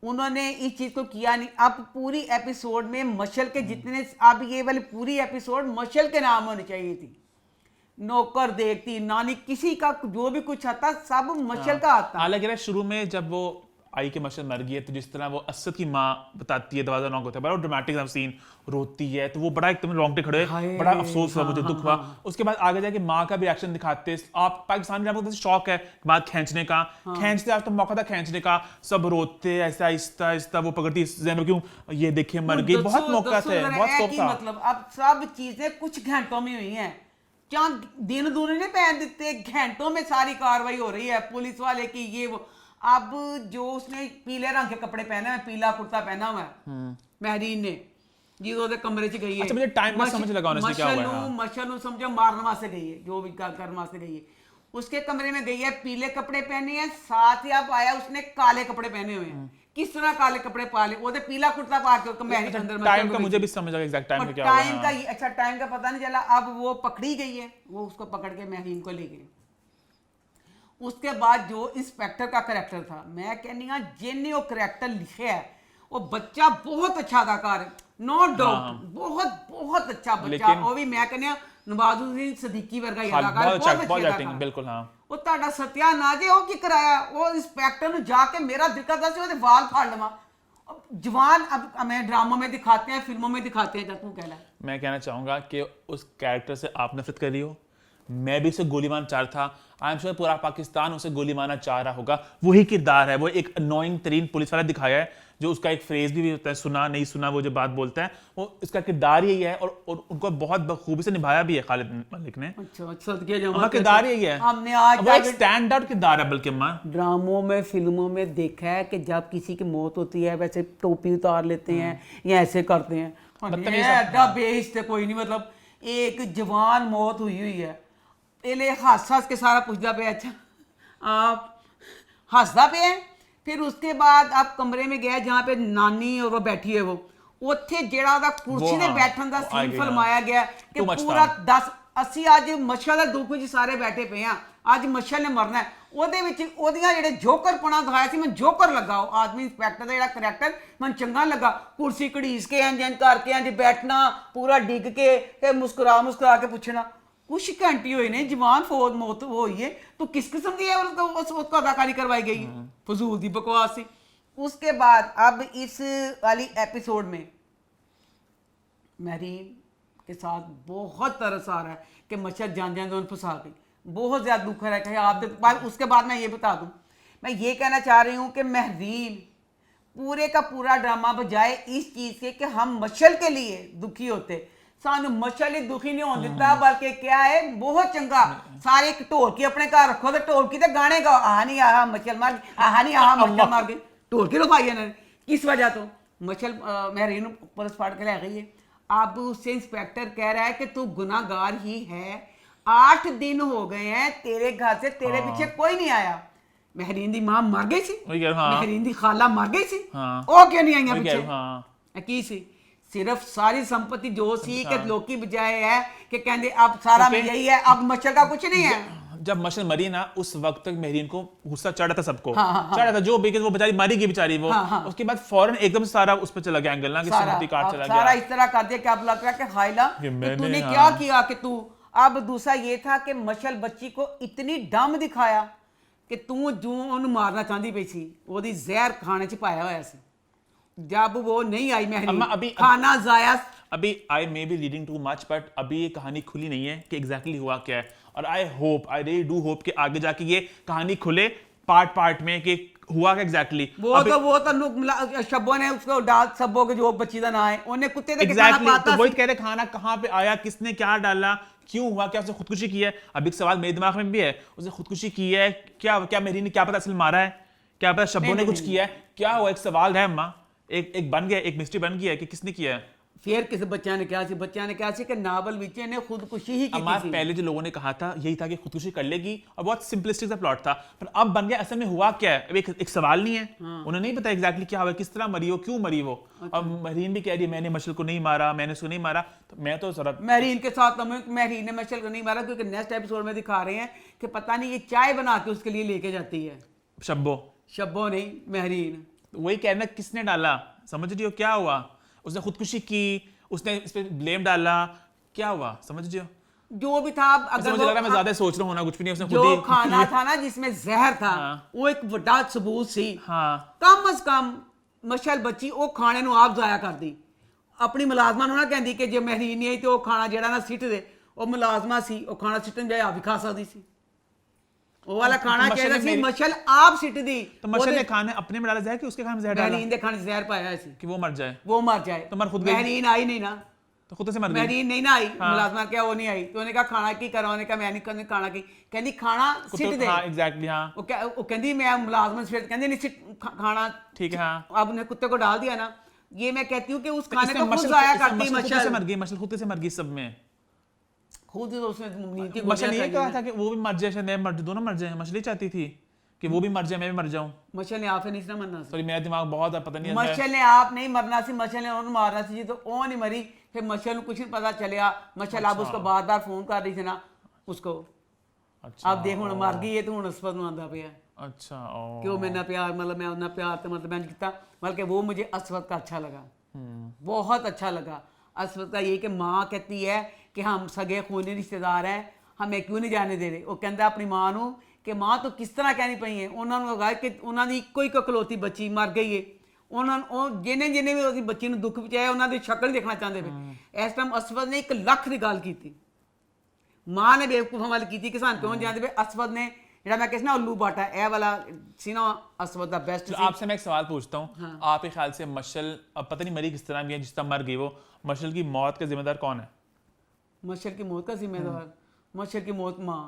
उन्होंने इस चीज़ को किया नहीं। अब पूरी एपिसोड में मशल के जितने, अब ये वाली पूरी एपिसोड मशल के नाम होनी चाहिए थी। नौकर देखती नानी किसी का जो भी कुछ आता सब मशल का आता। हालांकि शुरू में जब वो आई के मशल मर गई है तो जिस तरह वो असद की माँ बताती है, दरवाजा नॉक होता है, बड़ा ड्रामेटिक सीन, रोती है, तो वो बड़ा एकदम रोंगटे खड़े, बड़ा अफसोस हुआ, मुझे दुख हुआ। उसके बाद आगे जाके माँ का भी रिएक्शन दिखाते हैं। आप पाकिस्तान में आपको शौक है बात खींचने का, खींचते आज तो मौका था खींचने का, सब रोते ऐसा आहिस्ता आहिस्ता, वो पकड़ती जैनब क्यों ये देखे मर गई, बहुत मौका था, बहुत स्कोप था। मतलब अब सब चीजें कुछ घंटों में हुई हैं, चांद दिन दूने नहीं पहन देते, घंटों में सारी कार्रवाई हो रही है पुलिस वाले की ये वो। अब जो उसने पीले रंग के कपड़े पहने हुए, पीला कुर्ता पहना हुआ है महरीन ने, जो ਉਹਦੇ ਕਮਰੇ 'ਚ ਗਈ ਹੈ। अच्छा मुझे टाइम का समझ लगा ऑनेस्टली क्या हुआ है। मच्छर ਨੂੰ समझो मारने वास्ते गई है, जो भी करने वास्ते गई है, उसके कमरे में गई है, पीले कपड़े पहने हैं, साथ ही अब आया उसने काले कपड़े पहने हुए हैं। किस तरह काले कपड़े पा ले, वो पीला कुर्ता पा के महरीन अंदर टाइम का मुझे भी समझ आया एग्जैक्ट टाइम क्या हुआ है। टाइम का अच्छा टाइम का पता नहीं चला। अब वो पकड़ी गई है, वो उसको पकड़ के महरीन को ले गए। उसके बाद जो इंस्पेक्टर का करैक्टर था, मैं कहनी हाँ जिन्हें वो करैक्टर लिखे है वो बच्चा बहुत अच्छा अदाकार है, नो डाउट, बहुत बहुत अच्छा बच्चा। वो भी मैं कहनी नवाजुद्दीन सिद्दीकी वर्गा अदाकार, बहुत अच्छा, बिल्कुल हाँ। वो ਤੁਹਾਡਾ सत्यानाज है, वो की कराया वो इंस्पेक्टर ने जाके मेरा दिल करता सी ਉਹਦੇ ਵਾਲ फाड़ लवा। जवान अब हमें ड्रामों में दिखाते हैं, फिल्मों में दिखाते हैं, तू कहला। मैं कहना चाहूंगा कि उस कैरेक्टर से आप नफरत कर रही हो, मैं भी उसे गोली मारना चाह रहा था, आई एम श्योर पूरा पाकिस्तान उसे गोली मारना चाह रहा होगा। वही किरदार है, वो एक अनोइंग तरीन पुलिस वाला दिखाया है, जो उसका एक फ्रेज भी होता है, सुना नहीं सुना, वो जो बात बोलता है, वो इसका किरदार यही है, और उनको बहुत बखूबी से निभाया भी है खालिद मलिक ने। अच्छा किरदार यही है, हमने आज वो एक स्टैंड आउट किरदार है। बल्कि ड्रामों में फिल्मों में देखा है कि जब किसी की मौत होती है वैसे टोपी उतार लेते हैं या ऐसे करते हैं, बेइज्जत कोई नहीं। मतलब एक जवान मौत हुई है, पहले हंस के सारा पूछता पे, अच्छा आप हंसदा पे है। फिर उसके बाद आप कमरे में गए जहाँ पे नानी और वो बैठी है, वो उत्थे जेड़ा दा कुर्सी ते बैठन दा सीन फरमाया गया कि पूरा 10 80 आज मच्छर दा दुख जी सारे बैठे पे हैं, आज मच्छर ने मरना है। ਉਹਦੇ ਵਿੱਚ ਉਹਦੀਆਂ ਜਿਹੜੇ ਜੋਕਰਪਣਾ ਦਿਖਾਇਆ ਸੀ, ਮੈਨੂੰ ਜੋਕਰ ਲੱਗਾ ਉਹ ਆਦਮੀ ਇੰਸਪੈਕਟਰ ਦਾ ਜਿਹੜਾ ਕਰੈਕਟਰ, ਮੈਨੂੰ ਚੰਗਾ ਲੱਗਾ। ਕੁਰਸੀ ਘੜੀਸ ਕੇ ਇੰਜ ਕਰਕੇ ਇੰਜ ਬੈਠਣਾ, ਪੂਰਾ ਡਿੱਗ ਕੇ ਤੇ ਮੁਸਕਰਾ ਕੇ ਪੁੱਛਣਾ। कुछ घंटे हुए ने जवान फौत मौत हुई है, तो किस किस्म की है उसको अदाकारी करवाई गई है, फजूल दी बकवास सी। उसके बाद अब इस वाली एपिसोड में महरीन के साथ बहुत तरस आ रहा है कि मच्छर जान दोनों फंसा गई, बहुत ज़्यादा दुख है कि आप। उसके बाद मैं ये बता दूं, मैं ये कहना चाह रही हूँ कि महरीन पूरे का पूरा ड्रामा बजाय इस चीज़ के कि हम मच्छर के लिए दुखी होते, सानू मच्छर दुखी नहीं होने दिता, बल्कि क्या है बहुत चंगा। सारे एक ढोलकी अपने घर रखो तो ढोलकी ते गाने गाओ, आह नहीं आह मच्छर मार गई, आह नहीं आह मच्छर मार गई, ढोलकी रखवाई इन्होंने किस वजह तो मच्छर महरीन पुलिस फाड़ के ले गई है। अब उससे इंस्पेक्टर कह रहा है कि तू गुनाहगार ही है, 8 दिन हो गए हैं तेरे घर से तेरे पीछे कोई नहीं आया। महरीन दी मां मर गई सी, महरीन दी खाला मर गई सी, ओ क्यों नहीं आई पीछे की सी? सिर्फ सारी संपत्ति जो सी कि लोकी बजाय है कि कहते अब सारा में यही है, अब मच्छर का कुछ नहीं है। जब मच्छर मरी ना उस वक्त तक महरीन को गुस्सा चढ़ा था, सबको चढ़ा था, जो भी वो बेचारी मरी गई बेचारी वो। उसके बाद फौरन एकदम सारा उस पर चला गया एंगल ना, कि संपत्ति काट चला गया सारा इस तरह कर दिया कि अब लग रहा है कि हाइला तूने क्या किया कि तू। अब दूसरा ये था कि मच्छर बच्ची को इतनी डम दिखाया कि तू जो उन्हें मारना चाहती पई सी, ओदी जहर खाने च पाया होया सी। जब वो नहीं आई महरीन, अभी खाना जाया। अभी I may be reading too much, but अभी ये कहानी खुली नहीं है कि एग्जैक्टली हुआ क्या है। और आई रियली डू होप कि आगे जाके ये कहानी खुले पार्ट में कि हुआ क्या एग्जैक्टली वो तो शब्बों ने उसको डाल शब्बों के जो बच्ची का नाम है उन्हें कुत्ते के खाना एग्जैक्टली पाता तो वही कह रहे खाना कहाँ पे आया, किसने क्या डाला, क्यों हुआ, क्या उसने खुदकुशी की है। अब एक सवाल मेरे दिमाग में भी है, उसने खुदकुशी की है क्या, क्या मेरी ने क्या पता असल मारा है, क्या पता शब्बों ने कुछ किया है, क्या हुआ, एक सवाल है अम्मा, एक बन गया, एक मिस्ट्री बन गई है कि किसने किया है। फिर किसी बच्चा ने क्या सी कि नावल विचे ने खुदकुशी ही की अम्मा थी। पहले जो लोगों ने कहा था यही था कि खुदकुशी कर लेगी और बहुत सिंपलिस्टिक सा प्लॉट था, पर अब बन गया असल में हुआ क्या है। अब एक सवाल नहीं है, उन्हें नहीं पता एग्जैक्टली क्या हुआ, किस तरह मरी हो, क्यों मरी वो। अब महरीन भी कह रही है मैंने मशल को नहीं मारा, मैंने उसको नहीं मारा, तो मैं तो जरा महरीन के साथ महरीन ने मशल को नहीं मारा क्योंकि नेक्स्ट एपिसोड में दिखा रहे हैं कि पता नहीं ये चाय बना के उसके लिए लेके जाती है शब्बो नहीं महरीन। वही कहना किसने डाला, समझ रही हो क्या हुआ, उसने खुदकुशी की, उसने इस पे ब्लेम डाला, क्या हुआ, समझ रही हो। जो भी था अगर मुझे लग रहा है मैं ज्यादा सोच रहा हूं ना, कुछ भी नहीं, उसने खुद जो ही खाना था ना जिसमें जहर था वो एक बड़ा सबूत सी। कम अज कम मशल बच्ची वो खाने ਨੂੰ ਆਪ ਜ਼ਾਇਆ ਕਰਦੀ, ਆਪਣੀ ਮੁਲਾਜ਼ਮਾਂ ਨੂੰ ਨਾ ਕਹਿੰਦੀ ਕਿ ਜੇ ਮਹਿਰੀਨ ਨਹੀਂ ਆਈ ਤੇ ਉਹ ਖਾਣਾ ਜਿਹੜਾ ਨਾ ਸਿੱਟ ਦੇ, ਉਹ ਮੁਲਾਜ਼ਮਾ ਸੀ ਉਹ ਖਾਣਾ ਸਿੱਟਣ ਜਾਏ ਆਪ ਵੀ ਖਾ ਸਕਦੀ ਸੀ, ਉਹ ਵਾਲਾ ਖਾਣਾ ਚਾਹੀਦਾ ਸੀ ਮਸ਼ਲ ਆਪ ਸਿੱਟਦੀ। तो मशल ने खाने अपने में डाला जहर कि उसके खाने में जहर डाला महरीन ਦੇ ਖਾਣੇ 'ਚ ਜ਼ਹਿਰ ਪਾਇਆ ਸੀ कि वो मर जाए, वो मर जाए। तो मर खुद गई, महरीन आई नहीं ना, तो खुद से मर गई। महरीन नहीं ना आई, मुलाजमा क्या वो नहीं आई, तो उन्होंने कहा खाना की करा, उन्होंने कहा मैं नहीं खाना की, कहती खाना सिट दे। हाँ एग्जैक्टली हाँ वो कहती मैं मुलाजमा से कहती नहीं सिट खाना, ठीक है हाँ। अब उन्हें कुत्ते को डाल दिया ना, ये मैं कहती हूँ कि उस खाने को खुद मशल जाया करती खुद से मशल मर गई, मशल खुद से मर गई सब में। खुद तो उसने नींद की मशल गोलियां ये खाई कहा हैं। था कि वो भी मर जाए, शायद मैं मर जाऊं, दोनों मर जाए, मछली चाहती थी कि वो भी मर जाए मैं भी मर जाऊं। मशल ने आप नहीं मरना सी, सॉरी मेरा दिमाग बहुत पता नहीं है। मशल ने आप नहीं मरना सी, मशल ने उन्होंने मारना सी जी, तो वो नहीं मरी। फिर मशल को कुछ नहीं पता चलिया, मशल अब उसको बार बार फोन कर रही थी ना उसको, अच्छा अब देख हुण मर गई है तो हुण अस्पत ਨੂੰ आंदा पिया अच्छा कि वो मेरे प्यार, मतलब मैं उतना प्यार तो मतलब मैंने किया, बल्कि वो मुझे अस्वत का अच्छा लगा, बहुत अच्छा लगा। अस्वत का ये कि माँ कहती है कि हम सगे खूनी रिश्तेदार हैं, हमें क्यों नहीं जाने दे रहे। वो कहता अपनी माँ ਨੂੰ कि माँ तो किस तरह कहनी पई है, उन्होंने कहा कि उन्होंने ਇੱਕੋ ਇਕਲੌਤੀ ਬੱਚੀ ਮਰ ਗਈ ਹੈ, ਉਹਨਾਂ ਉਹ ਜਿਹਨੇ ਵੀ ਉਹਦੀ ਬੱਚੀ ਨੂੰ ਦੁੱਖ ਪਹੁੰਚਾਇਆ ਉਹਨਾਂ ਦੀ ਸ਼ਕਲ ਦੇਖਣਾ ਚਾਹੁੰਦੇ ਪਏ। ਇਸ ਟਾਈਮ ਅਸਵਦ ਨੇ 1 ਲੱਖ ਦੀ ਗੱਲ ਕੀਤੀ, ਮਾਂ ਨੇ ਬੇਵਕੂਫਾਂ ਵਾਲੀ ਕੀਤੀ ਕਿ ਸਾਨੂੰ ਕਿਉਂ ਜਾਂਦੇ ਪਏ। ਅਸਵਦ ਨੇ ਜਿਹੜਾ मैं कहना उल्लू बाटा ਇਹ वाला सी ना अस्वद दा बेस्ट सी। आपसे मैं एक सवाल पूछता हूँ, आपके ख्याल से मशल अब पता नहीं मरी किस तरह भी है, जिस तरह मर गई वो, मशल की मौत का जिम्मेदार कौन है? मशल की मौत का जिम्मेदार मशल की मौत माँ,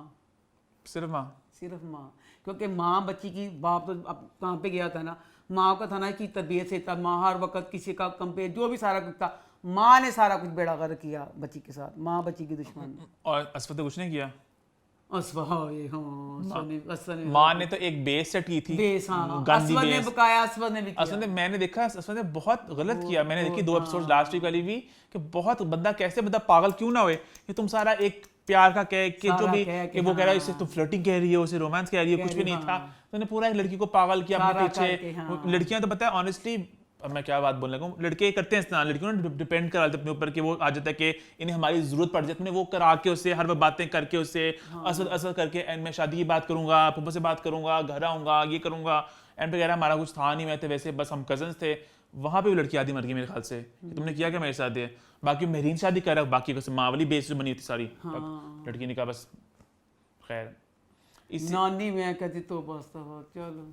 सिर्फ माँ, सिर्फ माँ, क्योंकि माँ बच्ची की, बाप तो अब कहाँ पे गया था ना, माँ का था ना कि तरबियत से था, माँ हर वक्त किसी का कंपेयर जो भी सारा कुछ था, माँ ने सारा कुछ बेड़ा गर्क किया बच्ची के साथ, माँ बच्ची की दुश्मन। और असफत ने कुछ नहीं किया। माँ ने तो एक बेस सेट की थी, बेस, हाँ, गंदी असवद ने बेस। बकाया असवद ने भी किया। असवद ने, मैंने देखा असवद ने बहुत गलत किया, मैंने देखी 2 एपिसोड लास्ट वीक वाली भी, कि बहुत बंदा कैसे बंदा पागल क्यों ना होए कि तुम सारा एक प्यार का कह कि जो भी कि वो कह रहा है इसे तुम फ्लर्टिंग कह रही है, उसे रोमांस कह रही है, कुछ भी नहीं था, तो पूरा एक लड़की को पागल किया अपने पीछे। लड़कियां तो पता है ऑनेस्टली, अब मैं क्या बात बोलने लगा, लड़के करते हैं इस तरह, लड़कियों ने डिपेंड करा लेते अपने ऊपर कि वो आ जाता है कि इन्हें हमारी जरूरत पड़ जाती है, वो करा के उससे हर बातें करके उससे असद करके एंड मैं शादी की बात करूंगा, पापा से बात करूंगा, घर आऊंगा, ये करूंगा, एंड पे कह रहा हमारा कुछ था नहीं, मैं थे वैसे बस हम कजन्स थे। वहां पे भी लड़की आधी मर गई मेरे ख्याल से, तुमने किया क्या मेरे साथ है। बाकी महरीन शादी कर रहा, बाकी को माँ वाली बेस जो बनी थी सारी, लड़की ने कहा बस खैर नानी मैं कहती तो बस चलो।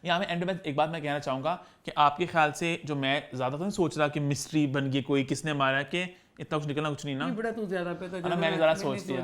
यहाँ में एंड में एक बात मैं कहना चाहूँगा कि आपके ख्याल से जो मैं ज़्यादा तो नहीं सोच रहा कि मिस्ट्री बन गई कोई किसने मारा, कि इतना कुछ निकलना कुछ नहीं ना, बड़ा तू ज़्यादा पे तो मैंने ज़रा सोच लिया।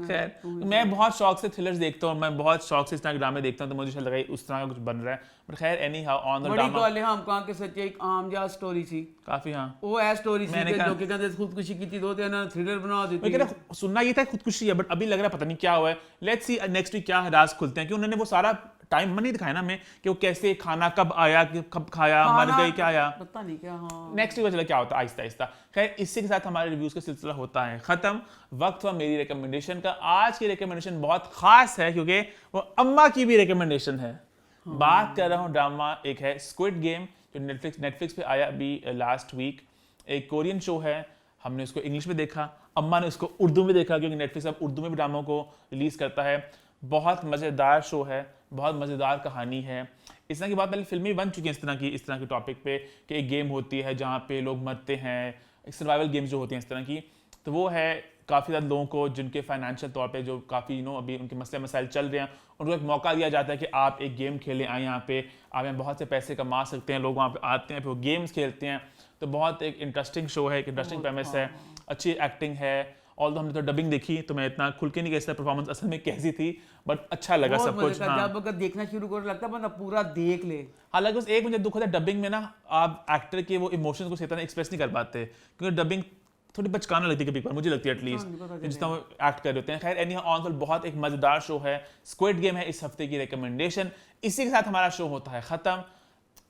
खैर मैं बहुत शौक से थ्रिलर्स देखता हूँ, मैं बहुत शौक से इस तरह के ड्रामे देखता हूँ, तो मुझे लगा उस तरह का कुछ बन रहा है, बट खैर any how on the drama बड़ी हम कहाँ के सच्चे एक आम जा स्टोरी सी काफ़ी। हाँ वो है स्टोरी सी जो कि कहते खुदकुशी की थी, दो तीन थ्रिलर बना दी थी। सुनना ये था खुदकुशी है, बट अभी लग रहा है पता नहीं क्या हुआ है। लेट्स सी नेक्स्ट वीक क्या राज खुलते हैं, कि उन्होंने वो सारा टाइम नहीं दिखाया ना हमें कि वो कैसे खाना कब आया, कब खाया, मर गई, क्या आया, पता नहीं क्या। नेक्स्ट वीक चला क्या होता है आहिस्ता आहिस्ता। खैर इसी के साथ हमारे रिव्यूज का सिलसिला होता है खत्म। वक्त हुआ मेरी रिकमेंडेशन का। आज की रिकमेंडेशन बहुत खास है क्योंकि वो अम्मा की भी रिकमेंडेशन है। बात कर रहा हूँ ड्रामा, एक है स्क्विड गेम जो नेटफ्लिक्स पे आया अभी लास्ट वीक। एक कोरियन शो है, हमने उसको इंग्लिश में देखा, अम्मा ने उसको उर्दू में देखा क्योंकि नेटफ्लिक्स अब उर्दू में भी ड्रामों को रिलीज करता है। बहुत मज़ेदार शो है, बहुत मज़ेदार कहानी है। इस तरह की बात पहले फिल्में बन चुकी हैं इस तरह के टॉपिक पे कि एक गेम होती है जहाँ पे लोग मरते हैं, सर्वाइवल गेम्स जो होती हैं इस तरह की। तो वो है काफ़ी ज़्यादा लोगों को जिनके फाइनेंशियल तौर पे जो काफ़ी अभी उनके मसले मसाइल चल रहे हैं, उनको एक मौका दिया जाता है कि आप एक गेम खेलें, आए यहाँ पे, आप यहाँ बहुत से पैसे कमा सकते हैं, लोग वहाँ पे आते हैं, फिर वो गेम्स खेलते हैं। तो बहुत एक इंटरेस्टिंग शो है, एक इंटरेस्टिंग प्रेमिस है, अच्छी एक्टिंग है। और हमने तो डबिंग देखी तो मैं इतना खुल के नहीं कह सकता परफॉर्मेंस असल में कैसी थी, बट अच्छा लगा सब कुछ। हाँ। जब अगर देखना शुरू करो लगता है बंदा पूरा देख ले। हालांकि उस एक मुझे दुख होता है डबिंग में ना, आप एक्टर के वो इमोशंस को सही तरह एक्सप्रेस नहीं कर पाते, क्योंकि डबिंग थोड़ी बचकाना लगती है कभी कभार, मुझे लगती है एटलीस्ट, जिस तरह वो एक्ट कर रहे होते हैं। खैर एनी ऑन बहुत एक मजेदार शो है, स्क्विड गेम है इस हफ्ते की रिकमेंडेशन। इसी के साथ हमारा शो होता है खत्म।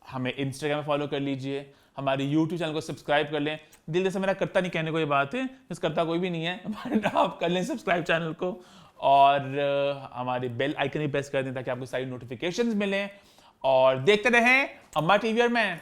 हमें इंस्टाग्राम में फॉलो कर लीजिए, हमारे यूट्यूब चैनल को सब्सक्राइब कर लें। दिल जैसे मेरा करता नहीं कहने को ये बात है, बस करता कोई भी नहीं है, आप कर लें सब्सक्राइब चैनल को, और हमारी बेल आइकन भी प्रेस कर दें ताकि आपको सारी नोटिफिकेशंस मिलें। और देखते रहें अम्मा टीवी और मैं।